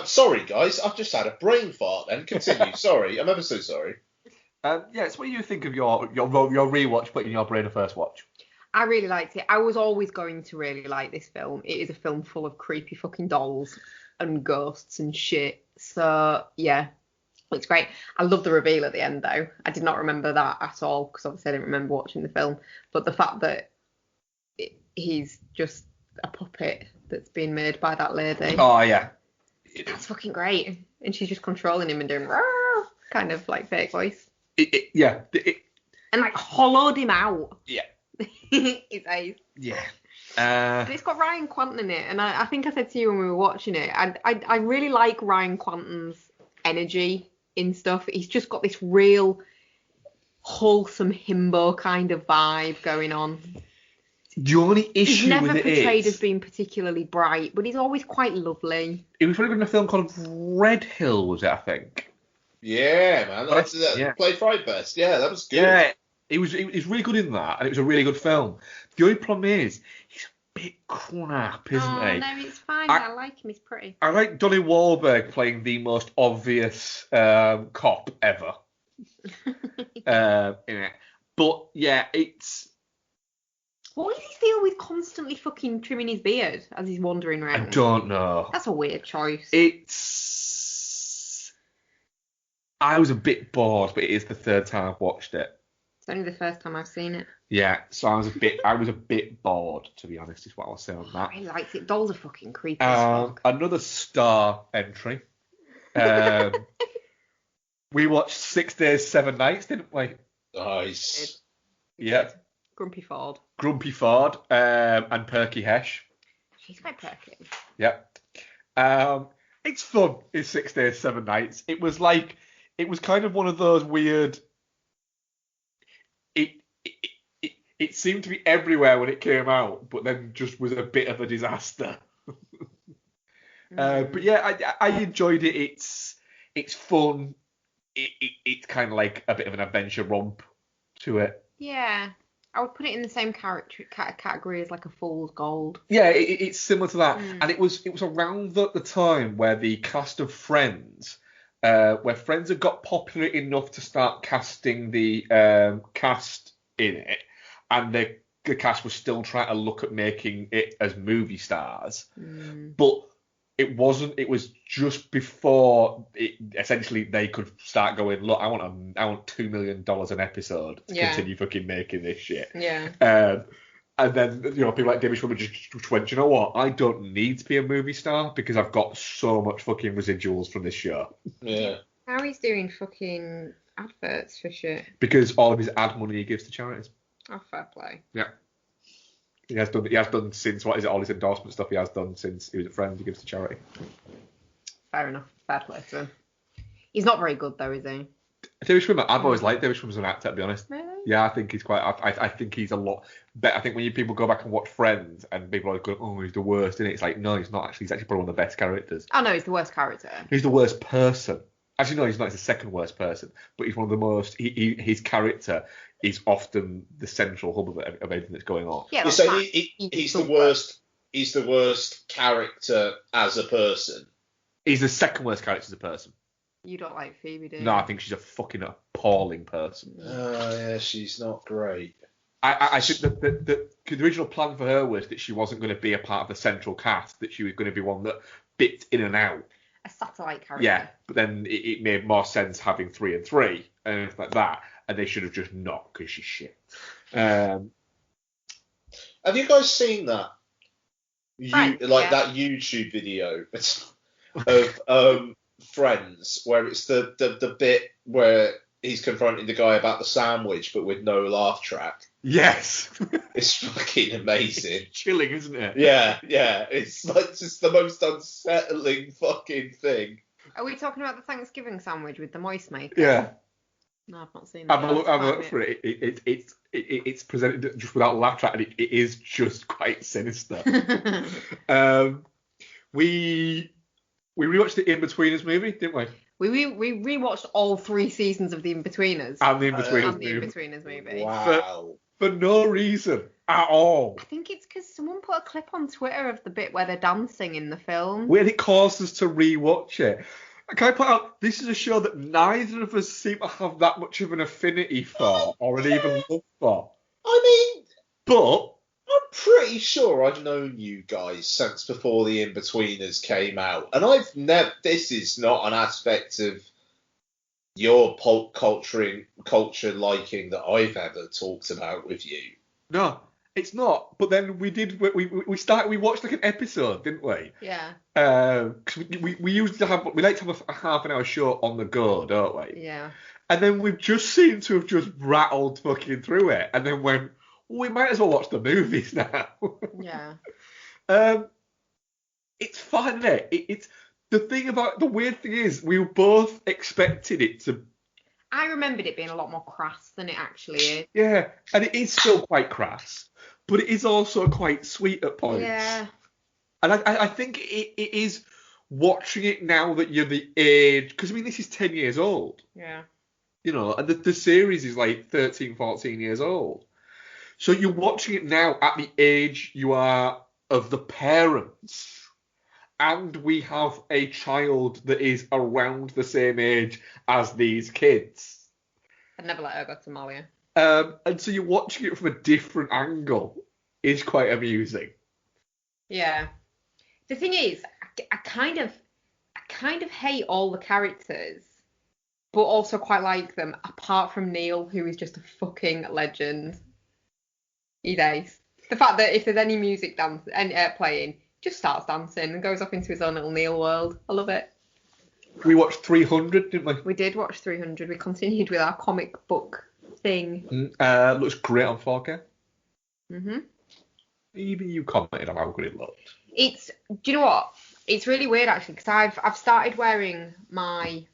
Sorry, guys, I've just had a brain fart. Then continue. Sorry, I'm ever so sorry. It's what you think of your rewatch, but in your brain a first watch. I really liked it. I was always going to really like this film. It is a film full of creepy fucking dolls and ghosts and shit. So yeah. It's great. I love the reveal at the end, though. I did not remember that at all, because obviously I didn't remember watching the film. But the fact that he's just a puppet that's being made by that lady. Oh, yeah. That's fucking great. And she's just controlling him and doing kind of like fake voice. And like hollowed him out. Yeah. It's ace. Yeah. But it's got Ryan Quanten in it. And I think I said to you when we were watching it, I really like Ryan Quanten's energy in stuff. He's just got this real wholesome himbo kind of vibe going on. The only issue he's never with it portrayed is as being particularly bright, but he's always quite lovely. It was really good in a film called Red Hill, was it? I think. Yeah, man. That played Fright Fest. Yeah, that was good. Yeah, he was really good in that, and it was a really good film. The only problem is he's a bit crap, isn't he? No, it's fine. I like him. He's pretty. I like Donnie Wahlberg playing the most obvious cop ever in it. But yeah, it's. What does he feel with constantly fucking trimming his beard as he's wandering around? I don't know. That's a weird choice. I was a bit bored, but it is the third time I've watched it. It's only the first time I've seen it. Yeah, so I was a bit bored, to be honest, is what I'll say on that. I really liked it. Dolls are fucking creepy as fuck. Another star entry. We watched 6 Days, 7 Nights, didn't we? Nice. Yeah. Grumpy Ford. Grumpy Ford, and Perky Hesh. She's quite perky. Yep. It's fun. It's 6 days, 7 nights. It was kind of one of those weird. It seemed to be everywhere when it came out, but then just was a bit of a disaster. But yeah, I enjoyed it. It's fun. It's kind of like a bit of an adventure romp to it. Yeah, I would put it in the same category as like a Fool's Gold. Yeah, it's similar to that, and it was around the time where the cast of Friends, where Friends had got popular enough to start casting the cast in it, and the cast was still trying to look at making it as movie stars, but it wasn't. It was just before essentially they could start going, look, I want $2 million an episode to continue fucking making this shit. Yeah. And then, people like David Schwimmer just went, you know what? I don't need to be a movie star because I've got so much fucking residuals from this show. Yeah. Now he's doing fucking adverts for shit. Because all of his ad money he gives to charities. Oh, fair play. Yeah. He has done since, all his endorsement stuff he has done since he was at Friends, he gives to charity. Fair enough. Fair play to him. He's not very good though, is he? David Schwimmer, I've always liked David Schwimmer as an actor, to be honest. Really? Yeah, I think he's quite. I think he's a lot better. I think when people go back and watch Friends and people are going, oh, he's the worst, and it's like, no, he's not actually. He's actually probably one of the best characters. Oh no, he's the worst character. He's the worst person. Actually, no, he's not. He's the second worst person, but he's one of the most. His character is often the central hub of everything that's going on. Yeah, so he's the worst. He's the worst character as a person. He's the second worst character as a person. You don't like Phoebe, do you? No, I think she's a fucking appalling person. Yeah, she's not great. I think that the original plan for her was that she wasn't going to be a part of the central cast, that she was going to be one that bit in and out. A satellite character. Yeah, but then it made more sense having 3 and 3 and everything like that, and they should have just not, because she's shit. Have you guys seen that? That YouTube video of Friends, where it's the bit where he's confronting the guy about the sandwich, but with no laugh track. Yes, it's fucking amazing. It's chilling, isn't it? Yeah. It's like just the most unsettling fucking thing. Are we talking about the Thanksgiving sandwich with the moist maker? Yeah. No, I've not seen that. Have a look for it. It's presented just without laugh track, and it is just quite sinister. We rewatched the In-Betweeners movie, didn't we? We rewatched all 3 seasons of the In-Betweeners. And the In-Betweeners movie. Wow. For no reason at all. I think it's because someone put a clip on Twitter of the bit where they're dancing in the film. When it caused us to rewatch it. Can I point out, this is a show that neither of us seem to have that much of an affinity for, or an even love for. I mean... But... I'm pretty sure I've known you guys since before the In-Betweeners came out, and I've never. This is not an aspect of your pop culture liking that I've ever talked about with you. No, it's not. But then we watched like an episode, didn't we? Yeah. Cause we like to have a half an hour show on the go, don't we? Yeah. And then we've just seemed to have just rattled fucking through it, and then went, we might as well watch the movies now. Yeah. It's fun, isn't it? It's the weird thing is we both expected it to. I remembered it being a lot more crass than it actually is. Yeah, and it is still quite crass, but it is also quite sweet at points. Yeah. And I think it is watching it now that you're the age, because I mean this is 10 years old. Yeah. And the series is like 13, 14 years old. So you're watching it now at the age you are of the parents. And we have a child that is around the same age as these kids. I'd never let her go to Somalia. And so you're watching it from a different angle. It's quite amusing. Yeah. The thing is, I kind of hate all the characters, but also quite like them, apart from Neil, who is just a fucking legend. He's ace. The fact that if there's any music playing, just starts dancing and goes off into his own little Neil world. I love it. We watched 300, didn't we? We did watch 300. We continued with our comic book thing. Looks great on 4K. Mhm. Even you commented on how good it looked. Do you know what? It's really weird actually because I've started wearing my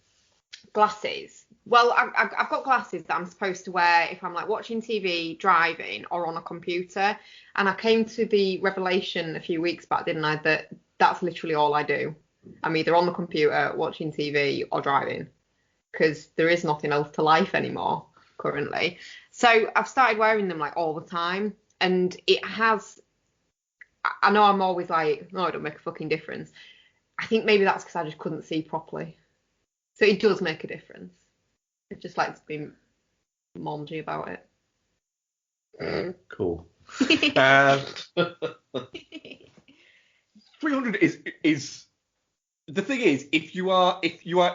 glasses. Well, I've got glasses that I'm supposed to wear if I'm like watching TV, driving, or on a computer. And I came to the revelation a few weeks back, didn't I, that that's literally all I do. I'm either on the computer, watching TV, or driving, because there is nothing else to life anymore currently. So I've started wearing them like all the time, and it has. I know I'm always like, no, it don't make a fucking difference. I think maybe that's because I just couldn't see properly. So it does make a difference. I just like to be mongy about it. Cool. 300 is the thing is, if you are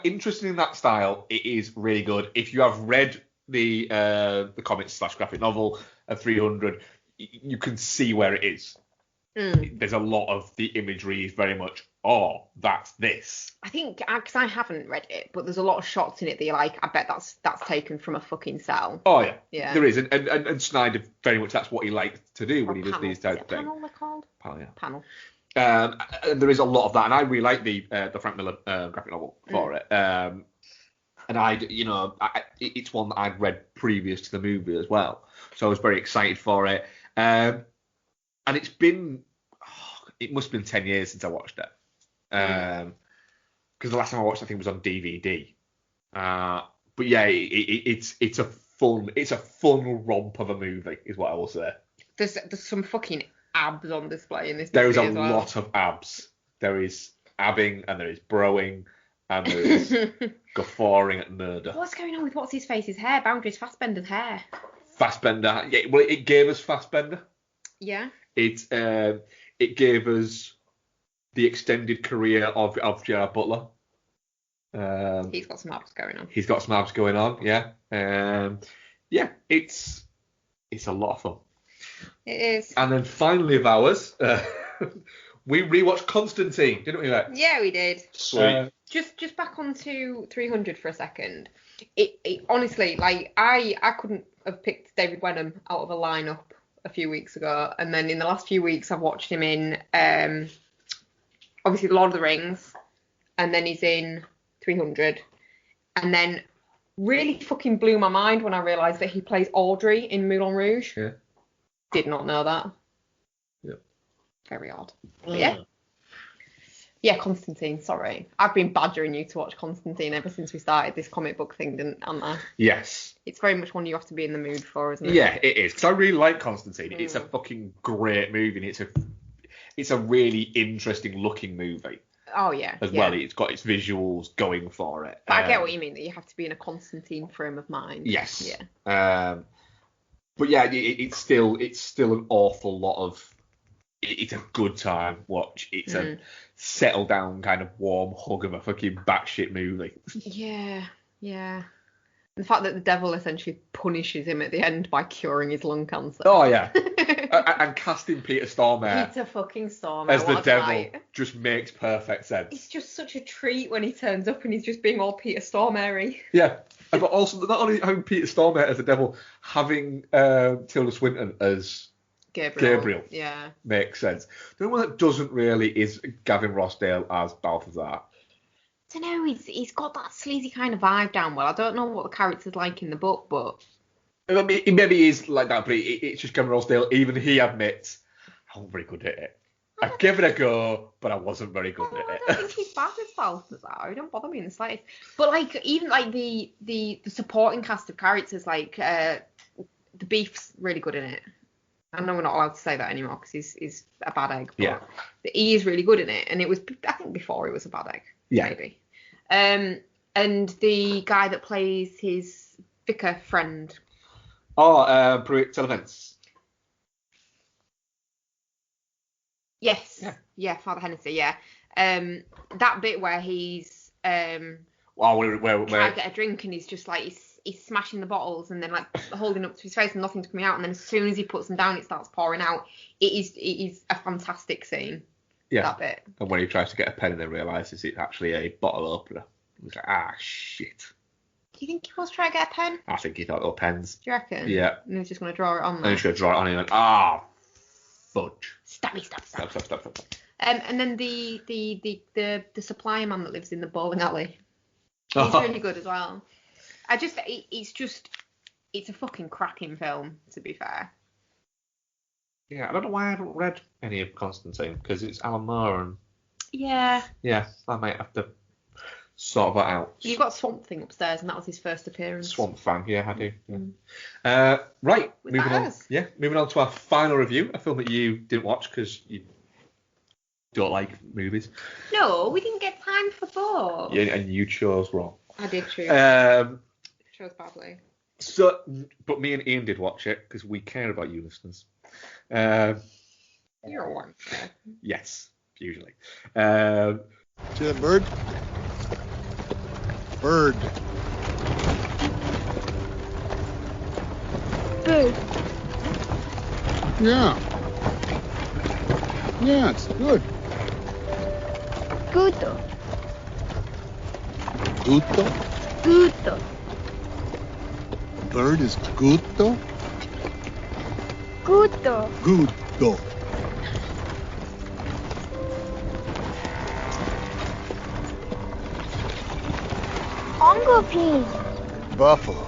interested in that style, it is really good. If you have read the comics / graphic novel of 300, you can see where it is. There's a lot of the imagery is very much, oh, that's this. I think because I haven't read it, but there's a lot of shots in it that you're like, I bet that's taken from a fucking cell. Oh Yeah. There is, and Snyder very much that's what he likes to do when he does these types of things. Panel they're called? Panel, yeah. Panel. And there is a lot of that, and I really like the Frank Miller graphic novel for it. And it's one that I'd read previous to the movie as well, so I was very excited for it. And it's been, it must have been 10 years since I watched it. Because the last time I watched it, I think, was on DVD. But yeah, it's a fun romp of a movie, is what I will say. There's some fucking abs on display in this There is movie a as well. lot of abs. There is abbing, and there is broing, and there is guffawing at murder. What's going on with what's his face's hair? Boundaries Fassbender's hair. Fassbender, yeah. Well, it gave us Fassbender. Yeah. It gave us the extended career of Gerard Butler. He's got some abs going on. He's got some abs going on, yeah. Yeah, it's a lot of fun. It is. And then finally of ours, we rewatched Constantine, didn't we, Lex? Yeah, we did. Sweet. Just back onto 300 for a second. It honestly, like, I couldn't have picked David Wenham out of a lineup a few weeks ago, and then in the last few weeks I've watched him in obviously The Lord of the Rings, and then he's in 300, and then really fucking blew my mind when I realised that he plays Audrey in Moulin Rouge. Yeah. Did not know that. Yep. Very odd. But yeah, Constantine, sorry. I've been badgering you to watch Constantine ever since we started this comic book thing, didn't I? Yes. It's very much one you have to be in the mood for, isn't it? Yeah, it is. Because I really like Constantine. It's a fucking great movie, and it's a really interesting looking movie. Oh, yeah. As well. It's got its visuals going for it. But I get what you mean, that you have to be in a Constantine frame of mind. Yes. Yeah. But yeah, it's still an awful lot of. It's a good time watch. It's a settle down kind of warm hug of a fucking batshit movie. Yeah. The fact that the devil essentially punishes him at the end by curing his lung cancer. Oh yeah. And casting Peter Stormare. Peter fucking Stormare as the devil just makes perfect sense. It's just such a treat when he turns up and he's just being all Peter Stormare-y. Yeah. But also, not only having Peter Stormare as the devil, having Tilda Swinton as Gabriel. Yeah. Makes sense. The only one that doesn't really is Gavin Rossdale as Balthazar. I don't know, he's got that sleazy kind of vibe down well. I don't know what the character's like in the book, but... I mean, it maybe is like that, but it's just Gavin Rossdale. Even he admits, I wasn't very good at it. I gave it a go, but I wasn't very good at it. I don't think he's bad with Balthazar. He don't bother me in the slightest. But like, even like the supporting cast of characters, like the Beef's really good in it. I know we're not allowed to say that anymore because he's a bad egg. But he is really good in it, and it was, I think, before he was a bad egg. Yeah. Maybe. And the guy that plays his vicar friend. Oh, Pruitt Telements. Yes. Yeah, Father Hennessy. Yeah. That bit where he's where trying to get a drink and he's just like he's smashing the bottles and then like holding up to his face and nothing's coming out, and then as soon as he puts them down, it starts pouring out. It is a fantastic scene. Yeah. That bit. And when he tries to get a pen and then realises it's actually a bottle opener, he's like, shit. Do you think he was trying to get a pen? I think he thought they were pens. Do you reckon? Yeah. And he was just going to draw it on there. And he's going to draw it on him and fudge. Stab. Stab. And then the supplier man that lives in the bowling alley. He's really good as well. It's a fucking cracking film, to be fair. Yeah, I don't know why I haven't read any of Constantine, because it's Alan Moore, and Yeah. I might have to sort that out. You've got Swamp Thing upstairs, and that was his first appearance. Swamp Thing, yeah, I do. Yeah. Right, moving on to our final review, a film that you didn't watch because you don't like movies. No, we didn't get time for both. Yeah, and you chose wrong. I did choose. Chose badly. So, but me and Ian did watch it because we care about you listeners. You're one. Yes, usually. See that bird? Bird. Bird. Yeah. Yeah, it's good. Guto. Guto? Guto. Bird is guto? Guto. Guto. Congo pin. Buffalo.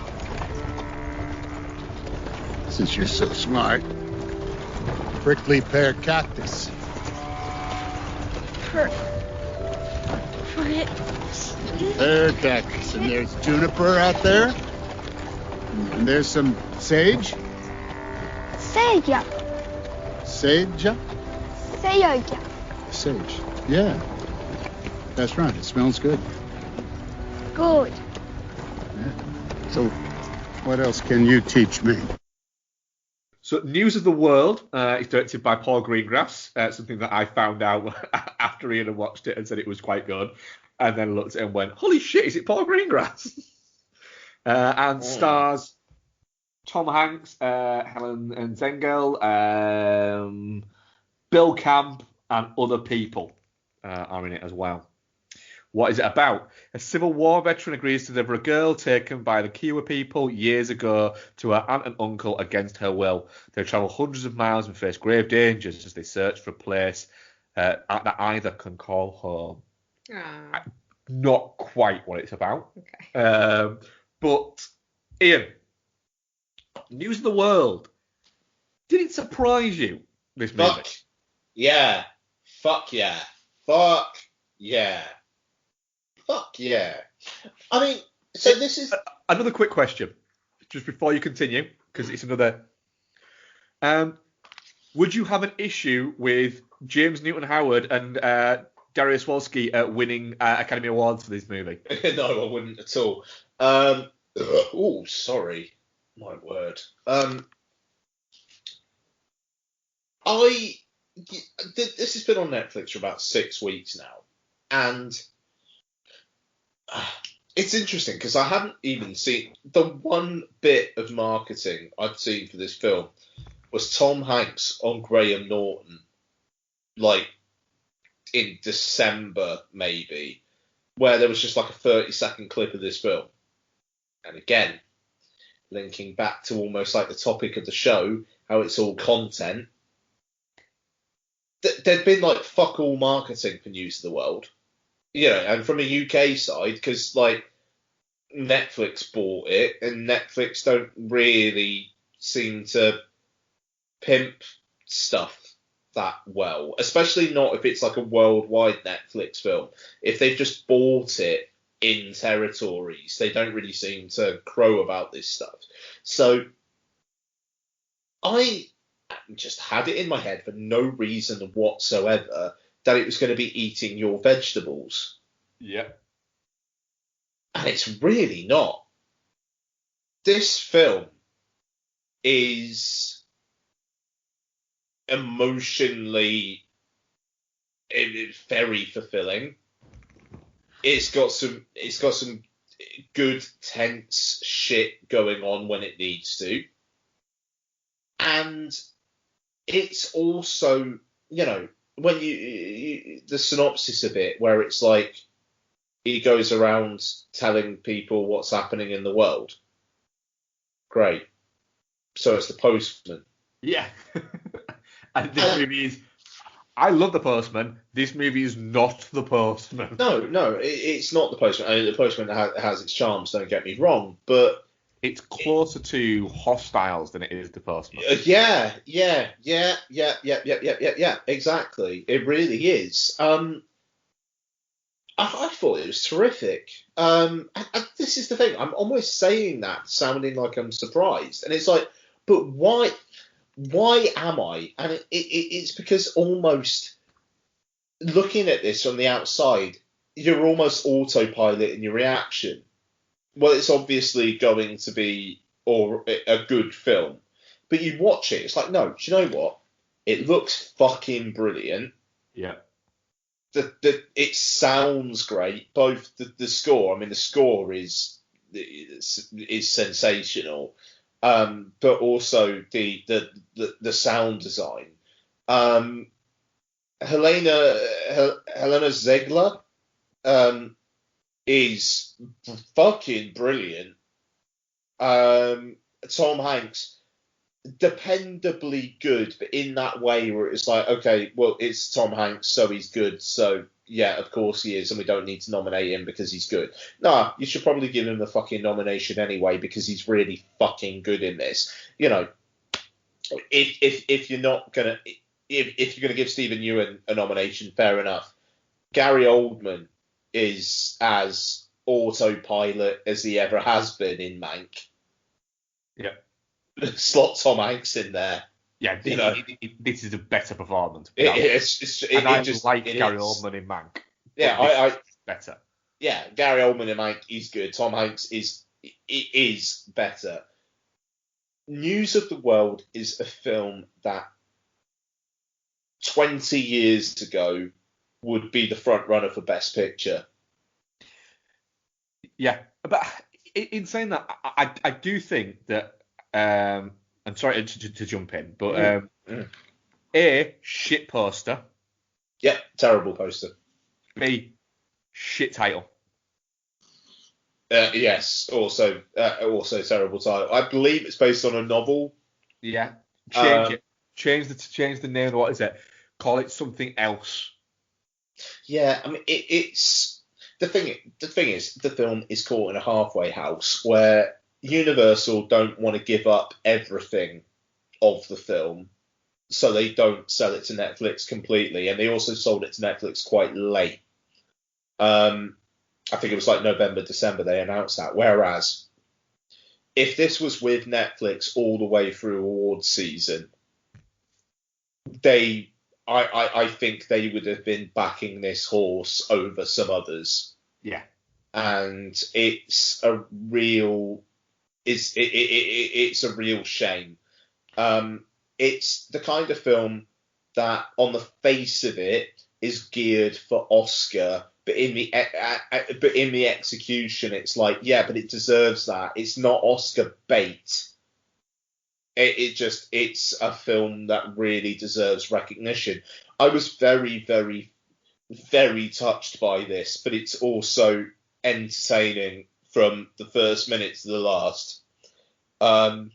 Since you're so smart. Prickly pear cactus. Pear cactus. And there's juniper out there. And there's some sage. Seiya. Sage? Seiya. Sage. Yeah. That's right. It smells good. Good. Yeah. So, what else can you teach me? So, News of the World is directed by Paul Greengrass, something that I found out after Ian had watched it and said it was quite good, and then looked at it and went, holy shit, is it Paul Greengrass? And stars Tom Hanks, Helen Zengel, Bill Camp, and other people are in it as well. What is it about? A Civil War veteran agrees to deliver a girl taken by the Kiowa people years ago to her aunt and uncle against her will. They travel hundreds of miles and face grave dangers as they search for a place that either can call home. Not quite what it's about. Okay. But, Ian, News of the World. Did it surprise you, this movie? Fuck yeah. Fuck yeah. Fuck yeah. Fuck yeah. I mean, so this is... Another quick question, just before you continue, because it's another... would you have an issue with James Newton Howard and Dariusz Wolski winning Academy Awards for this movie? No, I wouldn't at all. Oh, sorry. My word. This has been on Netflix for about 6 weeks now, and it's interesting because I haven't even seen the one bit of marketing I'd seen for this film was Tom Hanks on Graham Norton, like in December maybe, where there was just like a 30-second clip of this film. And again, linking back to almost like the topic of the show, how it's all content. There'd been like fuck all marketing for News of the World, you know, and from a UK side, because like Netflix bought it, and Netflix don't really seem to pimp stuff that well, especially not if it's like a worldwide Netflix film. If they've just bought it in territories, they don't really seem to crow about this stuff. So I just had it in my head for no reason whatsoever that it was going to be eating your vegetables. Yeah. And it's really not. This film is emotionally very fulfilling. It's got some good tense shit going on when it needs to. And it's also, you know, when you the synopsis of it, where it's like he goes around telling people what's happening in the world. Great. So it's the postman. Yeah. And this movie is. I love The Postman. This movie is not The Postman. No, it's not The Postman. I mean, The Postman has its charms. Don't get me wrong, but it's closer to Hostiles than it is The Postman. Yeah. Exactly. It really is. I thought it was terrific. And this is the thing. I'm almost saying that, sounding like I'm surprised, and it's like, but why? Why am I? And it's because almost looking at this from the outside, you're almost autopilot in your reaction. Well, it's obviously going to be a good film, but you watch it, it's like, no, do you know what? It looks fucking brilliant. Yeah. It sounds great. Both the score. I mean, the score is sensational. But also the sound design. Helena Ziegler is fucking brilliant. Tom Hanks, dependably good, but in that way where it's like, okay, well, it's Tom Hanks, so he's good, so yeah, of course he is, and we don't need to nominate him because he's good. Nah, you should probably give him the fucking nomination anyway because he's really fucking good in this. You know, if you're not gonna if you're gonna give Stephen Ewan a nomination, fair enough. Gary Oldman is as autopilot as he ever has been in Mank. Yeah. Slot Tom Hanks in there. Yeah, this is a better performance. I Gary Oldman Oldman in Mank. Yeah, I better. Yeah, Gary Oldman in Mank is good. Tom Hanks is better. News of the World is a film that 20 years ago would be the front runner for Best Picture. Yeah, but in saying that, I do think that. I'm sorry to jump in, but A, shit poster. Yeah, terrible poster. B, shit title. Yes, also terrible title. I believe it's based on a novel. Yeah, change it. Change the name. What is it? Call it something else. Yeah, I mean it's the thing. The thing is, the film is caught in a halfway house where Universal don't want to give up everything of the film, so they don't sell it to Netflix completely, and they also sold it to Netflix quite late. I think it was like November, December they announced that. Whereas, if this was with Netflix all the way through awards season, I think they would have been backing this horse over some others. Yeah, and it's a real shame. It's the kind of film that, on the face of it, is geared for Oscar, but in the execution, it's like, yeah, but it deserves that. It's not Oscar bait. It's a film that really deserves recognition. I was very, very, very touched by this, but it's also entertaining from the first minute to the last. And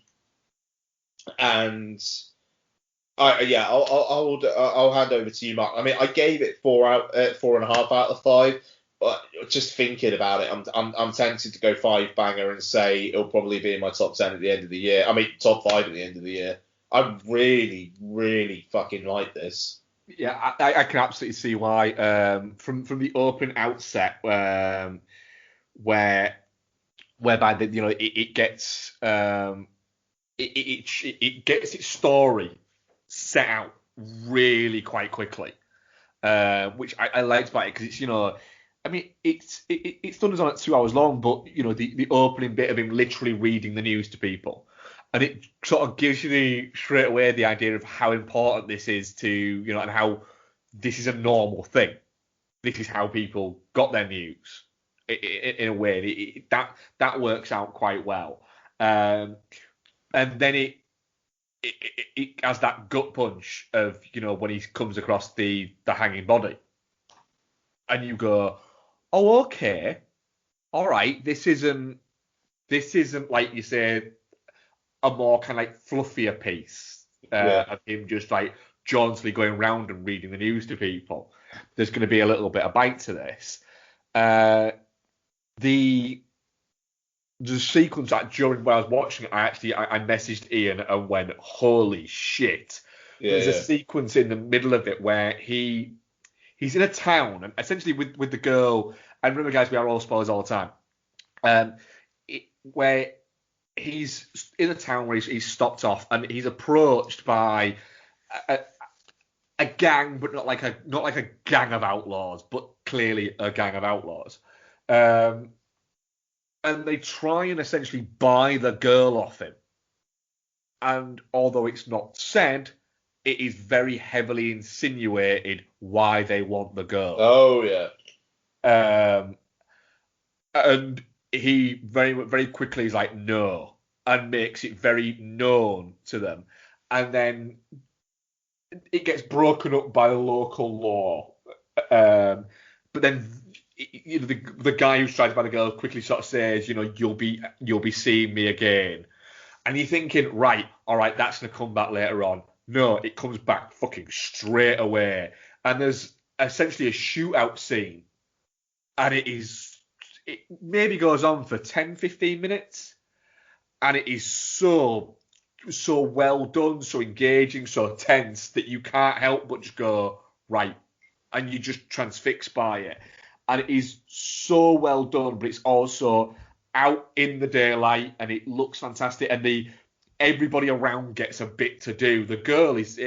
I'll hand over to you, Mark. I mean, I gave it 4.5 out of 5, but just thinking about it, I'm tempted to go 5 banger and say it'll probably be in my top 10 at the end of the year. I mean, top 5 at the end of the year. I really, really fucking like this. Yeah, I can absolutely see why. From the open outset, whereby it gets it gets its story set out really quite quickly, which I liked about it because it's I mean it's thunders on at 2 hours long, but the opening bit of him literally reading the news to people. And it sort of gives you straight away the idea of how important this is to, and how this is a normal thing. This is how people got their news in a way. That works out quite well. And then it has that gut punch of, when he comes across the hanging body. And you go, oh, okay. All right. This isn't like you say, a more kind of like fluffier piece of him just like jauntily going round and reading the news to people. There's going to be a little bit of bite to this. The sequence that during when I was watching it, I messaged Ian and went, holy shit. There's a sequence in the middle of it where he's in a town, and essentially with the girl, and remember guys, we are all spoilers all the time, where he's in a town where he's stopped off and he's approached by a gang, but not like a gang of outlaws, but clearly a gang of outlaws. And they try and essentially buy the girl off him. And although it's not said, it is very heavily insinuated why they want the girl. Oh, yeah. And he very, very quickly is like, no, and makes it very known to them. And then it gets broken up by the local law. But then the guy who's tried to buy the girl quickly sort of says, you'll be seeing me again. And you're thinking, right, all right, that's going to come back later on. No, it comes back fucking straight away. And there's essentially a shootout scene. And it maybe goes on for 10, 15 minutes. And it is so well done, so engaging, so tense that you can't help but just go, right. And you just transfixed by it. And it is so well done, but it's also out in the daylight and it looks fantastic. And everybody around gets a bit to do. The girl is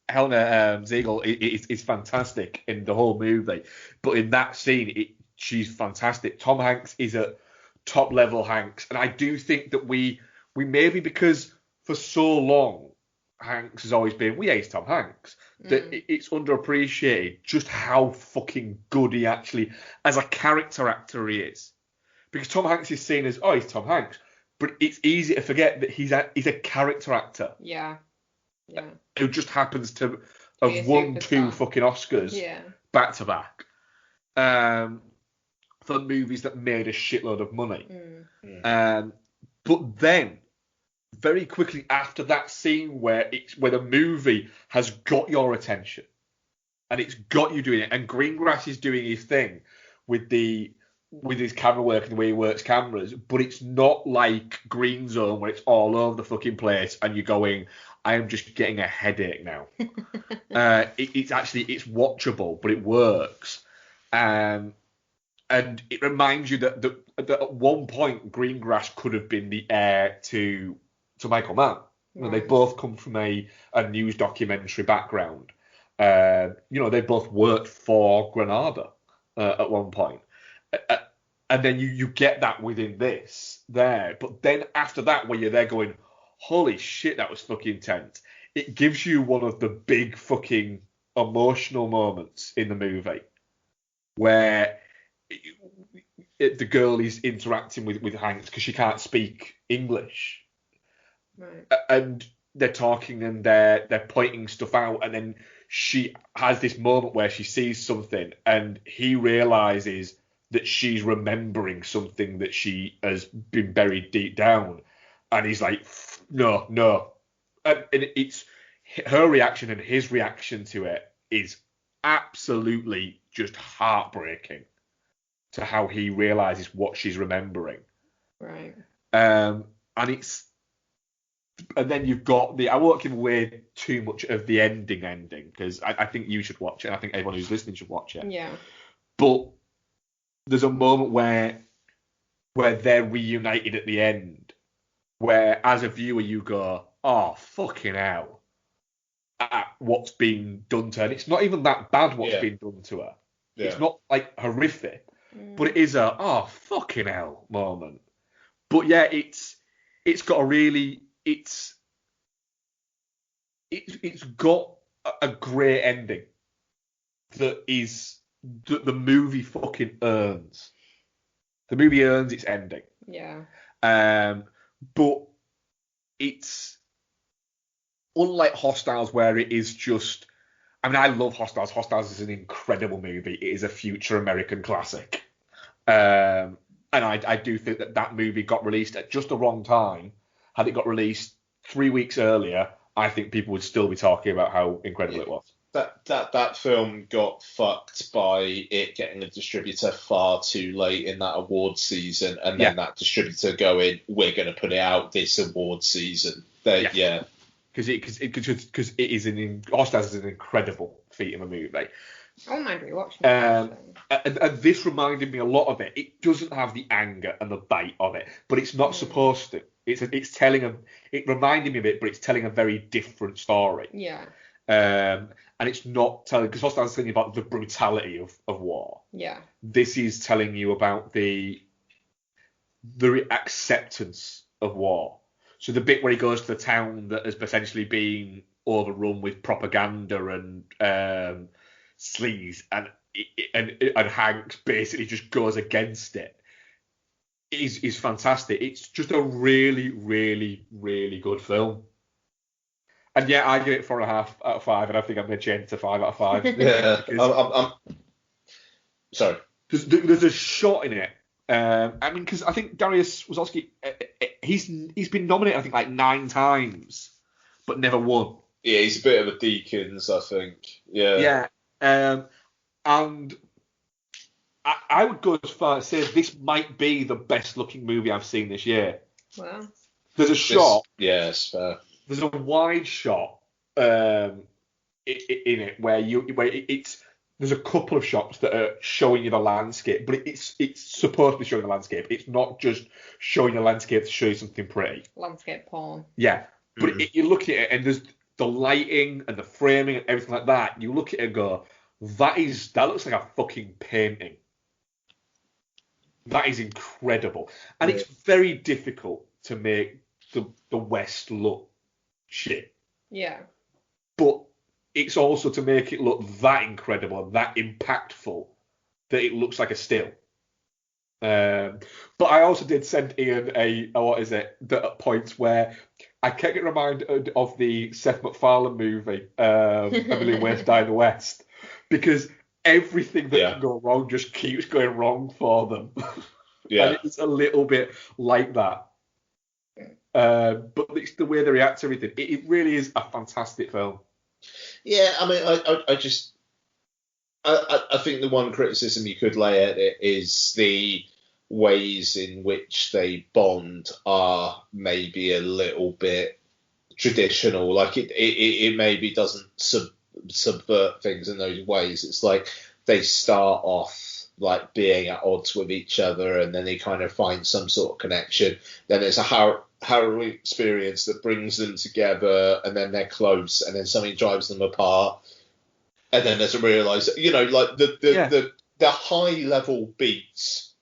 Helena Ziegel is fantastic in the whole movie, but in that scene, she's fantastic. Tom Hanks is at top level Hanks, and I do think that we maybe because for so long Hanks has always been, we hate Tom Hanks, that it's underappreciated just how fucking good he actually, as a character actor, he is. Because Tom Hanks is seen as, he's Tom Hanks, but it's easy to forget that he's a character actor. Yeah. Who just happens to have won 2 fucking Oscars back to back for movies that made a shitload of money. But then, very quickly after that scene where the movie has got your attention and it's got you doing it, and Greengrass is doing his thing with his camera work and the way he works cameras, but it's not like Green Zone where it's all over the fucking place and you're going, I am just getting a headache now. It's watchable, but it works. And it reminds you that at one point Greengrass could have been the heir to Michael Mann. Right. They both come from a news documentary background. They both worked for Granada at one point. And then you get that within this there. But then after that, where you're there going, holy shit, that was fucking intense. It gives you one of the big fucking emotional moments in the movie where the girl is interacting with Hanks because she can't speak English. Right. And they're talking and they're pointing stuff out, and then she has this moment where she sees something and he realizes that she's remembering something that she has been buried deep down, and he's like, no. And it's her reaction and his reaction to it is absolutely just heartbreaking to how he realizes what she's remembering. Right. And then you've got I won't give away too much of the ending because I think you should watch it. I think everyone who's listening should watch it. Yeah. But there's a moment where they're reunited at the end, where as a viewer you go, oh fucking hell, at what's been done to her. And it's not even that bad what's been done to her. Yeah. It's not like horrific, but it is a fucking hell moment. But yeah, it's got a really it's got a great ending that the movie fucking earns. The movie earns its ending. Yeah. But it's unlike Hostiles, where it is just. I mean, I love Hostiles. Hostiles is an incredible movie. It is a future American classic. And I do think that movie got released at just the wrong time. Had it got released 3 weeks earlier, I think people would still be talking about how incredible it was. That film got fucked by it getting a distributor far too late in that award season, and then that distributor going, "We're going to put it out this award season." Because it is Hostel is an incredible feat of a movie. I don't mind rewatching it. And this reminded me a lot of it. It doesn't have the anger and the bite of it, but it's not supposed to. It reminded me of it, but it's telling a very different story. Yeah. And it's not telling, because Hostel is telling you about the brutality of war. Yeah. This is telling you about the acceptance of war. So the bit where he goes to the town that has potentially been overrun with propaganda and sleaze, and Hanks basically just goes against it, is fantastic. It's just a really, really, really good film. And yeah, I give it 4.5 out of 5, and I think I'm going to change it to 5 out of 5. Yeah, I'm sorry. There's a shot in it. Because I think Dariusz Wazowski, he's been nominated, I think, like 9 times, but never won. Yeah, he's a bit of a Deakins, I think. Yeah. Yeah. And I would go as far as say this might be the best looking movie I've seen this year. Wow. There's a shot. Yes. There's a wide shot in it where there's a couple of shots that are showing you the landscape, but it's supposed to be showing the landscape. It's not just showing the landscape to show you something pretty. Landscape porn. Yeah, but you look at it and there's the lighting and the framing and everything like that. You look at it and go, that looks like a fucking painting. That is incredible, and it's very difficult to make the West look shit. Yeah. But it's also to make it look that incredible and that impactful that it looks like a still. But I also did send Ian at points where I kept getting reminded of the Seth MacFarlane movie, A Million Ways to Die in the West, because everything that can go wrong just keeps going wrong for them. Yeah. And it's a little bit like that. But it's the way they react to everything. It really is a fantastic film. Yeah, I mean, I think the one criticism you could lay at it is the ways in which they bond are maybe a little bit traditional. Like it maybe doesn't subvert things in those ways. It's like they start off like being at odds with each other, and then they kind of find some sort of connection. Then there's a harrowing experience that brings them together, and then they're close, and then something drives them apart, and then there's a realization. Like the high level beats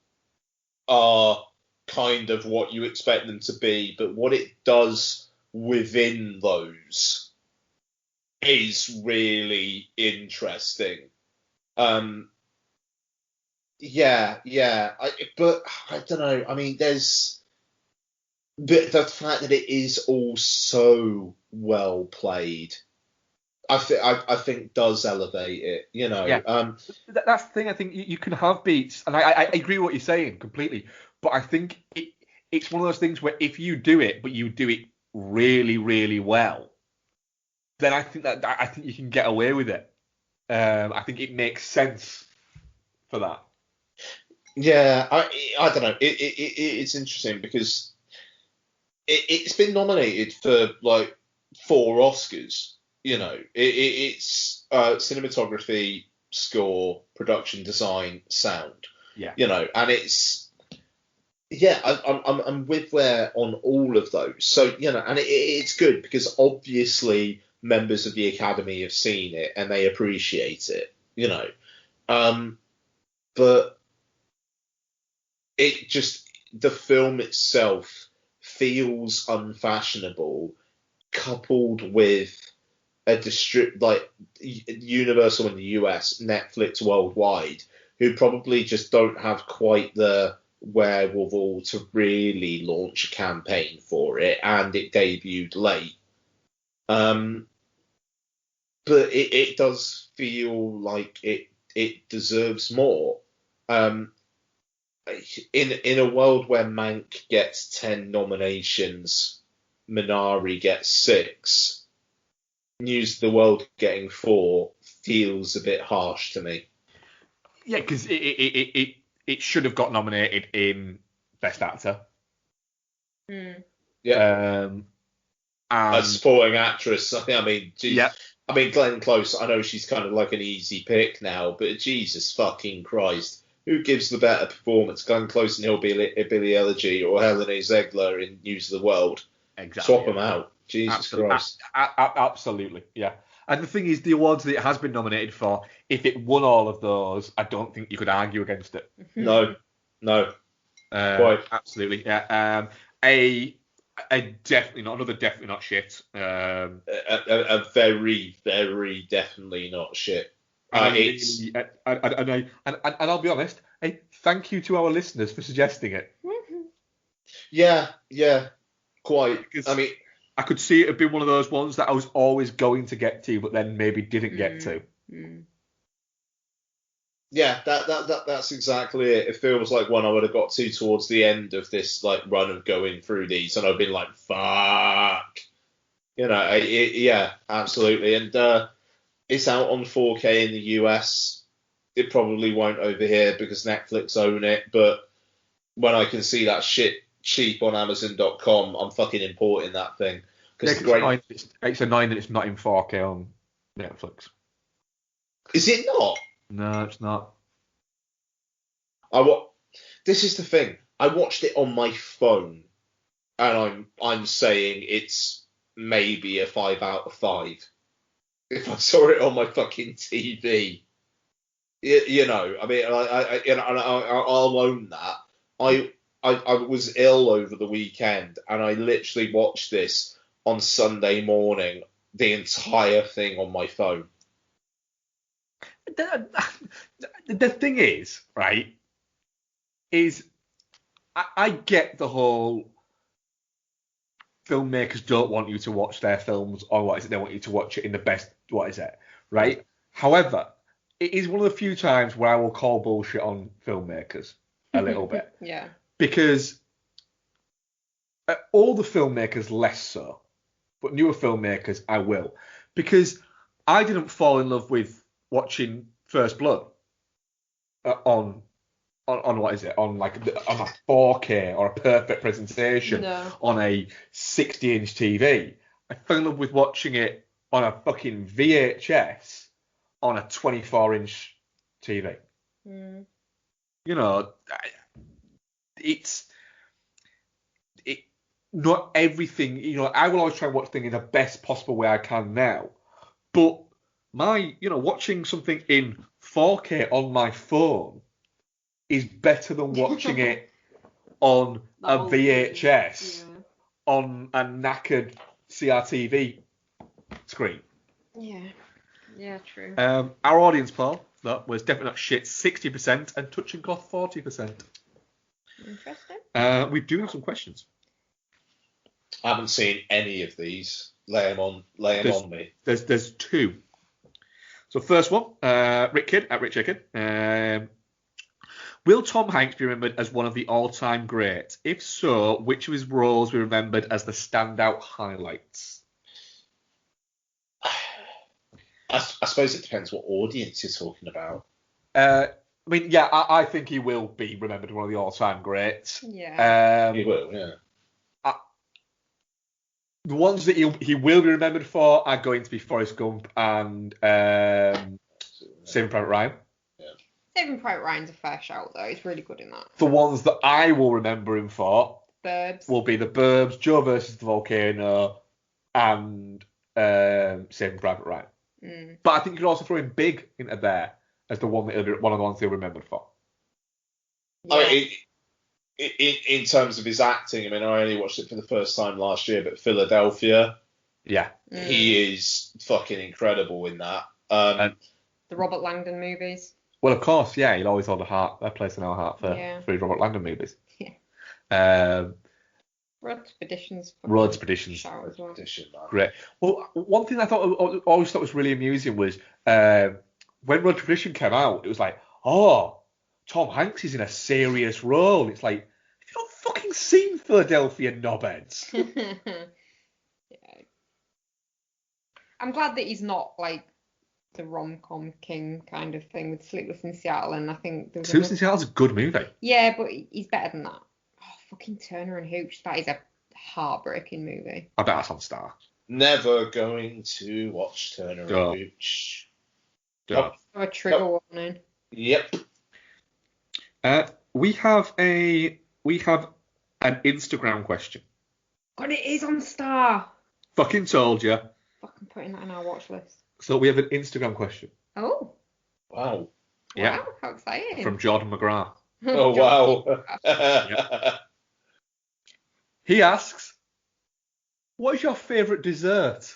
are kind of what you expect them to be, but what it does within those is really interesting. But I don't know. I mean, there's the fact that it is all so well played. I think does elevate it. Yeah. That's the thing. I think you can have beats, and I agree with what you're saying completely. But I think it's one of those things where if you do it, but you do it really, really well, then I think you can get away with it. I think it makes sense for that. Yeah, I don't know. It's interesting because it's been nominated for like 4 Oscars. It's cinematography, score, production design, sound. Yeah. And it's I'm with there on all of those. So and it's good because obviously members of the Academy have seen it and they appreciate it. But it just, the film itself feels unfashionable, coupled with a like Universal in the US, Netflix worldwide, who probably just don't have quite the wherewithal to really launch a campaign for it, and it debuted late. But it does feel like it deserves more. In a world where Mank gets 10 nominations, Minari gets 6, News of the World getting 4 feels a bit harsh to me. Yeah, because it should have got nominated in Best Actor. Yeah. And a supporting actress. I mean, geez, yeah. I mean, Glenn Close. I know she's kind of like an easy pick now, but Jesus fucking Christ, who gives the better performance, Glenn Close in Hillbilly Elegy or Helene Zegler in News of the World? Exactly. Swap them out. Jesus Christ. Absolutely, yeah. And the thing is, the awards that it has been nominated for, if it won all of those, I don't think you could argue against it. No. Quite. Absolutely, yeah. A definitely not, another definitely not shit. A very, very definitely not shit. And I'll be honest, thank you to our listeners for suggesting it. Yeah, quite. Because I mean, I could see it had been one of those ones that I was always going to get to, but then maybe didn't get to. Yeah, that's exactly it. It feels like one I would have got to towards the end of this like run of going through these, and I've been like, fuck. You know, yeah, absolutely. And it's out on 4K in the US. It probably won't over here because Netflix own it, but when I can see that shit cheap on Amazon.com, I'm fucking importing that thing. It's annoying that it's not in 4K on Netflix. Is it not? No, it's not. This is the thing. I watched it on my phone, and I'm saying it's maybe a 5 out of 5. If I saw it on my fucking TV, you know, I mean, I'll own that. I was ill over the weekend, and I literally watched this on Sunday morning, the entire thing on my phone. The thing is, right, is I get the whole filmmakers don't want you to watch their films, or they want you to watch it in the best, right? However, it is one of the few times where I will call bullshit on filmmakers a little bit. Yeah. Because all the filmmakers less so, but newer filmmakers I will. Because I didn't fall in love with watching First Blood on a 4K or a perfect presentation on a 60-inch TV. I fell in love with watching it on a fucking VHS on a 24-inch TV. You know, it's not everything. You know, I will always try and watch things in the best possible way I can now, but watching something in 4K on my phone is better than watching it on a VHS on a knackered CRTV screen. Yeah, true. Our audience poll was definitely not shit, 60%, and touching cloth 40%. Interesting. We do have some questions. I haven't seen any of these. Lay them on me. There's 2. So first one, Rick Kidd at Rick Chicken. Will Tom Hanks be remembered as one of the all-time greats? If so, which of his roles will be remembered as the standout highlights? I suppose it depends what audience you're talking about. I think he will be remembered as one of the all-time greats. Yeah. He will, yeah. The ones that he will be remembered for are going to be Forrest Gump and Saving Private Ryan. Yeah. Saving Private Ryan's a fair shout, though. He's really good in that. The ones that I will remember him for Burbs. will be The Burbs, Joe versus the Volcano, and Saving Private Ryan. But I think you could also throw in Big into there as one of the ones he'll be remembered for. Yeah. I mean, in terms of his acting, I mean, I only watched it for the first time last year, but Philadelphia, yeah, he is fucking incredible in that. The Robert Langdon movies. Well, of course, yeah, he'll always hold a place in our heart for his Robert Langdon movies. Yeah. Road Expeditions. Shout as well. Great. Well, one thing I always thought was really amusing was when Road Expedition came out, it was like, oh, Tom Hanks is in a serious role. It's like, have you not fucking seen Philadelphia, knobheads? I'm glad that he's not like the rom-com king kind of thing with Sleepless in Seattle, and I think there was Sleepless in Seattle's a good movie. Yeah, but he's better than that. Oh, fucking Turner and Hooch. That is a heartbreaking movie. I bet that's on Star. Never going to watch Turner and Hooch. Nope. Oh, a trigger warning. Yep. We have an Instagram question. God, it is on Star. Fucking told you. Fucking putting that in our watch list. So we have an Instagram question. Oh. Wow. Yeah. Wow, how exciting. From Jordan McGrath. Oh, wow. He asks, what is your favourite dessert?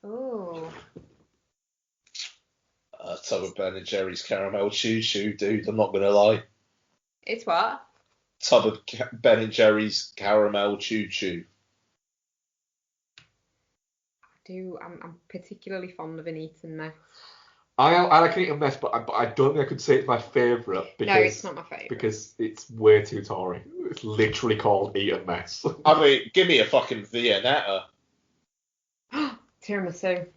Oh. A tub of Ben and Jerry's caramel choo choo, dude. I'm not gonna lie. It's what? Tub of Ben and Jerry's caramel choo choo. I'm particularly fond of an Eton mess. I like an Eton mess, but I don't think I could say it's my favourite. Because, no, it's not my favourite. Because it's way too Tory. It's literally called Eton mess. I mean, give me a fucking Viennetta. Tiramisu.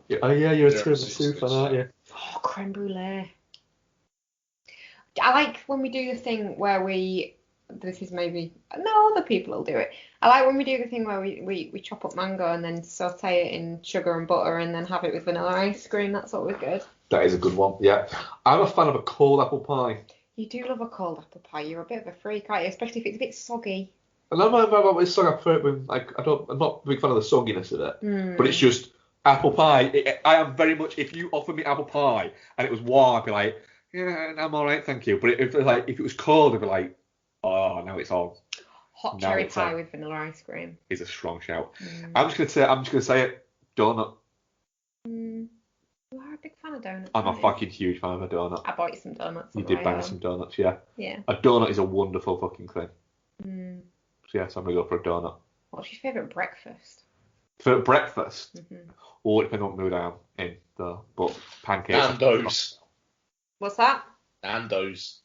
Yeah, oh yeah, you're a tiramisu fan, aren't you? Oh, creme brulee. I like when we do the thing where this is maybe, no, other people will do it. I like when we do the thing where we chop up mango and then saute it in sugar and butter and then have it with vanilla ice cream. That's always good. That is a good one, yeah. I'm a fan of a cold apple pie. You do love a cold apple pie. You're a bit of a freak, aren't you? Especially if it's a bit soggy. And I'm not soggy. I prefer it with, I'm not a big fan of the sogginess of it. But it's just apple pie. I am very much, if you offered me apple pie and it was warm, I'd be like, yeah, I'm all right, thank you. But if it was cold, I'd be like, oh, now it's all. Hot cherry pie with vanilla ice cream is a strong shout. I'm just gonna say it. Donut. You are a big fan of donuts. I'm a fucking huge fan of a donut. I bought you some donuts. You did buy me some donuts, yeah. Yeah. A donut is a wonderful fucking thing. So yes, I'm gonna go for a donut. What's your favourite breakfast? For breakfast? Or it depends on what mood I am in, though. But pancakes. Nando's. What's that? Nando's.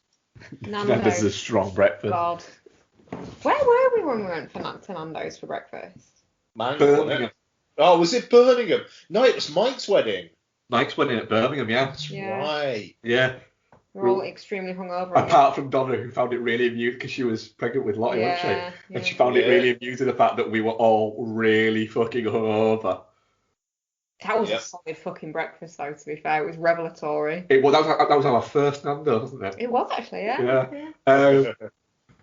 Nando's is a strong breakfast. God. Where were we when we went to Nando's for breakfast? Birmingham. Oh, was it Birmingham? No, it was Mike's wedding. Mike's wedding at Birmingham, yeah. That's right. Yeah. We're all extremely hungover. Apart from Donna, who found it really amusing because she was pregnant with Lottie, wasn't she? Yeah. And she found it really amusing the fact that we were all really fucking hungover. That was a solid fucking breakfast, though, to be fair. It was revelatory. That was our first Nando, wasn't it? It was, actually, yeah.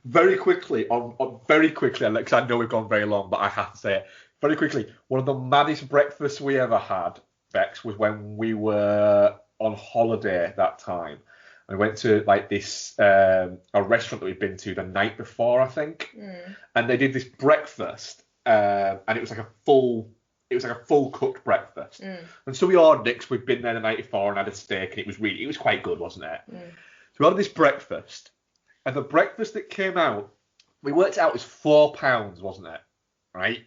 Very quickly, because I know we've gone very long, but I have to say it. Very quickly, one of the maddest breakfasts we ever had, Bex, was when we were on holiday that time. We went to like this a restaurant that we'd been to the night before, I think, and they did this breakfast, and it was like a full cooked breakfast. And so we ordered it because we'd been there the night before and had a steak, and it was quite good, wasn't it? So we ordered this breakfast, and the breakfast that came out, we worked it out was £4, wasn't it? Right,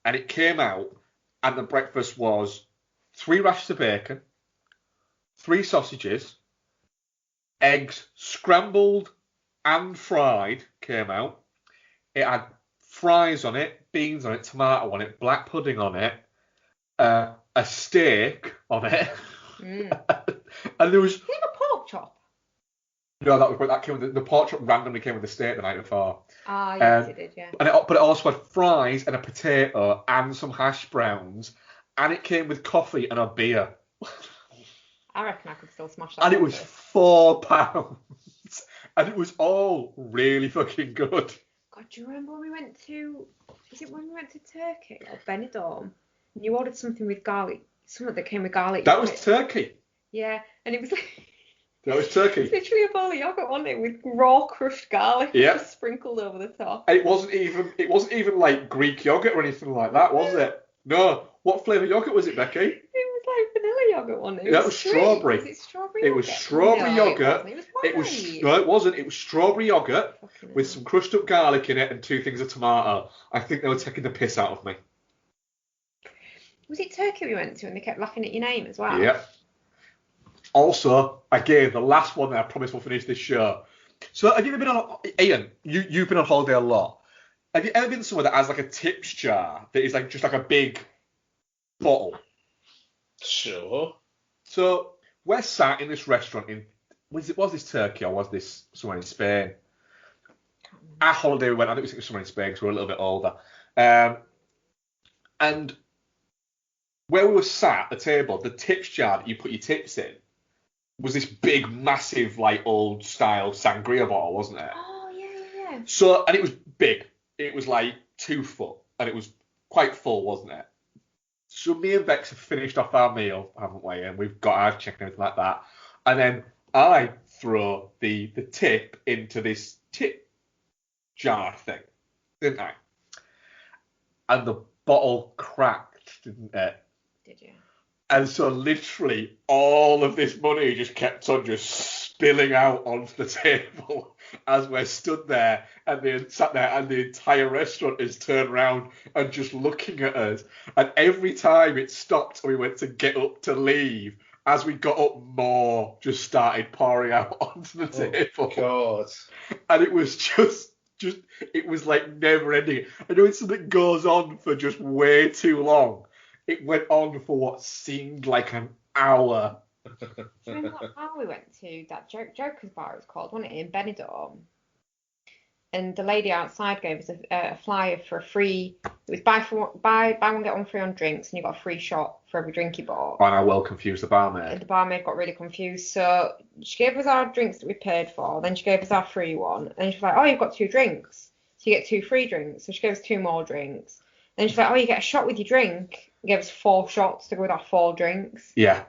and it came out, and the breakfast was 3 rashers of bacon, 3 sausages, eggs scrambled and fried came out. It had fries on it, beans on it, tomato on it, black pudding on it, a steak on it, and there was. Did you have a pork chop? No, that came with the pork chop. Randomly came with the steak the night before. Ah, yes, it did, yeah. But it also had fries and a potato and some hash browns, and it came with coffee and a beer. I reckon I could still smash that. And it was £4, and it was all really fucking good. God, do you remember when we went to? Is it when we went to Turkey or Benidorm? And you ordered something with garlic, something that came with garlic. That was Turkey. Yeah, and it was like. That was Turkey. It's literally a bowl of yogurt, wasn't it, with raw crushed garlic just sprinkled over the top. And it wasn't even like Greek yogurt or anything like that, was it? No. What flavour yogurt was it, Becky? It was like vanilla yogurt, wasn't it? That was strawberry. Was it strawberry? It was strawberry yogurt. It wasn't. No, it wasn't. It was strawberry yogurt with some crushed up garlic in it and 2 things of tomato. I think they were taking the piss out of me. Was it Turkey we went to and they kept laughing at your name as well? Yeah. Also, again, the last one that I promise we'll finish this show. So have you ever been on, Ian, you've been on holiday a lot. Have you ever been somewhere that has like a tips jar that is like just like a big bottle Sure. So we're sat in this restaurant was this Turkey or was this somewhere in Spain? Our holiday we went, I think it was somewhere in Spain because we were a little bit older. And where we were sat at the table, the tips jar that you put your tips in was this big, massive, like old style sangria bottle, wasn't it? Oh, yeah. So, and it was big. It was like 2 foot, and it was quite full, wasn't it? So me and Bex have finished off our meal, haven't we? And we've got our chicken and everything like that. And then I throw the tip into this tip jar thing, didn't I? And the bottle cracked, didn't it? Did you? And so literally all of this money just kept on just spilling out onto the table as we're stood there and they sat there and the entire restaurant is turned around and just looking at us. And every time it stopped and we went to get up to leave, as we got up, more just started pouring out onto the table. God. And it was just it was like never ending. I know it's something that goes on for just way too long. It went on for what seemed like an hour. Do you remember that bar we went to? That Joker's bar it was called, wasn't it, in Benidorm? And the lady outside gave us a flyer for a free. It was buy one get one free on drinks, and you got a free shot for every drink you bought. And I well confused the barmaid. And the barmaid got really confused, so she gave us our drinks that we paid for. Then she gave us our free one, and she was like, "Oh, you've got 2 drinks, so you get 2 free drinks." So she gave us 2 more drinks. Then she's like, "Oh, you get a shot with your drink." Gave us 4 shots to go with our 4 drinks. Yeah.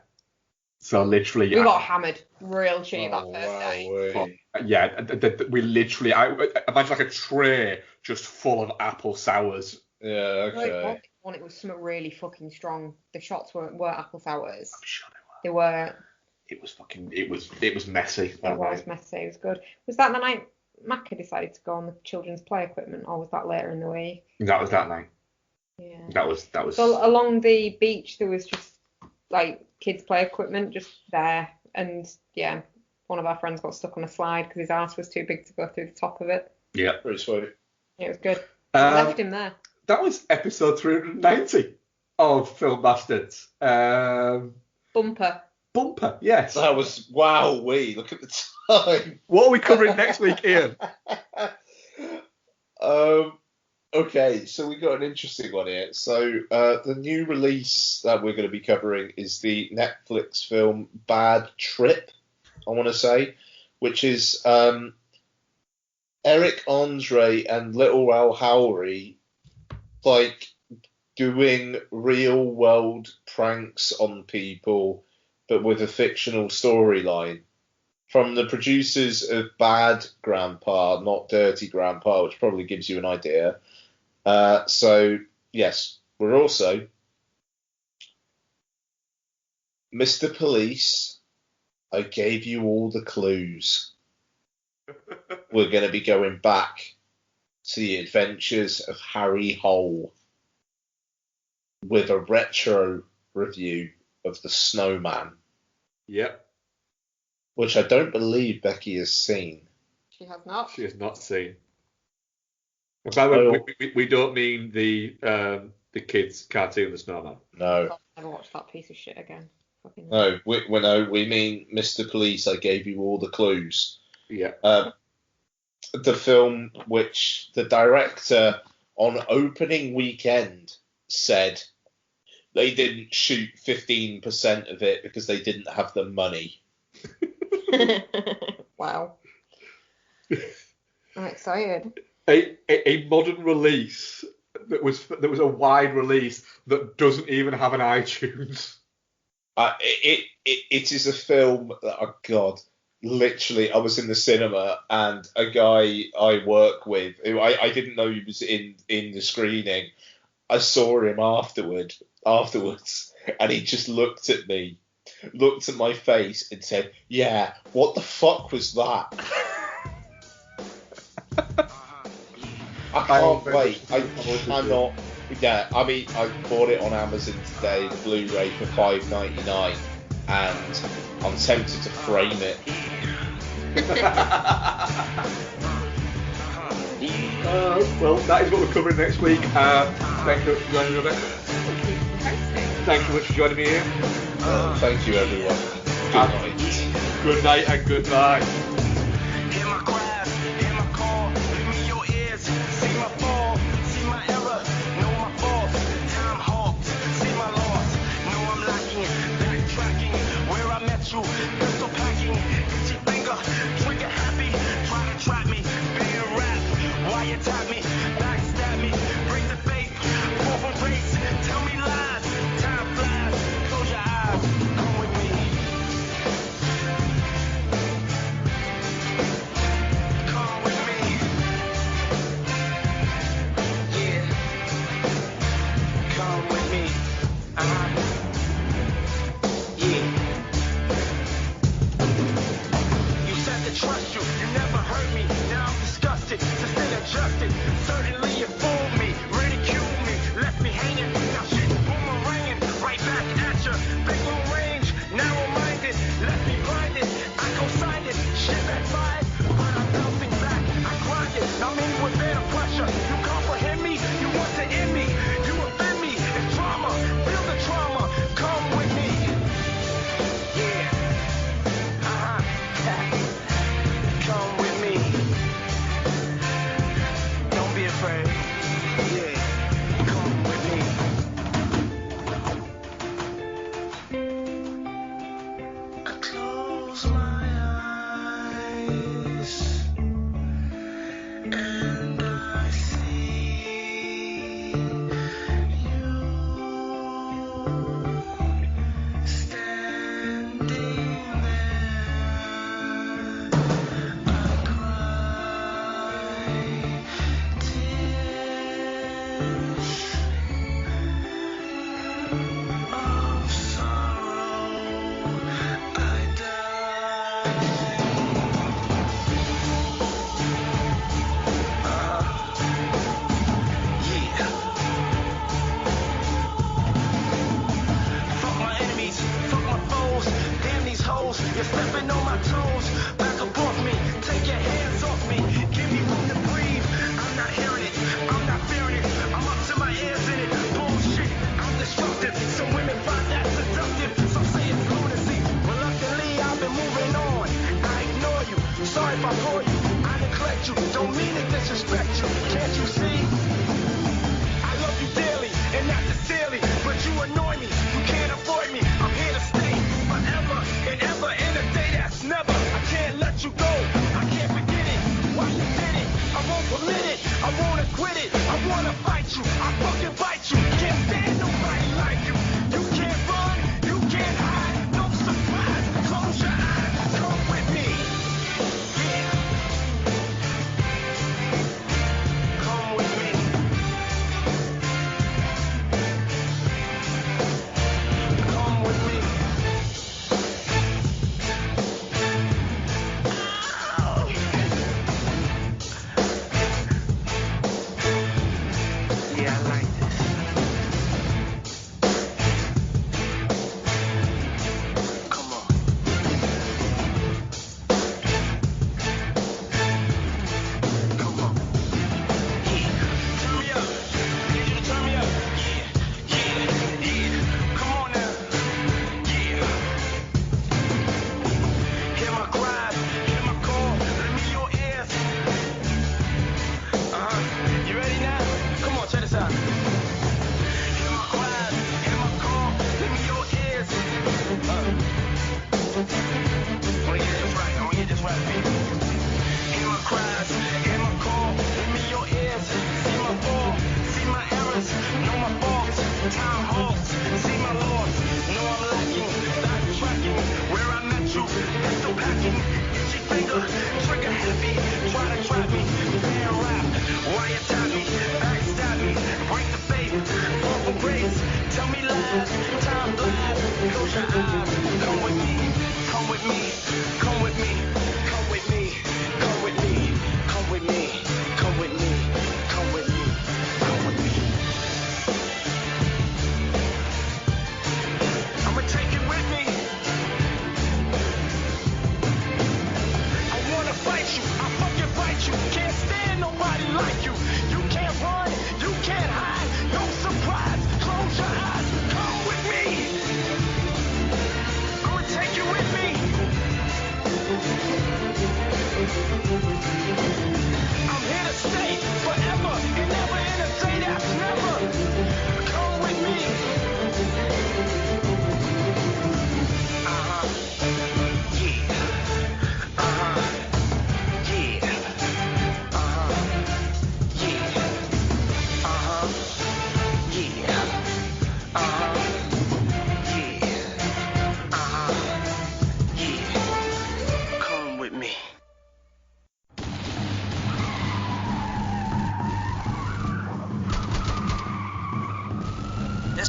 So literally, we got hammered real cheap that first day. Yeah, we literally, I imagine like a tray just full of apple sours. Yeah, okay. It was something really fucking strong. The shots were apple sours. I'm sure they were. It was messy. It was messy. It was good. Was that the night Macca decided to go on the children's play equipment, or was that later in the week? That was that night. Yeah. That was. So along the beach there was just like kids play equipment just there, and yeah, one of our friends got stuck on a slide because his ass was too big to go through the top of it. Yeah, pretty sweet. It was good. Left him there. That was episode 390 of Film Bastards. Bumper, yes. That was look at the time. What are we covering next week, Ian? Okay, so we got an interesting one here. So the new release that we're going to be covering is the Netflix film Bad Trip, I want to say, which is Eric Andre and Little Al Howry like doing real world pranks on people, but with a fictional storyline. From the producers of Bad Grandpa, not Dirty Grandpa, which probably gives you an idea. So, yes, we're also Mr. Police, I gave you all the clues. We're going to be going back to the adventures of Harry Hole with a retro review of The Snowman. Yep. Which I don't believe Becky has seen. She has not. She has not seen. And by the way, we don't mean the kids' cartoon, The Snowman. No. I'll never watch that piece of shit again. No, we mean Mr. Police, I gave you all the clues. Yeah. The film which the director on opening weekend said they didn't shoot 15% of it because they didn't have the money. Wow. I'm excited. A modern release that was a wide release that doesn't even have an iTunes. It is a film that, oh God, literally, I was in the cinema and a guy I work with, who I didn't know he was in the screening, I saw him afterwards, and he just looked at me, looked at my face and said, "Yeah, what the fuck was that?" I can't wait. I cannot. Yeah, I mean, I bought it on Amazon today, the Blu-ray for $5.99, and I'm tempted to frame it. Well, that is what we're covering next week. Thank you for joining me, Rebecca. Thank you very much for joining me here. Thank you, everyone. Good night. Good night and good night. Hear my cries, hear my call, give me your ears, see my fall, see my error, know my faults, time halts, see my loss, know I'm lacking, backtracking, where I met you, pistol packing, itchy finger, trigger happy, try to trap me, being rap, why you tap me, backstab me, break the faith, fall from grace, tell me lies, time flies, close your eyes, come with me. Come with me. Yeah. Come with me. Yeah. You said to trust you. You never hurt me. Now I'm disgusted. Just adjusted. Certainly you fooled me. Ridiculed me. Left me hanging. Now shit boomeranging. Right back at you. Big long range. Narrow-minded. Left me blinded. I co-signed it. Shit backfired. But I'm bouncing back. I grind it. I'm in with better pressure. You comprehend me. You want to end me. You offend me. It's trauma. Feel the trauma. Come with me. Yeah. Come with me. Don't be afraid. Yeah. Come with me. I close my eyes and I see you standing there. I cry tears of sorrow. I die. Yeah. Fuck my enemies, fuck my foes, damn these hoes, you're stepping on my toes. Back up off me, take your hands off me, give me room to breathe. I'm not hearing it, I'm not fearing it, I'm up to my ears in it. Bullshit, I'm destructive, some women find that seductive, some say it's lunacy. Reluctantly, I've been moving on, I ignore you, sorry if I bore you, I neglect you, don't mean to disrespect you, can't you see? I love you dearly, and not sincerely, but you annoy me, you can't avoid me, I'm here to stay, forever and ever, in a day that's never, I can't let you go, I can't forget it, why you did it, I won't permit it, I won't quit it, I wanna fight you, I fucking bite you, can't stand nobody like you, you can't run, you can't hide, no surprise, close your eyes, come with me, yeah, come with me. Come with me. Ow. Yeah, I like this. Come on. Come on. Yeah. Turn me up. Need you to turn me up. Yeah. Come on now. Yeah. Hear my cries, hear my call, let me your ears. You ready now? Come on, check this out. Hear my cries, hear my call, let me your ears. I wanna get this right, baby. Hear my cries, hear my call, let me your ears. See my fall, see my errors, know my faults, time halts, see my loss, know I'm lacking, backtracking, where I met you, pistol packing, itchy finger, trigger happy, try to trap me, being rap, why you tap me, backstab me, break the faith, fall from grace, tell me lies, time flies, close your eyes, come with me, come with me, come with me, come with me, come with me, come with me, come with me, come with me, come with me. I'ma take it with me. I wanna fight you, I fucking fight you, can't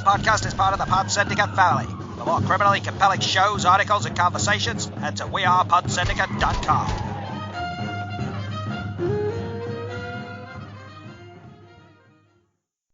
podcast is part of the Pod Syndicate family. For more criminally compelling shows, articles, and conversations, head to wearepodsyndicate.com.